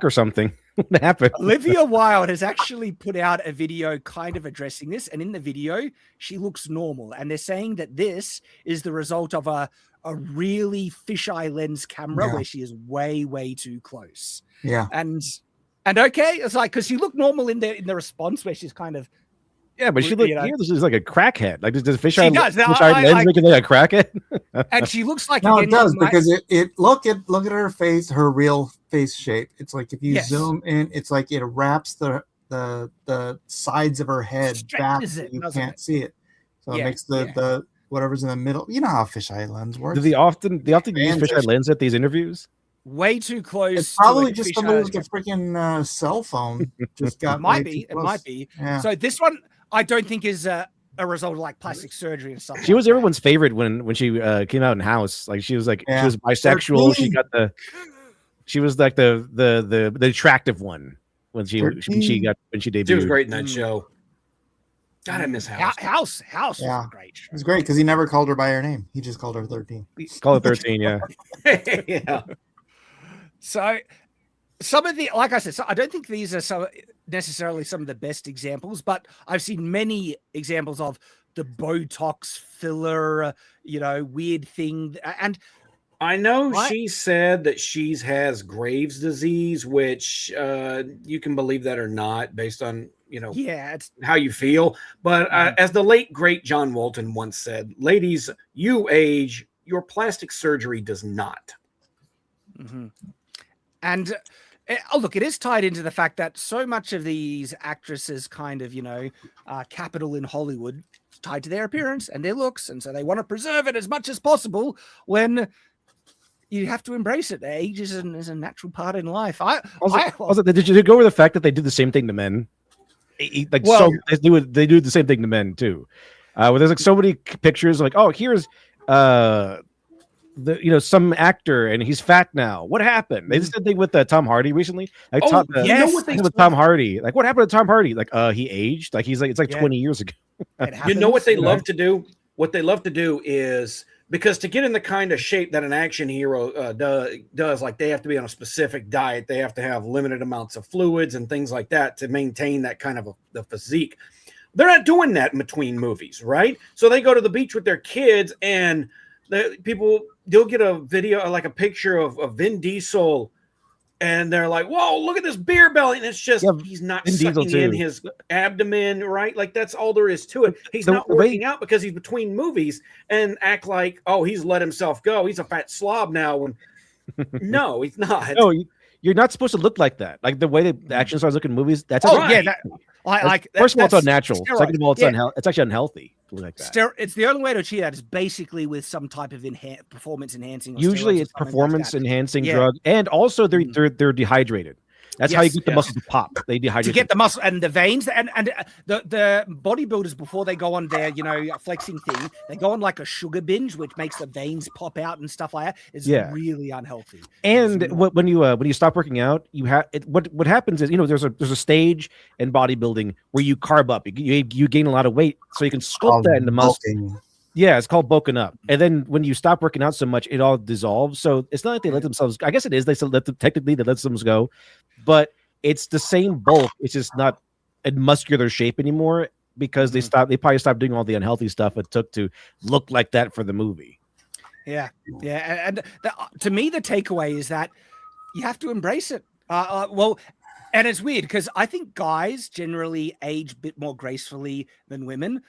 or something. What happened? Olivia Wilde has actually put out a video kind of addressing this, and in the video she looks normal, and they're saying that this is the result of a really fisheye lens camera where she is way too close. And okay, it's like, because she looked normal in the response where she's kind of but she looked here. This is like a crackhead. Like, does fisheye lens like, make it like a crackhead? And she looks like it does, because it look at her face, her real face shape. It's like if you zoom in, it's like it wraps the sides of her head back, so you can't see it. So it makes the whatever's in the middle. You know how fisheye lens works. Do they often use fisheye lens at these interviews? Way too close. It's probably just somebody with a freaking cell phone. Just got it might be. Yeah. So this one, I don't think is a result of like plastic surgery and stuff. She was everyone's favorite when she came out in House. Like she was like she was bisexual. She was like the attractive one when she debuted. She was great in that show. God, I miss House. House was great. It was great because he never called her by her name. He just called her 13. Call her 13, yeah. Yeah. So some of the, like I said, I don't think these are necessarily some of the best examples, but I've seen many examples of the Botox filler, weird thing. And I know she said that she has Graves' disease, which you can believe that or not based on, it's how you feel. But as the late, great John Walton once said, ladies, you age, your plastic surgery does not. Mm-hmm. And look, it is tied into the fact that so much of these actresses kind of, capital in Hollywood tied to their appearance and their looks. And so they want to preserve it as much as possible when you have to embrace it. Age is a natural part in life. Did you go over the fact that they do the same thing to men? They do the same thing to men too. Where there's like so many pictures like, oh, here's some actor and he's fat now. What happened? They just did a thing with Tom Hardy recently. Like with Tom Hardy. Like, what happened to Tom Hardy? Like, he aged. Like it's like 20 years ago. You know what they love to do? What they love to do is, because to get in the kind of shape that an action hero does, like they have to be on a specific diet. They have to have limited amounts of fluids and things like that to maintain that kind of the physique. They're not doing that in between movies, right? So they go to the beach with their kids and they'll get a video, like a picture of Vin Diesel, and they're like, whoa, look at this beer belly. And it's just, he's not sucking in his abdomen, right? Like, that's all there is to it. He's not working out because he's between movies, and act like, oh, he's let himself go. He's a fat slob now. No, he's not. No, you're not supposed to look like that. Like the way the action stars look in movies, that's first of all, it's unnatural. Steroid. Second of all, it's actually unhealthy. Like that. It's the only way to achieve that is basically with some type of performance enhancing. Usually, it's performance enhancing drug, and also they're dehydrated. That's how you get the muscle to pop. They dehydrate to get the muscle and the veins, and the bodybuilders before they go on their flexing thing, they go on like a sugar binge, which makes the veins pop out and stuff like that. It's really unhealthy. And when you stop working out, you have what happens is there's a stage in bodybuilding where you carb up, you gain a lot of weight, so you can sculpt that into muscle. Yeah, it's called bulking up. And then when you stop working out so much, it all dissolves. So it's not like they let themselves. I guess it is. They still let themselves go, but it's the same bulk. It's just not in muscular shape anymore because they probably stopped doing all the unhealthy stuff it took to look like that for the movie. Yeah. And to me, the takeaway is that you have to embrace it. And it's weird because I think guys generally age a bit more gracefully than women.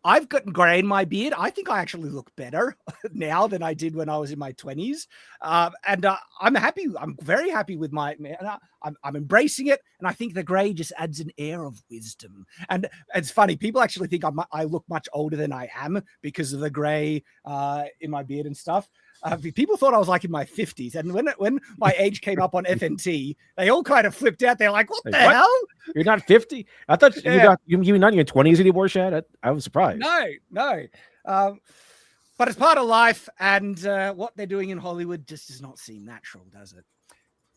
I've gotten gray in my beard. I think I actually look better now than I did when I was in my 20s. And I'm happy. I'm very happy with I'm embracing it. And I think the gray just adds an air of wisdom. And it's funny. People actually think I look much older than I am because of the gray in my beard and stuff. People thought I was like in my 50s, and when my age came up on FNT, they all kind of flipped out. They're like, "What the hell? You're not 50? I thought you're not in your 20s anymore, Shad. I was surprised. No. But it's part of life, and what they're doing in Hollywood just does not seem natural, does it?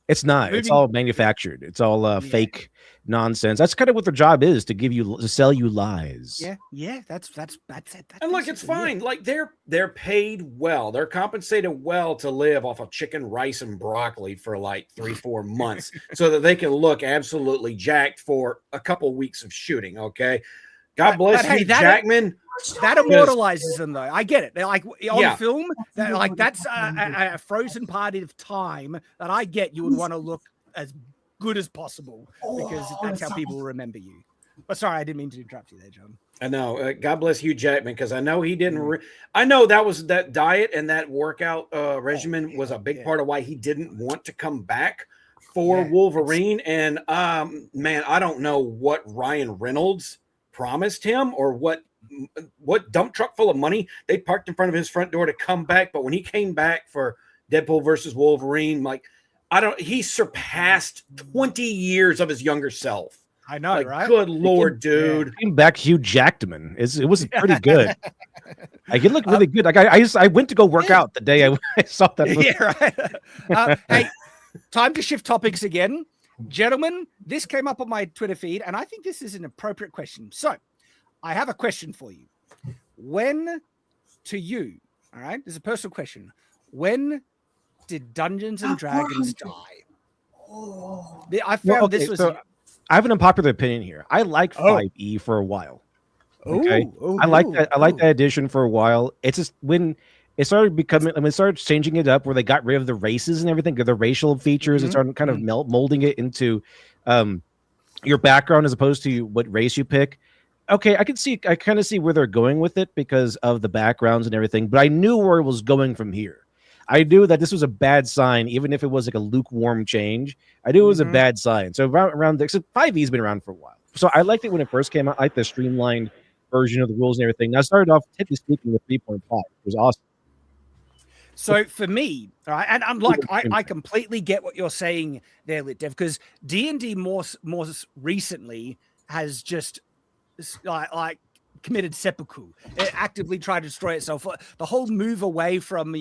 It's not. It's all manufactured. It's all fake nonsense. That's kind of what their job is, to sell you lies. Yeah. That's it. And look, it's fine. Like they're paid well. They're compensated well to live off of chicken, rice, and broccoli for like 3-4 months, so that they can look absolutely jacked for a couple weeks of shooting. Okay, God bless you, Jackman. That immortalizes them, though. I get it. They're like on film. That's a frozen part of time that I get. You would want to look as good as possible because that's how people remember you. But sorry, I didn't mean to interrupt you there, John. I know. God bless Hugh Jackman, because I know he didn't. I know that diet and that workout regimen was a big part of why he didn't want to come back for Wolverine. And man, I don't know what Ryan Reynolds promised him or what dump truck full of money they parked in front of his front door to come back. But when he came back for Deadpool versus Wolverine, he surpassed 20 years of his younger self. I know, right? Good Lord, dude. Came back Hugh Jackman. It was pretty good. He looked really good. Like I went to go work out the day I saw that movie. Yeah, right. Hey, time to shift topics again. Gentlemen, this came up on my Twitter feed, and I think this is an appropriate question. So I have a question for you. When, to you, all right, this is a personal question. When did Dungeons and Dragons die? I found this was... I have an unpopular opinion here. I liked 5e for a while. Okay, I like that. I like that edition for a while. It's just when it started becoming, when it started changing it up, where they got rid of the races and everything, the racial features, and started kind of molding it into your background as opposed to what race you pick. Okay, I kind of see where they're going with it because of the backgrounds and everything, but I knew where it was going from here. I knew that this was a bad sign, even if it was like a lukewarm change. I knew it was a bad sign. So around there, so 5e's been around for a while. So I liked it when it first came out. I like the streamlined version of the rules and everything. Now I started off, technically speaking, with 3.5. It was awesome. So for me, all right, and I'm like, I completely get what you're saying there, LitDev, because D&D more recently has just like committed seppuku. It actively tried to destroy itself. The whole move away from,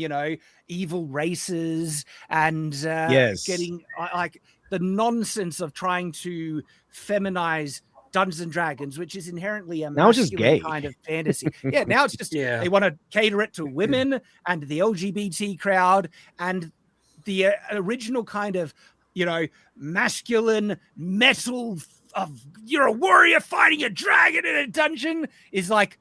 evil races and getting like the nonsense of trying to feminize Dungeons and Dragons, which is inherently a now it's just gay kind of fantasy. Now it's just they want to cater it to women and the LGBT crowd, and the original kind of masculine metal of you're a warrior fighting a dragon in a dungeon is like,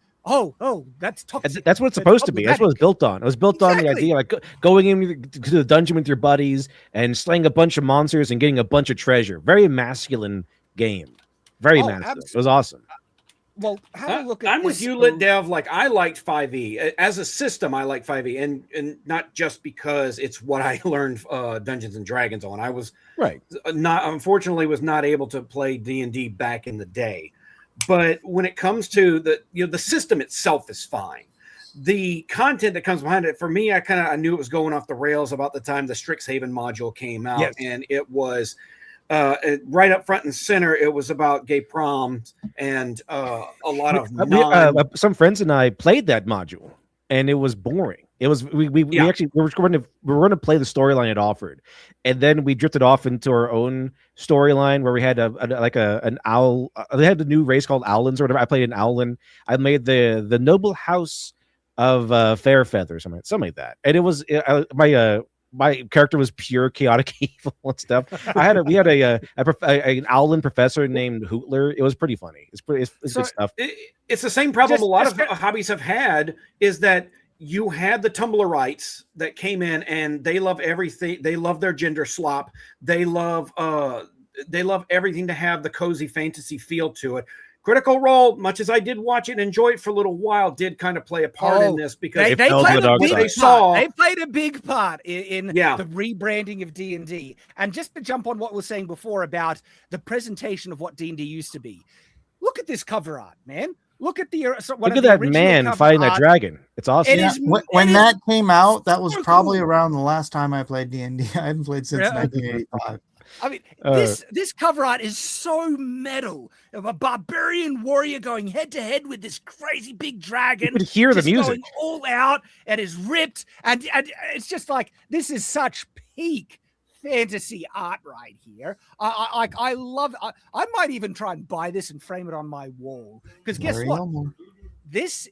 that's toxic. That's what it's supposed to be. That's what it was built on. It was built on the idea like going into the dungeon with your buddies and slaying a bunch of monsters and getting a bunch of treasure. Very masculine game. Very masculine. Absolutely. It was awesome. Well, have a look at I'm with you, LitDev. Like, I liked 5e as a system. I like 5e, and not just because it's what I learned Dungeons and Dragons on. I was unfortunately was not able to play D&D back in the day. But when it comes to the system itself is fine. The content that comes behind it, for me, I knew it was going off the rails about the time the Strixhaven module came out, and it was. Right up front and center, it was about gay proms and a lot of some friends and I played that module, and it was boring. It was we actually we were going to play the storyline it offered, and then we drifted off into our own storyline where we had an owl. They had a new race called Owlins or whatever. I played an Owlin. I made the noble house of Fairfeather, something like that, and it was my character was pure chaotic evil and stuff. We had an Owlin professor named Hootler. It was pretty funny. It's good stuff. It's the same problem a lot of hobbies have had, is that you had the Tumblrites that came in and they love everything. They love their gender slop. They love everything to have the cozy fantasy feel to it. Critical Role, much as I did watch it and enjoy it for a little while, did kind of play a part in this because they played a big part in the rebranding of D&D. And just to jump on what we were saying before about the presentation of what D&D used to be, look at this cover art, man. Look at the Look at that man fighting that dragon. It's awesome. When that came out, that was so probably cool. around the last time I played D&D. I haven't played since 1985. I mean, this cover art is so metal. Of a barbarian warrior going head to head with this crazy big dragon. You could hear the just music. going all out and is ripped, and it's just like this is such peak fantasy art right here. I love. I might even try and buy this and frame it on my wall because guess what? This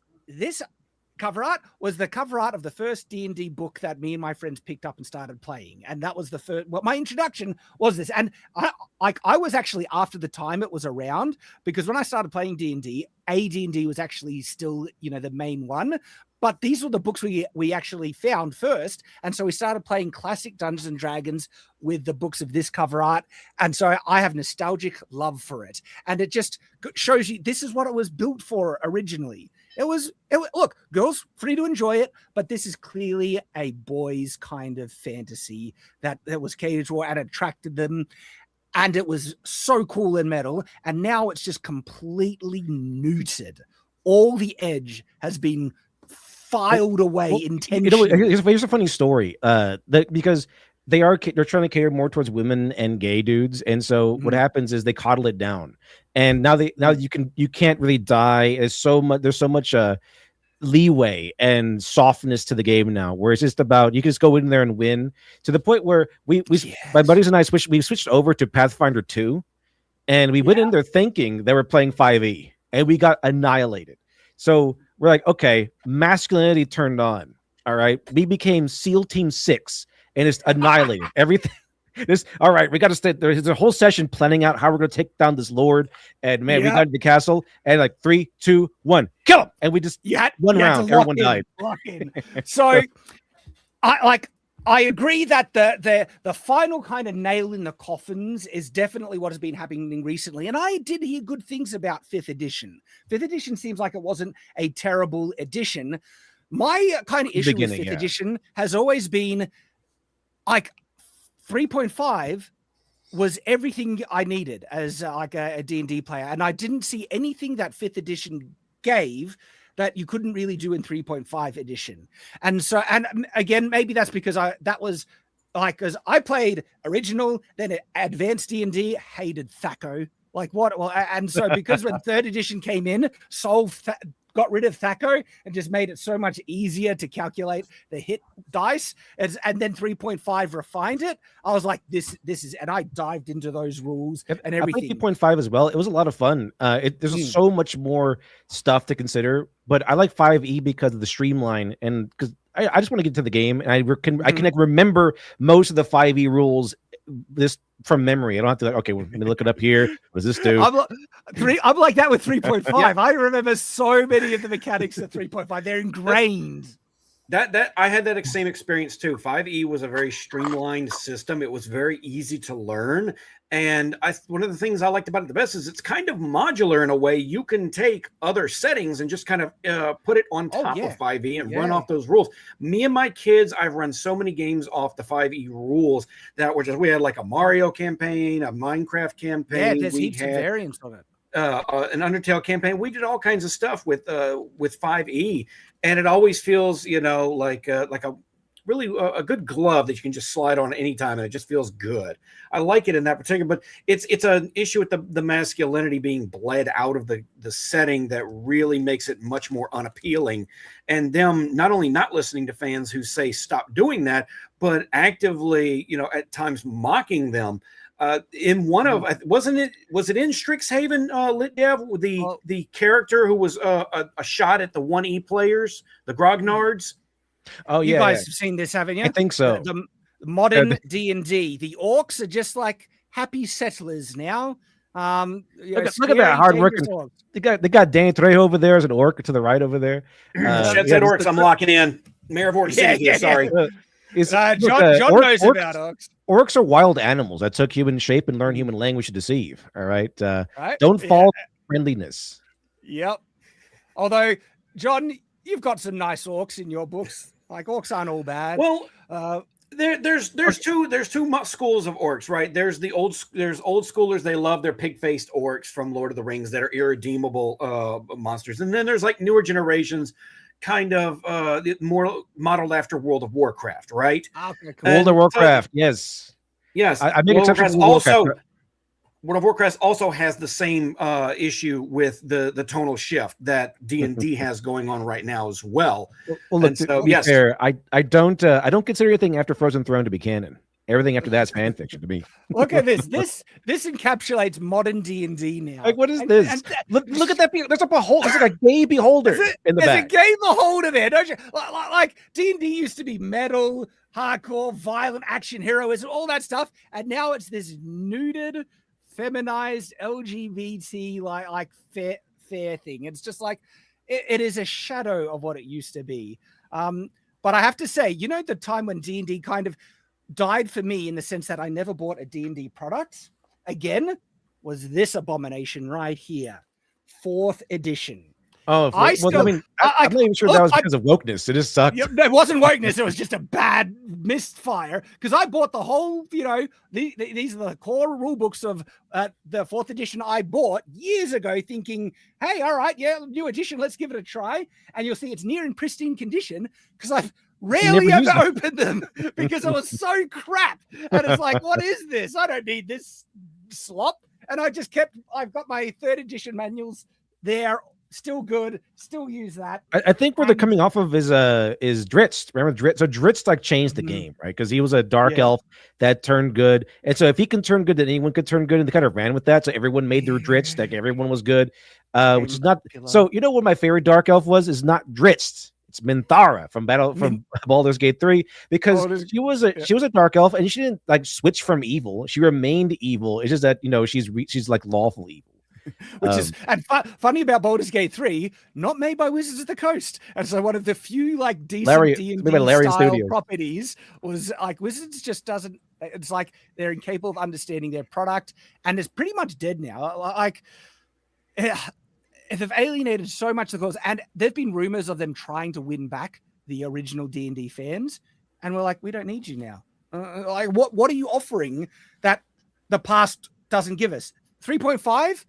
cover art was the cover art of the first D&D book that me and my friends picked up and started playing, and that was the first. Well, my introduction was this, and I was actually after the time it was around because when I started playing D&D, D&D was actually still the main one. But these were the books we actually found first. And so we started playing classic Dungeons and Dragons with the books of this cover art. And so I have nostalgic love for it. And it just shows you this is what it was built for originally. It was look, girls, free to enjoy it, but this is clearly a boys kind of fantasy that was catered for and attracted them. And it was so cool and metal. And now it's just completely neutered. All the edge has been filed away intentionally. Here's a funny story. Because they're trying to cater more towards women and gay dudes, and so what happens is they coddle it down, and now you can't really die. There's so much leeway and softness to the game now, where it's just about you can just go in there and win to the point where my buddies and I switched over to Pathfinder 2, and we went in there thinking they were playing 5e, and we got annihilated. So we're like, okay, masculinity turned on. All right. We became SEAL Team 6 and it's annihilated everything. All right, we got to stay. There's a whole session planning out how we're going to take down this lord. And man, we got to the castle and like 3, 2, 1, kill him. And we just one round, everyone died. So I agree that the final kind of nail in the coffins is definitely what has been happening recently. And I did hear good things about 5th edition. 5th edition seems like it wasn't a terrible edition. My kind of issue with 5th edition has always been like 3.5 was everything I needed as like a D&D player. And I didn't see anything that 5th edition gave that you couldn't really do in 3.5 edition. And so, and again, maybe that's because because I played original, then advanced D&D, hated Thaco. Like what? Well, and so because when 3rd edition came in, got rid of Thaco and just made it so much easier to calculate the hit dice, and then 3.5 refined it. I was like, this is, and I dived into those rules and everything. I played 3.5 as well. It was a lot of fun. There's so much more stuff to consider, but I like 5e because of the streamline and because I just want to get to the game, and I can remember most of the 5e rules this from memory. I don't have to okay, let me look it up here. What does this do? I'm like that with 3.5. I remember so many of the mechanics of 3.5. They're ingrained. That I had that same experience too. 5e was a very streamlined system. It was very easy to learn. And one of the things I liked about it the best is it's kind of modular in a way. You can take other settings and just kind of put it on top of 5e and run off those rules. Me and my kids, I've run so many games off the 5e rules that we had like a Mario campaign, a Minecraft campaign. Yeah, there's heaps of variants on it. An Undertale campaign. We did all kinds of stuff with 5e, and it always feels, like a really a good glove that you can just slide on anytime, and it just feels good. I like it in that particular, but it's an issue with the masculinity being bled out of the setting that really makes it much more unappealing, and them not only not listening to fans who say stop doing that, but actively, at times mocking them. In one of was it in Strixhaven, Litdev, the character who was a shot at the 1E players, the Grognards. Oh yeah, you guys have seen this, haven't you? I think so. The modern D&D, the orcs are just like happy settlers now. Look at that hard working. They got Danny Trejo over there as an orc to the right over there. Shad said orcs. I'm locking in. Mayor of Orc City here. Sorry. John knows about orcs. Orcs are wild animals that took human shape and learned human language to deceive. All right. Don't fall friendliness. Yep. Although, John, you've got some nice orcs in your books. Like orcs aren't all bad. Well, There's two schools of orcs, right? There's old schoolers. They love their pig-faced orcs from Lord of the Rings that are irredeemable monsters, and then there's like newer generations, kind of more modeled after World of Warcraft, right? Okay, cool. World of Warcraft, yes. I make exceptions. World of Warcraft also has the same issue with the tonal shift that D&D has going on right now as well. Well, look, to be fair, I don't consider anything after Frozen Throne to be canon. Everything after that's fan fiction to me. Look at this. This encapsulates modern D&D now. Like, what is this? Look at that. There's a beholder. There's like a gay beholder in the back. There's a gay beholder there, don't you? Like D&D used to be metal, hardcore, violent action heroism, all that stuff, and now it's this nuded, feminized LGBT like fair thing. It's just like it is a shadow of what it used to be. But I have to say, you know, the time when D&D kind of died for me in the sense that I never bought a D&D product again was this abomination right here, 4th edition. Oh, I'm not even sure that was because of wokeness. It just sucked. It wasn't wokeness. It was just a bad misfire. Because I bought the whole, you know, these are the core rule books of the 4th edition I bought years ago, thinking, hey, all right, yeah, new edition, let's give it a try. And you'll see it's near in pristine condition because I've rarely ever opened them because it was so crap. And it's like, what is this? I don't need this slop. And I've got my 3rd edition manuals there. Still good. Still use that. I think where they're coming off of is Dritz. Remember Dritz? So Dritz like changed the game, right? Because he was a dark elf that turned good, and so if he can turn good, then anyone could turn good, and they kind of ran with that. So everyone made their Dritz. Like everyone was good, which is not. So you know what my favorite dark elf was? Is not Dritz. It's Minthara from Baldur's Gate 3 because she was a dark elf and she didn't like switch from evil. She remained evil. It's just that she's like lawful evil. Which is funny about Baldur's Gate 3, not made by Wizards of the Coast, and so one of the few like decent D&D style properties was like Wizards just doesn't. It's like they're incapable of understanding their product, and it's pretty much dead now. Like they've alienated so much of the cause, and there've been rumors of them trying to win back the original D&D fans, and we're like, we don't need you now. Like what are you offering that the past doesn't give us? 3.5.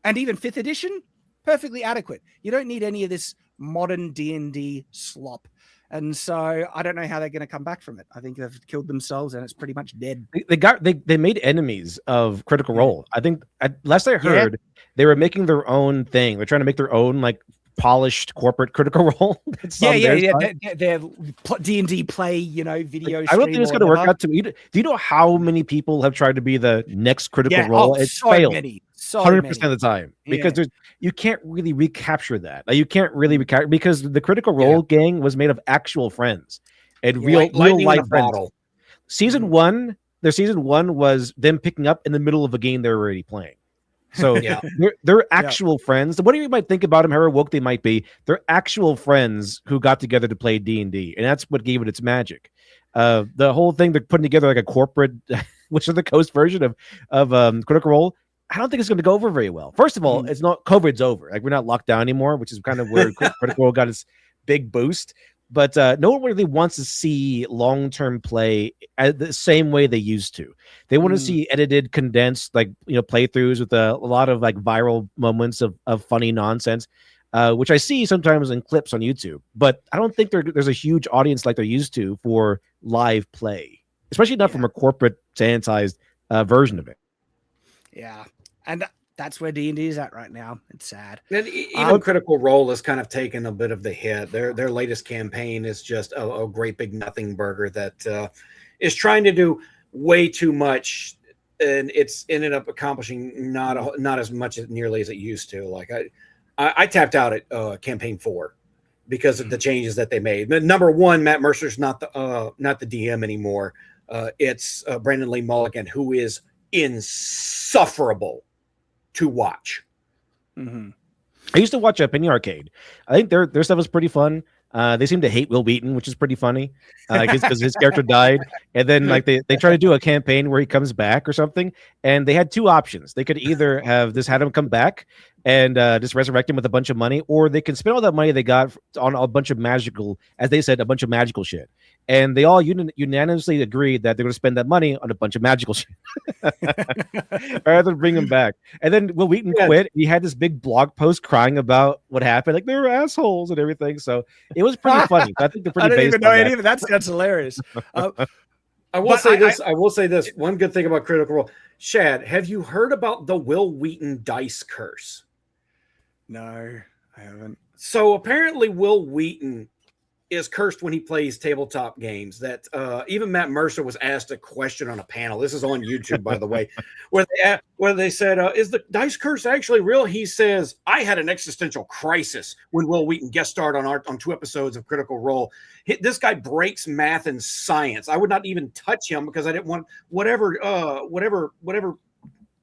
And even 5th edition, perfectly adequate. You don't need any of this modern D&D slop. And so I don't know how they're going to come back from it. I think they've killed themselves and it's pretty much dead. They made enemies of Critical Role. I think last I heard, they were making their own thing. They're trying to make their own like polished corporate Critical Role. They're D&D play, video. I don't think it's going to work out to me. Do you know how many people have tried to be the next Critical Role? It's so failed. Many. 100% of the time, because you can't really recapture that. Like, you can't really recapture because the Critical Role gang was made of actual friends and real life friends. Season 1 was them picking up in the middle of a game they're already playing. So they're actual friends. Whatever you might think about them, however woke they might be, they're actual friends who got together to play D&D, and that's what gave it its magic. The whole thing they're putting together like a corporate, which is the Coast version of Critical Role. I don't think it's going to go over very well. First of all, it's not COVID's over. Like, we're not locked down anymore, which is kind of where Critical Role got its big boost. But no one really wants to see long-term play the same way they used to. They want to see edited, condensed, like, playthroughs with a lot of like viral moments of funny nonsense, which I see sometimes in clips on YouTube. But I don't think there's a huge audience like they're used to for live play, especially not from a corporate sanitized version of it. Yeah. And that's where D&D is at right now. It's sad. And even Critical Role has kind of taken a bit of the hit. Their latest campaign is just a great big nothing burger that is trying to do way too much, and it's ended up accomplishing not as much nearly as it used to. Like I tapped out at campaign 4 because of the changes that they made. Number 1, Matt Mercer's not the DM anymore. It's Brandon Lee Mulligan, who is insufferable to watch. I used to watch Penny Arcade. I think their stuff is pretty fun. They seem to hate Will Wheaton, which is pretty funny because his character died, and then like they try to do a campaign where he comes back or something, and they had 2 options. They could either have had him come back, and just resurrect him with a bunch of money, or they can spend all that money they got on a bunch of magical, as they said, a bunch of magical shit. And they all unanimously agreed that they're going to spend that money on a bunch of magical shit rather than bring him back. And then Will Wheaton quit. He had this big blog post crying about what happened, like they were assholes and everything. So it was pretty funny. I think they're pretty. I didn't even know any of it. That's hilarious. I will say this. I will say this. One good thing about Critical Role, Shad, have you heard about the Will Wheaton dice curse? No, I haven't. So apparently, Will Wheaton is cursed when he plays tabletop games. That even Matt Mercer was asked a question on a panel. This is on YouTube, by the way, where they said, "Is the dice curse actually real?" He says, "I had an existential crisis when Will Wheaton guest starred on 2 episodes of Critical Role. This guy breaks math and science. I would not even touch him because I didn't want whatever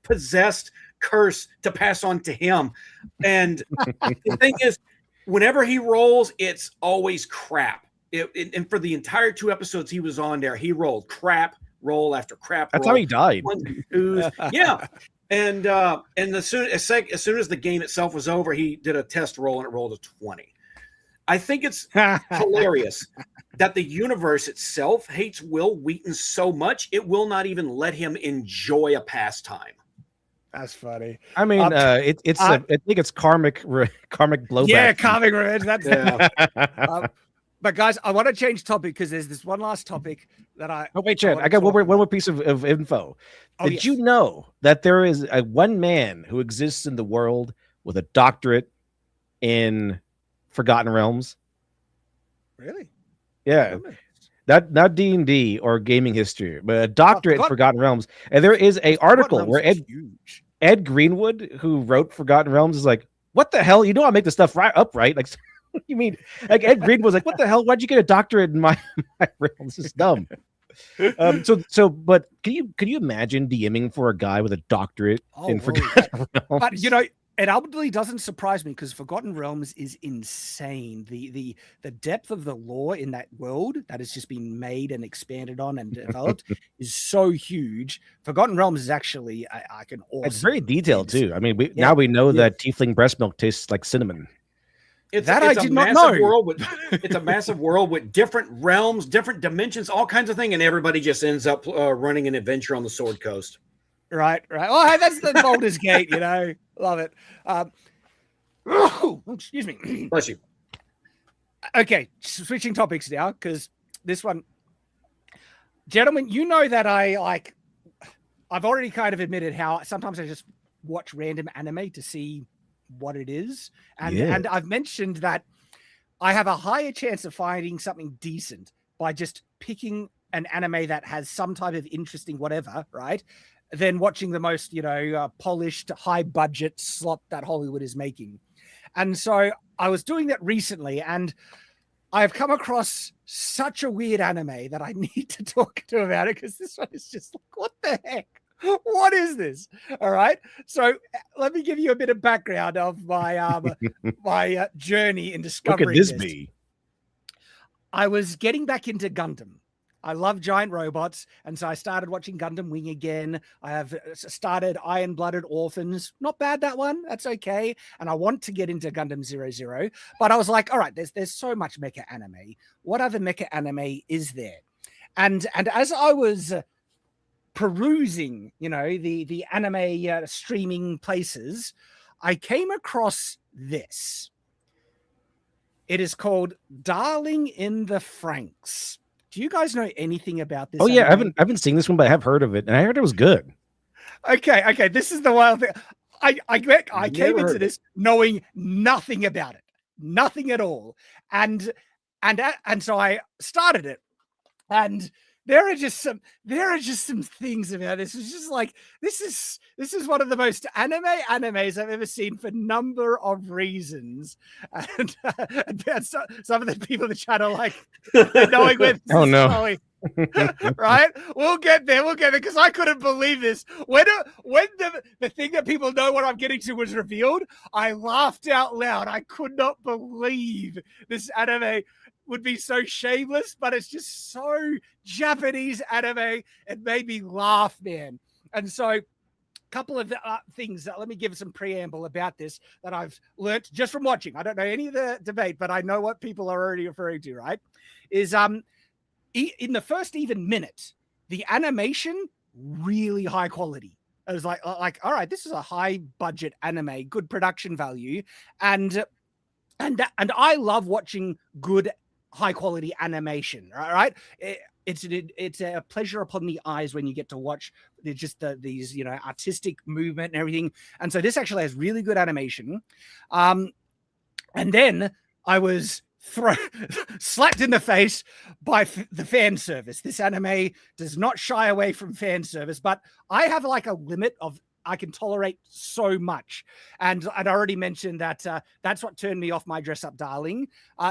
possessed curse to pass on to him." And the thing is, whenever he rolls, it's always crap. And for the entire 2 episodes he was on there, he rolled crap, roll after crap. That's how he died. Yeah. And as soon as the game itself was over, he did a test roll and it rolled a 20. I think it's hilarious that the universe itself hates Will Wheaton so much it will not even let him enjoy a pastime. That's funny. I mean, I think it's karmic blowback. Yeah, karmic revenge. That's but guys, I want to change topic because there's this one last topic that I. Oh wait, Chad, I got one more piece of info. Did you know that there is one man who exists in the world with a doctorate in Forgotten Realms? Really? Yeah. Not D&D or gaming history, but a doctorate in Forgotten Realms. And there is a article where Ed Greenwood, who wrote Forgotten Realms, is like, "What the hell? You know I make the stuff up, right? Like, what do you mean?" Like Ed Greenwood was like, "What the hell? Why'd you get a doctorate in my realms? This is dumb." But can you imagine DMing for a guy with a doctorate in Forgotten Realms? But it ultimately doesn't surprise me because Forgotten Realms is insane. The depth of the lore in that world that has just been made and expanded on and developed is so huge. Forgotten Realms is actually an awesome. It's very detailed too. I mean, now we know that tiefling breast milk tastes like cinnamon. It's a massive world with different realms, different dimensions, all kinds of things, and everybody just ends up running an adventure on the Sword Coast. Right. Oh, hey, that's the Baldur's Gate, Love it. Excuse me. Bless you. Okay, switching topics now, because this one, gentlemen, you know that I've already kind of admitted how sometimes I just watch random anime to see what it is. And I've mentioned that I have a higher chance of finding something decent by just picking an anime that has some type of interesting whatever, right? Than watching the most, polished, high-budget slop that Hollywood is making. And so I was doing that recently, and I've come across such a weird anime that I need to talk to about it, because this one is just like, what the heck? What is this? All right. So let me give you a bit of background of my my journey in discovering What could this be? I was getting back into Gundam. I love giant robots, and so I started watching Gundam Wing again. I have started Iron-Blooded Orphans. Not bad, that one. That's okay. And I want to get into Gundam 00. But I was like, all right, there's so much mecha anime. What other mecha anime is there? And as I was perusing, the anime streaming places, I came across this. It is called Darling in the Franxx. Do you guys know anything about this? Oh yeah, I haven't seen this one, but I have heard of it, and I heard it was good. Okay. This is the wild thing. I came into this knowing nothing about it, nothing at all, and so I started it, and there are just some things about this. It's just like this is one of the most animes I've ever seen for a number of reasons, and some of the people in the chat are like, knowing where this is going. Right? We'll get there because I couldn't believe this. When the thing that people know what I'm getting to was revealed, I laughed out loud. I could not believe this anime would be so shameless, but it's just so Japanese anime. It made me laugh, man. And so couple of things. Let me give some preamble about this that I've learnt just from watching. I don't know any of the debate, but I know what people are already referring to, right? Is in the first even minute, the animation really high quality. I was like, all right, this is a high budget anime, good production value, and I love watching good high quality animation. Right? It's a pleasure upon the eyes when you get to watch these artistic movement and everything. And so this actually has really good animation. And then I was slapped in the face by the fan service. This anime does not shy away from fan service, but I have like a limit of I can tolerate so much. And I'd already mentioned that that's what turned me off my Dress Up Darling.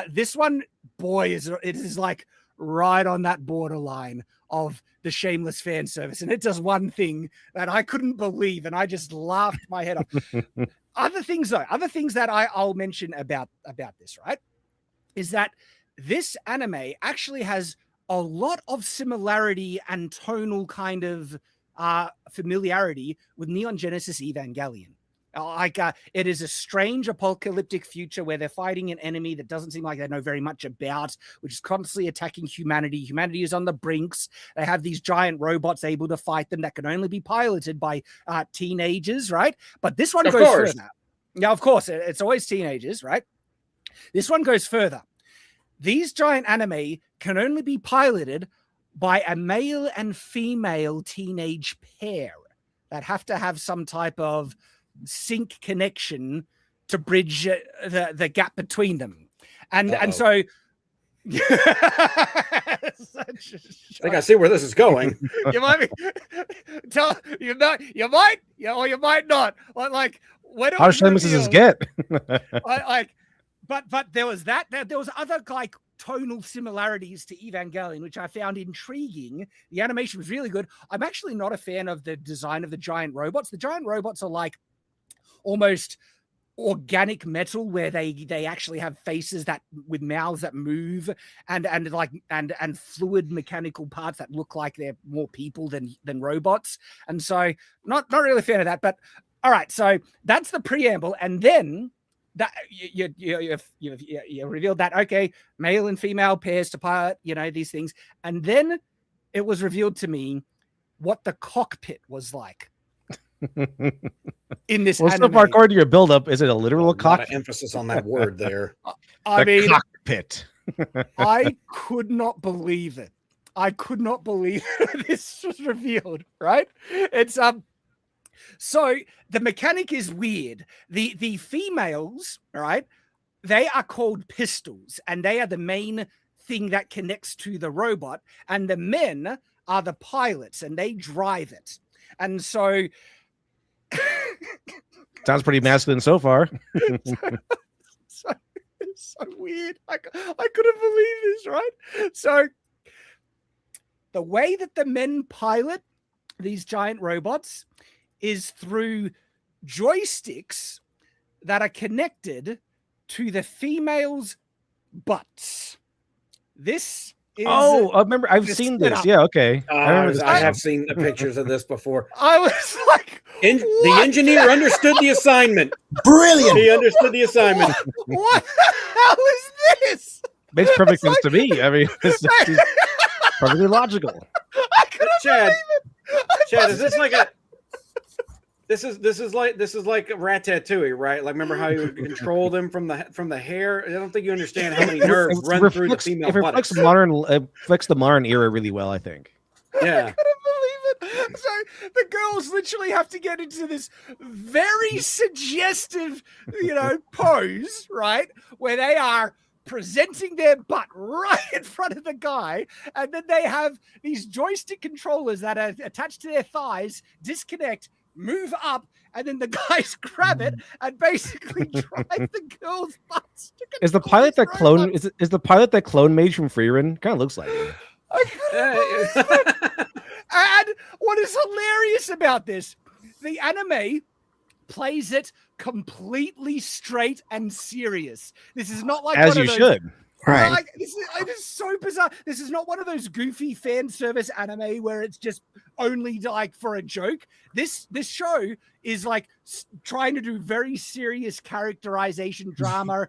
This one, boy, it is like right on that borderline of the shameless fan service. And it does one thing that I couldn't believe, and I just laughed my head off. Other things that I'll mention about this, right, is that this anime actually has a lot of similarity and tonal kind of familiarity with Neon Genesis Evangelion. It is a strange apocalyptic future where they're fighting an enemy that doesn't seem like they know very much about, which is constantly attacking humanity. Humanity is on the brinks. They have these giant robots able to fight them that can only be piloted by teenagers, right? But this one goes further. Now, of course, it's always teenagers, right? This one goes further. These giant anime can only be piloted by a male and female teenage pair that have to have some type of sync connection to bridge the gap between them. And so I think I see where this is going. You might you might not. Like, how shameless does this get? But there was that. There was other like tonal similarities to Evangelion, which I found intriguing. The animation was really good. I'm actually not a fan of the design of the giant robots. The giant robots are like almost organic metal, where they actually have faces that with mouths that move and fluid mechanical parts that look like they're more people than robots. And so not really a fan of that. But all right, so that's the preamble, and then that you revealed that, okay, male and female pairs to pilot, these things. And then it was revealed to me what the cockpit was like in this anime. So far, according to your buildup, is it a literal cockpit? Emphasis on that word there. I mean, cockpit. I could not believe it. I could not believe this was revealed, right? It's so the mechanic is weird. The females, right, they are called pistols, and they are the main thing that connects to the robot, and the men are the pilots, and they drive it. And so sounds pretty masculine so far. It's so weird. I couldn't believe this, right? So the way that the men pilot these giant robots is through joysticks that are connected to the females' butts. This is... Oh, I remember. I've seen this. Yeah, okay. I have seen the pictures of this before. I was like... the engineer understood the assignment. Brilliant. He understood the assignment. What the hell is this? Makes perfect sense to me. I mean, it's perfectly logical. Chad, is this like a... This is like Ratatouille, right? Like, remember how you would control them from the hair? I don't think you understand how many nerves run through the female buttocks. It reflects the modern era really well, I think. Yeah. I couldn't believe it. So the girls literally have to get into this very suggestive, pose, right, where they are presenting their butt right in front of the guy, and then they have these joystick controllers that are attached to their thighs, disconnect, move up, and then the guys grab it and basically drive the girl's butts. Is the pilot that clone is the pilot that clone mage from Freerun? Kind of looks like it. And what is hilarious about this, the anime plays it completely straight and serious. This is not like as you should. Right. Like, it is so bizarre. This is not one of those goofy fan service anime where it's just only like for a joke. This show is like trying to do very serious characterization drama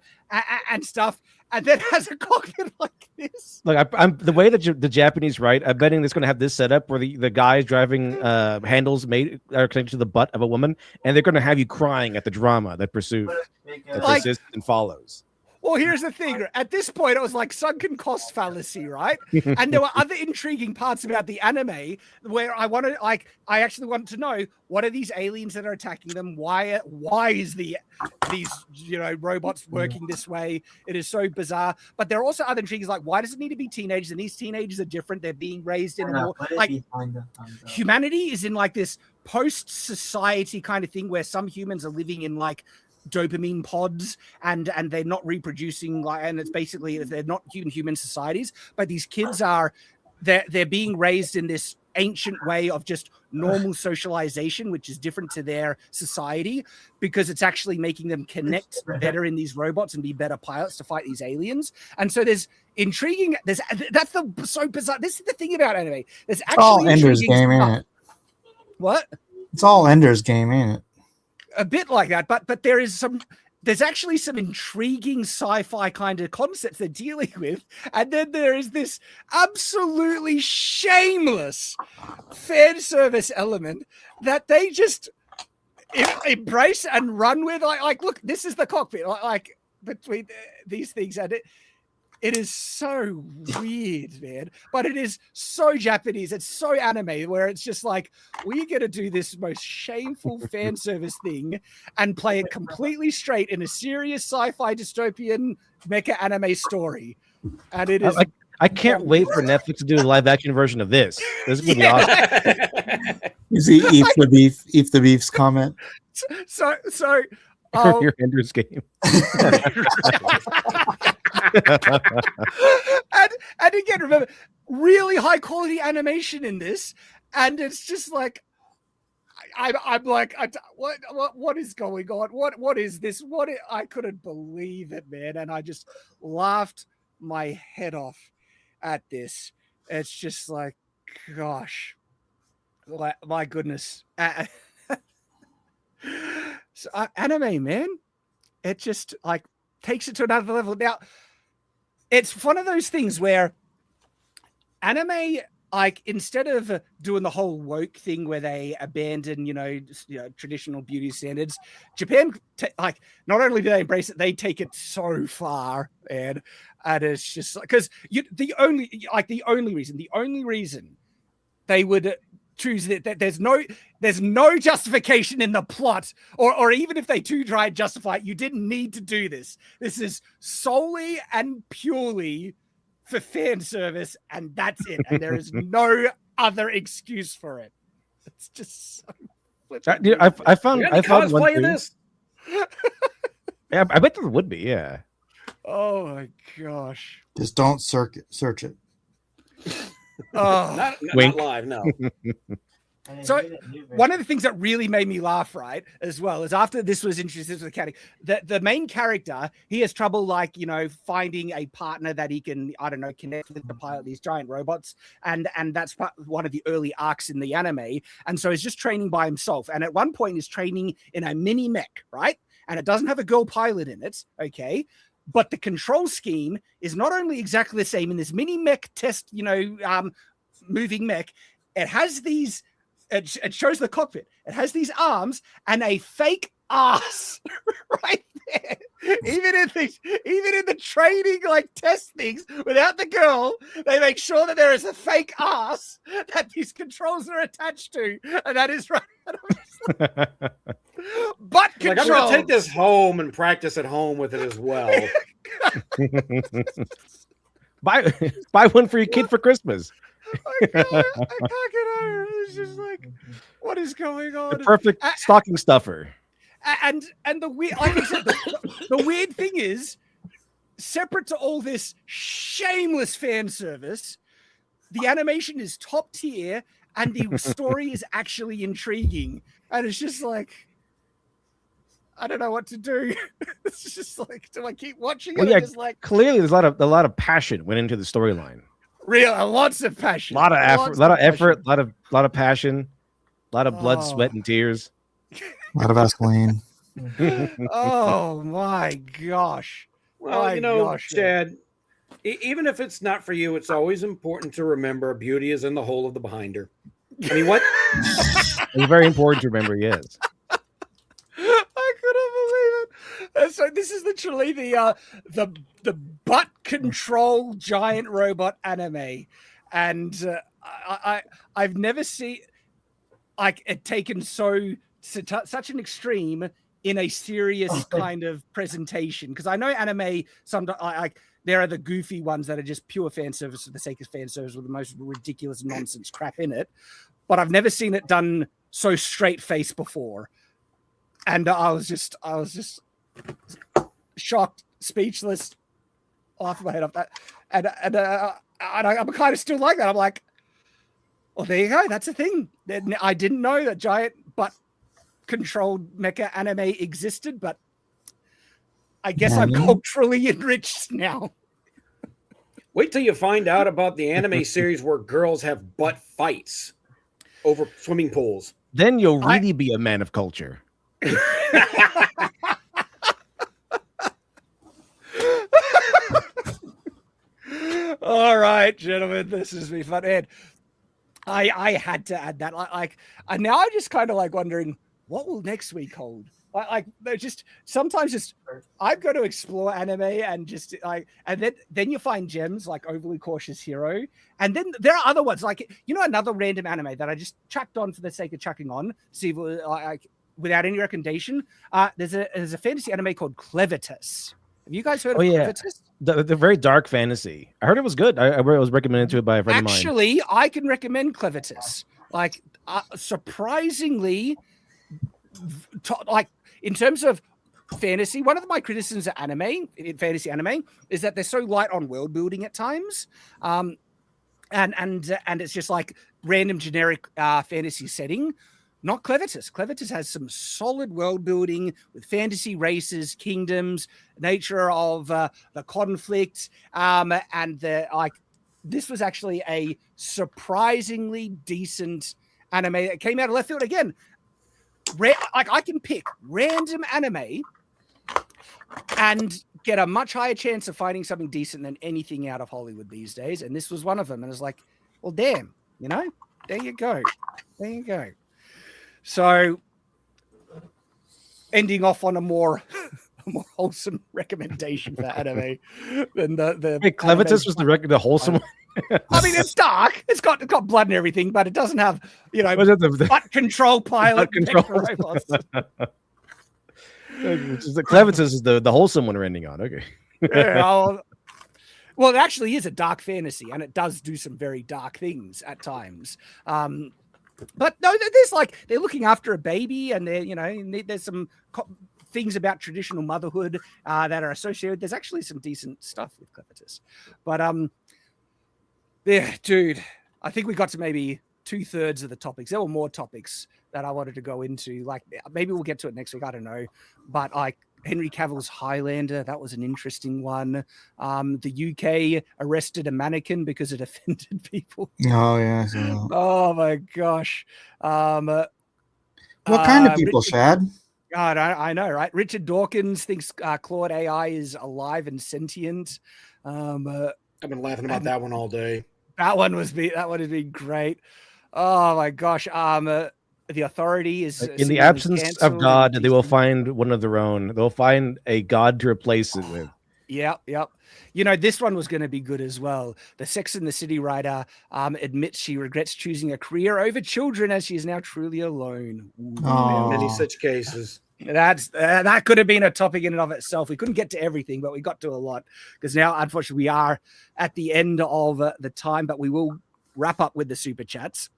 and stuff, and then has a cockpit like this. Look, I'm the way that the Japanese write. I'm betting it's going to have this setup where the guys driving handles are connected to the butt of a woman, and they're going to have you crying at the drama that pursues, that persists and follows. Well, here's the thing. At this point, it was like sunken cost fallacy, right? And there were other intriguing parts about the anime where I actually wanted to know, what are these aliens that are attacking them? Why is these robots working this way? It is so bizarre. But there are also other intrigues, like, why does it need to be teenagers? And these teenagers are different. They're being raised in a more like humanity is in like this post-society kind of thing where some humans are living in like dopamine pods and they're not reproducing, like, and it's basically they're not human societies, but these kids are they're being raised in this ancient way of just normal socialization, which is different to their society, because it's actually making them connect better in these robots and be better pilots to fight these aliens. And so there's intriguing, that's the so bizarre. This is the thing about anime. There's actually all Ender's Game, ain't it? What? It's all Ender's Game, ain't it? A bit like that, but there's actually some intriguing sci-fi kind of concepts they're dealing with, and then there is this absolutely shameless fan service element that they just embrace and run with. Like, look, this is the cockpit. Like between these things, and it is so weird, man. But it is so Japanese. It's so anime, where it's just like, we're going to do this most shameful fan service thing and play it completely straight in a serious sci-fi dystopian mecha anime story. And it is... I can't wait for Netflix to do a live action version of this. This is going to be awesome. You see Eat the Beef's comment? So your Ender's Game. and again, remember, really high quality animation in this, and it's just like I'm like, what is going on? What is this? I couldn't believe it, man, and I just laughed my head off at this. It's just like, gosh, my goodness. So, anime, man, it just like takes it to another level. Now, it's one of those things where anime, like, instead of doing the whole woke thing where they abandon, traditional beauty standards, Japan, not only do they embrace it, they take it so far, and it's just because the only reason they would choose that there's no justification in the plot, or even if they do try and justify it, you didn't need to do this. This is solely and purely for fan service, and that's it. And there is no other excuse for it. It's just so I found one thing. this. Yeah, I bet there would be. Yeah. Oh my gosh! Just don't search it. Oh, not live, no. So one of the things that really made me laugh, right, as well, is after this was introduced to the character, the main character, he has trouble, finding a partner that he can, connect with to pilot these giant robots. And that's one of the early arcs in the anime. And so he's just training by himself. And at one point he's training in a mini mech, right? And it doesn't have a girl pilot in it. Okay. But the control scheme is not only exactly the same in this mini mech test, moving mech. It has these, it shows the cockpit. It has these arms and a fake ass right there. Even in the training, test things without the girl, they make sure that there is a fake ass that these controls are attached to, and that is right. But control. I'm gonna take this home and practice at home with it as well. buy one for your kid for Christmas. I can't get over it. It's just like, what is going on? The perfect stocking stuffer. And the weird, like I said, the weird thing is, separate to all this shameless fan service, the animation is top tier and the story is actually intriguing. And it's just like, I don't know what to do. It's just like, do I keep watching Well, it? yeah, Or just like clearly there's a lot of passion went into the storyline. lots of passion, A lot of effort, lots a lot of passion. effort, a lot of passion, a lot of blood, sweat, and tears. A lot of Vaseline. Oh my gosh. Well, My you know, gosh, man. Chad, even if it's not for you, it's always important to remember beauty is in the hole of the behinder. I mean, what? It's very important to remember. Yes. I couldn't believe it. So this is literally the butt control giant robot anime, and I've never seen like it taken such an extreme in a serious kind of presentation. Because I know anime sometimes like there are the goofy ones that are just pure fan service for the sake of fan service with the most ridiculous nonsense crap in it, but I've never seen it done so straight face before. And I was just shocked, speechless, off my head off that, and I'm kind of still like that. I'm like, well, there you go. That's a thing. I didn't know that giant butt controlled mecha anime existed, but I guess I'm culturally enriched now. Wait till you find out about the anime series where girls have butt fights over swimming pools. Then you'll really be a man of culture. All right, gentlemen, this has been fun. And I had to add that. And now I'm just kind of like wondering what will next week hold. They're just sometimes just I've got to explore anime and just like, and then you find gems like Overly Cautious Hero, and then there are other ones like another random anime that I just chucked on for the sake of chucking on, see if it was, like without any recommendation. There's a fantasy anime called Clevitus. Have you guys heard of Clevitus? The very dark fantasy. I heard it was good. I was recommended to it by a friend of mine. Actually, I can recommend Clevitus. Like surprisingly, like in terms of fantasy, one of my criticisms of fantasy anime, is that they're so light on world building at times, and it's just like random generic fantasy setting. Not Clevitus. Clevitus has some solid world building with fantasy races, kingdoms, nature of the conflict, and this was actually a surprisingly decent anime that came out of left field again. I can pick random anime and get a much higher chance of finding something decent than anything out of Hollywood these days, and this was one of them. And it's like, well, damn, there you go. So, ending off on a more wholesome recommendation for anime than the Clevitus was the wholesome one. I mean, it's dark. It's got blood and everything, but it doesn't have butt control pilot robots. The Clevitus is the wholesome one we're ending on. Okay. Well, it actually is a dark fantasy, and it does do some very dark things at times. But no, there's they're looking after a baby, and there's some things about traditional motherhood that are associated. There's actually some decent stuff with Clevitus, but yeah, dude, I think we got to maybe 2/3 of the topics. There were more topics that I wanted to go into. Like maybe we'll get to it next week. I don't know, but Henry Cavill's Highlander, that was an interesting one. The UK arrested a mannequin because it offended people. Oh, yeah. Oh, my gosh. What kind of people, Shad? God, I know, right? Richard Dawkins thinks Claude AI is alive and sentient. I've been laughing about that one all day. That one has been great. Oh, my gosh. The Authority is in the absence of God, they will find one of their own. They'll find a god to replace it with. Yep. This one was going to be good as well. The Sex and the City writer admits she regrets choosing a career over children as she is now truly alone. Many such cases. That could have been a topic in and of itself. We couldn't get to everything, but we got to a lot because now, unfortunately, we are at the end of the time, but we will wrap up with the super chats.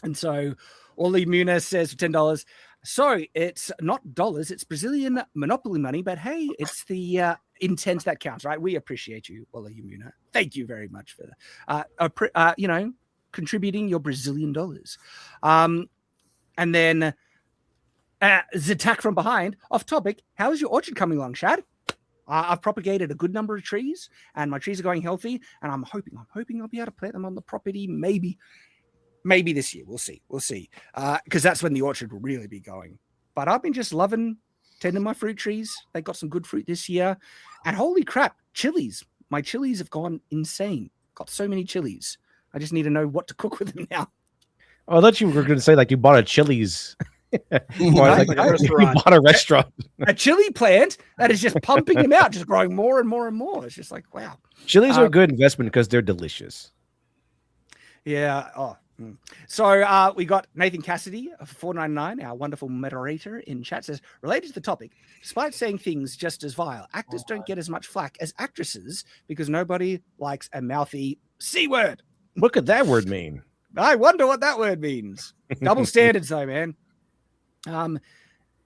And so Oli Muniz says for $10. So it's not dollars, it's Brazilian monopoly money, but hey, it's the intent that counts, right? We appreciate you, Oli Muniz. Thank you very much for contributing your Brazilian dollars. And then The attack from behind. Off topic. How is your orchard coming along, Shad? I've propagated a good number of trees, and my trees are going healthy. And I'm hoping I'll be able to plant them on the property. Maybe this year. We'll see. Because that's when the orchard will really be going. But I've been just loving tending my fruit trees. They got some good fruit this year, and holy crap, chilies! My chilies have gone insane. Got so many chilies. I just need to know what to cook with them now. Oh, I thought you were going to say like you bought a Chili's. You Like bought a restaurant. A chili plant that is just pumping them out, just growing more and more and more. It's just like, wow. Chilies are a good investment because they're delicious. Yeah. So we got Nathan Cassidy of 499, our wonderful moderator in chat, says, related to the topic, despite saying things just as vile, actors don't get as much flack as actresses because nobody likes a mouthy C word. What could that word mean? I wonder what that word means. Double standards, though, man.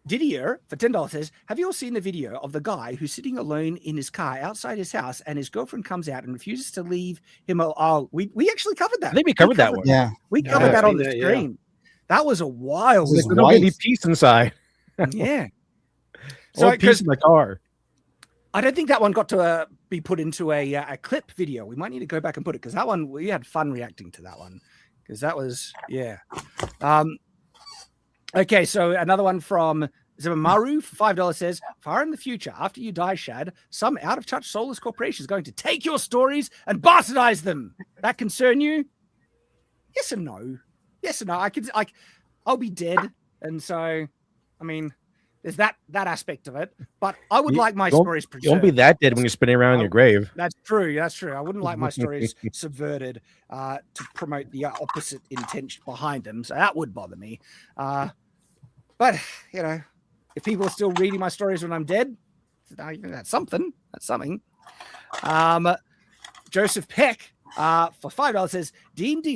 Didier for $10 says, have you all seen the video of the guy who's sitting alone in his car outside his house and his girlfriend comes out and refuses to leave him? We actually covered that. I think we covered that one. Yeah. We covered that on the stream. That was a wild His one. There's no any peace inside. Yeah. So peace in my car. I don't think that one got to be put into a clip video. We might need to go back and put it because that one, we had fun reacting to that one because that was, yeah. Okay, so another one from Zimamaru for $5 says, far in the future, after you die, Shad, some out-of-touch soulless corporation is going to take your stories and bastardize them. That concern you? Yes and no. Yes and no. I'll be dead. And so, I mean, there's that aspect of it. But I would like my stories preserved. You won't be that dead when you're spinning around in your grave. That's true. That's true. I wouldn't like my stories subverted to promote the opposite intention behind them. So that would bother me. But, you know, if people are still reading my stories when I'm dead, that's something. That's something. Joseph Peck for $5 says, D&D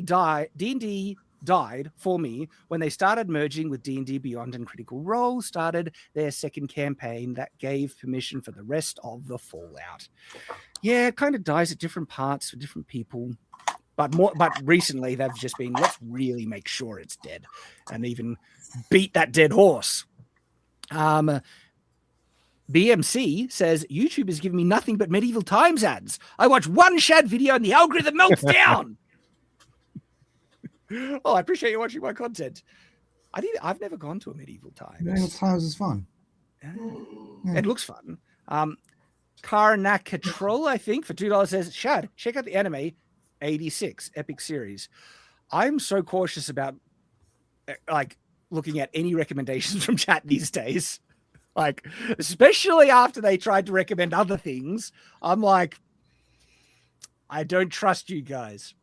died for me when they started merging with D&D Beyond, and Critical Role started their second campaign that gave permission for the rest of the Fallout. Yeah, it kind of dies at different parts for different people. But recently they've just been, let's really make sure it's dead and even beat that dead horse. BMC says, YouTube is giving me nothing but Medieval Times ads. I watch one Shad video and the algorithm melts down. Oh, I appreciate you watching my content. I've never gone to a Medieval Times. Medieval Times is fun. It looks fun. Karnakatrol, I think, for $2 says, Shad, check out the anime 86 epic series. I'm so cautious about looking at any recommendations from chat these days. Like, especially after they tried to recommend other things, I'm like, I don't trust you guys.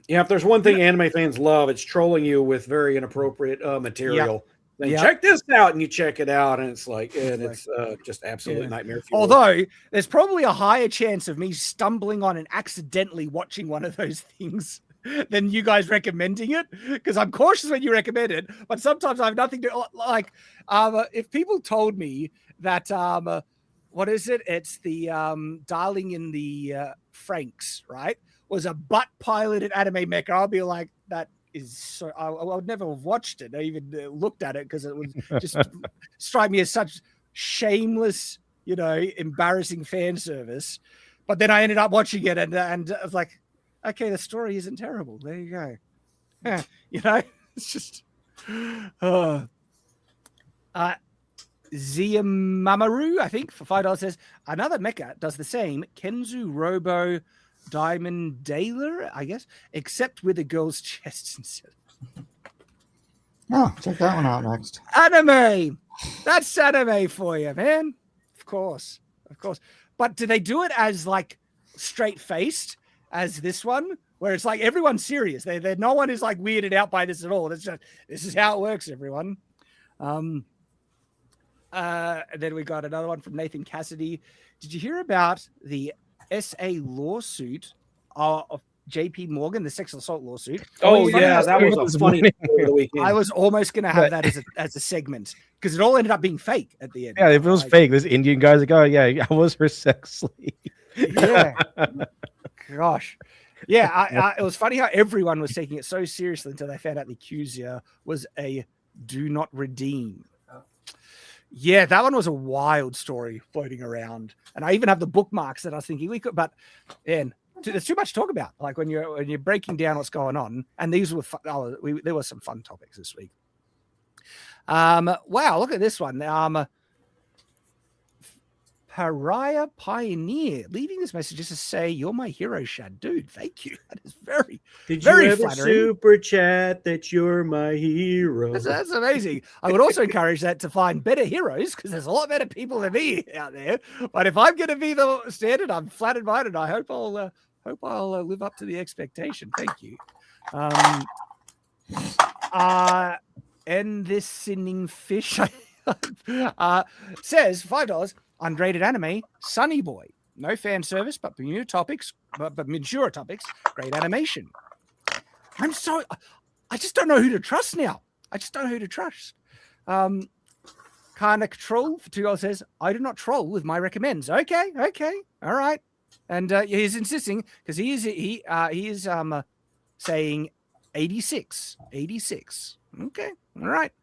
Yeah, if there's one thing anime fans love, it's trolling you with very inappropriate material. Then check this out, and you check it out, and it's like, it's just absolute nightmare fuel. Although there's probably a higher chance of me stumbling on and accidentally watching one of those things than you guys recommending it, because I'm cautious when you recommend it, but sometimes I have nothing to like. If people told me that, what is it? It's the Darling in the Franks, right? Was a butt piloted anime mecha. I'll be like, that is so. I would never have watched it. I even looked at it because it would just strike me as such shameless, embarrassing fan service. But then I ended up watching it, and I was like, okay, the story isn't terrible. There you go. It's just. Ziamamaru, I think, for $5 says, another mecha does the same. Kenzu Robo Diamond Daler, I guess, except with a girl's chest instead. Oh, check that one out next. Anime. That's anime for you, man. Of course. But do they do it as like straight faced as this one, where it's like everyone's serious? They no one is like weirded out by this at all. It's just, this is how it works, everyone. And then we got another one from Nathan Cassidy. Did you hear about the SA lawsuit of JP Morgan, the sexual assault lawsuit? Oh yeah, that was a funny weekend. I was almost going to have that as a segment because it all ended up being fake at the end. Yeah, if it was fake, this Indian guy's like, oh yeah, I was her sex slave. Yeah. Gosh. Yeah, it was funny how everyone was taking it so seriously until they found out the accuser was a do not redeem. Yeah, that one was a wild story floating around, and I even have the bookmarks that I was thinking we could. But man, there's too much to talk about. Like when you're breaking down what's going on, and these were there were some fun topics this week. Wow, look at this one. Pariah Pioneer leaving this message just to say, "You're my hero, Shad." Dude, thank you. That is very, very flattering. Super chat that you're my hero? That's amazing. I would also encourage that to find better heroes because there's a lot better people than me out there. But if I'm going to be the standard, I'm flattered by it, and I hope I'll live up to the expectation. Thank you. And this sinning fish says $5. Ungraded anime, Sunny Boy. No fan service, but mature topics. Great animation. I just don't know who to trust now. I just don't know who to trust. Kind of troll for $2 says, I do not troll with my recommends. Okay, all right. And he's insisting because he is saying 86. Okay, all right.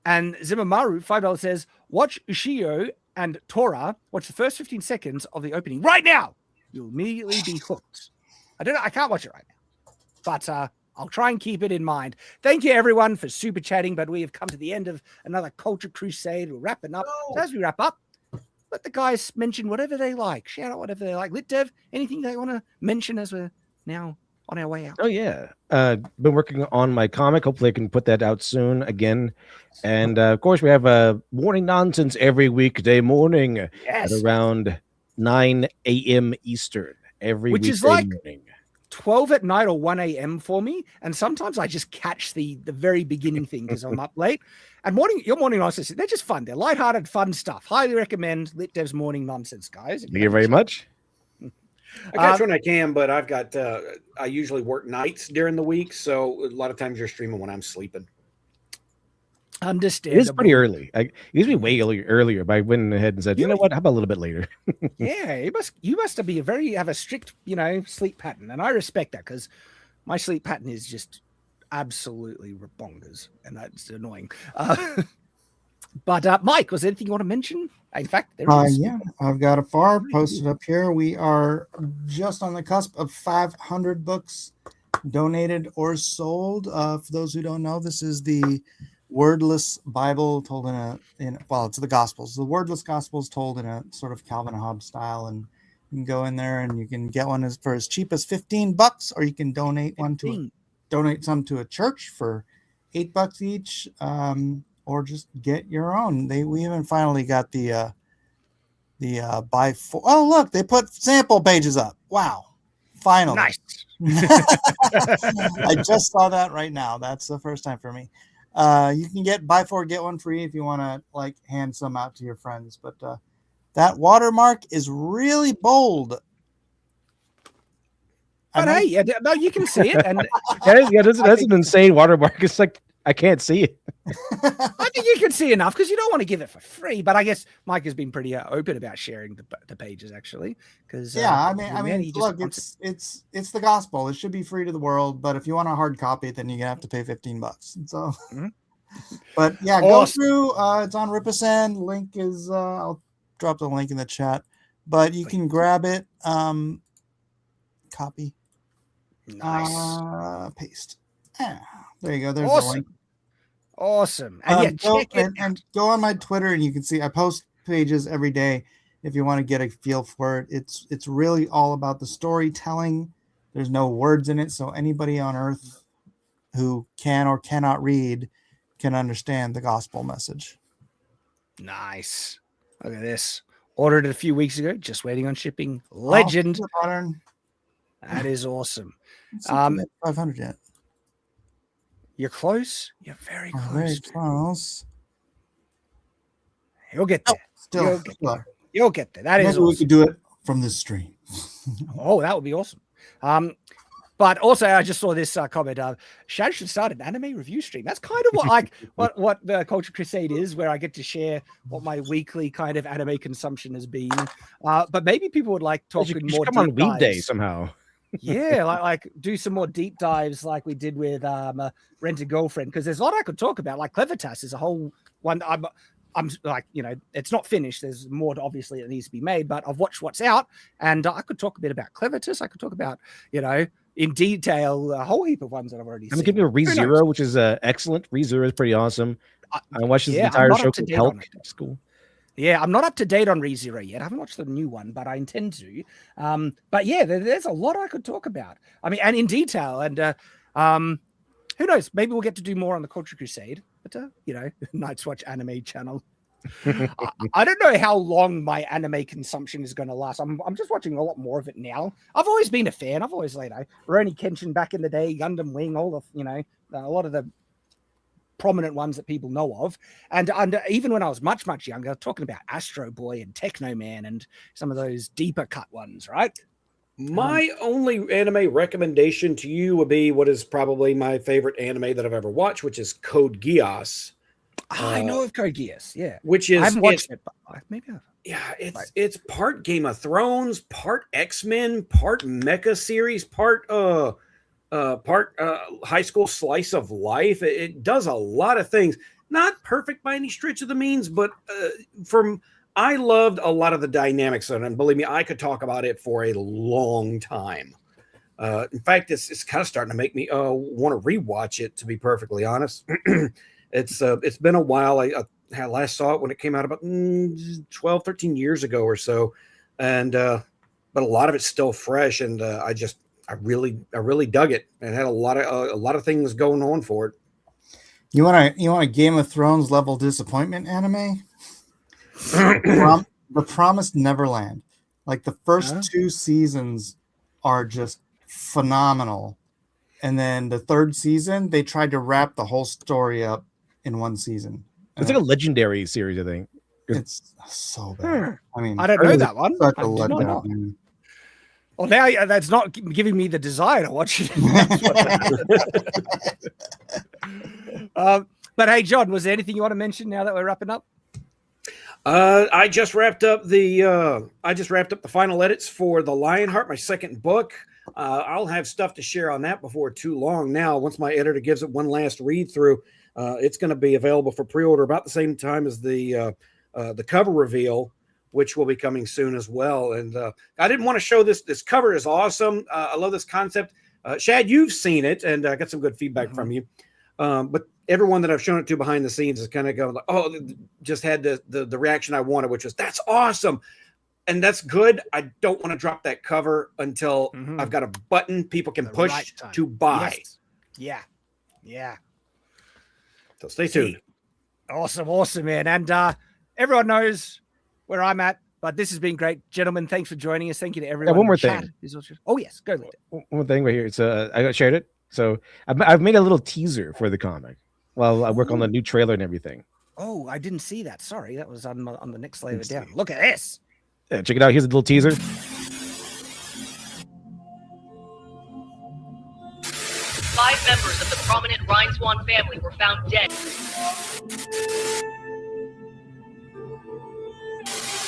And Zimamaru, $5 says, watch Ushio and Tora. Watch the first 15 seconds of the opening right now. You'll immediately be hooked. I can't watch it right now, but I'll try and keep it in mind. Thank you, everyone, for super chatting. But we have come to the end of another Culture Crusade. We're wrapping up. So as we wrap up, let the guys mention whatever they like. Shout out whatever they like. LitDev, anything they want to mention as we're now on our way out? Oh yeah, been working on my comic. Hopefully I can put that out soon again. And of course we have morning nonsense every weekday morning at around 9 a.m. Eastern every which weekday is like morning. 12 at night or 1 a.m. for me. And sometimes I just catch the very beginning thing because I'm up late. And your morning nonsense, they're just fun. They're lighthearted, fun stuff. Highly recommend LitDev's morning nonsense, guys. Thank you very much. I catch when I can, but I've got I usually work nights during the week, so a lot of times you're streaming when I'm sleeping. Understandable. It is pretty early. It used to be way earlier, but I went ahead and said, you know what? How about a little bit later? Yeah, you must have a strict, sleep pattern, and I respect that because my sleep pattern is just absolutely bonkers, and that's annoying. But Mike, was there anything you want to mention? In fact, there is. Yeah, I've got a FAR posted up here. We are just on the cusp of 500 books donated or sold. For those who don't know, this is the wordless Bible told it's the Gospels. The wordless Gospels told in a sort of Calvin and Hobbes style, and you can go in there and you can get one for as cheap as $15, or you can donate some to a church for $8 each. Or just get your own. We even finally got the buy four. Oh, look, they put sample pages up. Wow. Finally. Nice. I just saw that right now. That's the first time for me. You can buy 4, get 1 free if you want to hand some out to your friends. But that watermark is really bold. But hey, no, you can see it. And that's an insane watermark. It's like I can't see it. I think you can see enough because you don't want to give it for free. But I guess Mike has been pretty open about sharing the pages actually. Because I mean, look, it's the gospel. It should be free to the world. But if you want a hard copy, then you have to pay $15. So, but yeah, go through. It's on Ripperson. Link is. I'll drop the link in the chat. But you can grab it. Copy. Nice. Paste. Yeah, there you go. There's awesome. the link. Awesome. And go on my Twitter and you can see I post pages every day if you want to get a feel for it. It's really all about the storytelling. There's no words in it, so anybody on earth who can or cannot read can understand the gospel message. Nice. Look at this. Ordered it a few weeks ago, just waiting on shipping. Legend. That is awesome. 500 yet. You're close. You're very close. Very close. You'll get there. You'll get there. That is awesome. We could do it from this stream. Oh, that would be awesome. But also, I just saw this comment. Shad should start an anime review stream. That's kind of what the Culture Crusade is, where I get to share what my weekly kind of anime consumption has been. But maybe people would like talking more. Come on Weed Day somehow. Yeah, like do some more deep dives like we did with Rent a Girlfriend, because there's a lot I could talk about. Like Clevertas is a whole one. I'm like, it's not finished. There's more obviously that needs to be made, but I've watched what's out, and I could talk a bit about Clevitus. I could talk about, in detail, a whole heap of ones that I've already I'm seen. gonna give you a ReZero, which is excellent. ReZero is pretty awesome. I watched the entire show called Help. It's cool. Yeah, I'm not up to date on ReZero yet. I haven't watched the new one, but I intend to. But yeah, there's a lot I could talk about. I mean, and in detail. And who knows? Maybe we'll get to do more on the Culture Crusade. But Night's Watch anime channel. I don't know how long my anime consumption is going to last. I'm just watching a lot more of it now. I've always been a fan. I've always Rurouni Kenshin back in the day, Gundam Wing, all the a lot of the prominent ones that people know of, and even when I was much younger, talking about Astro Boy and Techno Man and some of those deeper cut ones, right? My only anime recommendation to you would be what is probably my favorite anime that I've ever watched, which is Code Geass. I know of Code Geass, yeah. Which is I haven't watched it, but maybe I've. Yeah, it's part Game of Thrones, part X-Men, part Mecha series, part high school slice of life. It does a lot of things. Not perfect by any stretch of the means, but I loved a lot of the dynamics of it. And believe me, I could talk about it for a long time. In fact, it's kind of starting to make me want to rewatch it, to be perfectly honest. It's been a while. I last saw it when it came out about 12, 13 years ago or so. And but a lot of it's still fresh, and I really dug it, and had a lot of things going on for it. You want a Game of Thrones level disappointment anime? The Promised Neverland. Like the first 2 seasons are just phenomenal, and then the 3rd season they tried to wrap the whole story up in 1 season. It's like a legendary series, I think. It's so bad. I mean, I don't know that one. Such a I did not know. letdown. Well, now that's not giving me the desire to watch it. But hey, John, was there anything you want to mention now that we're wrapping up? I just wrapped up the final edits for The Lionheart, my second book. I'll have stuff to share on that before too long. Now, once my editor gives it one last read through, it's going to be available for pre-order about the same time as the cover reveal, which will be coming soon as well. And I didn't want to show this. This cover is awesome. I love this concept. Shad, you've seen it, and I got some good feedback from you. But everyone that I've shown it to behind the scenes is kind of going like, oh, just had the reaction I wanted, which was, that's awesome. And that's good. I don't want to drop that cover until I've got a button people can push to buy. Yes. Yeah. So stay tuned. Awesome, man. And everyone knows where I'm at, but this has been great. Gentlemen, thanks for joining us. Thank you to everyone. Yeah, one more thing. Oh, yes. Go, Linda. One more thing right here. It's I shared it. So I've made a little teaser for the comic while I work on the new trailer and everything. Oh, I didn't see that. Sorry. That was on the next layer down. Look at this. Yeah, check it out. Here's a little teaser. 5 members of the prominent Rhineswan family were found dead.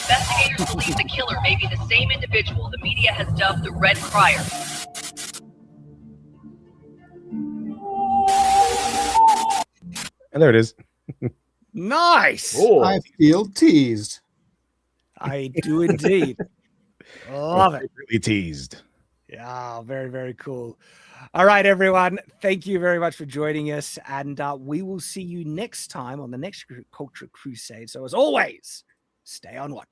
Investigators believe the killer may be the same individual the media has dubbed the Red Crier. And there it is. Nice. Oh. I feel teased. I do indeed. Love it. Really teased. Yeah, very, very cool. All right, everyone. Thank you very much for joining us. And we will see you next time on the next Culture Crusade. So as always, stay on watch.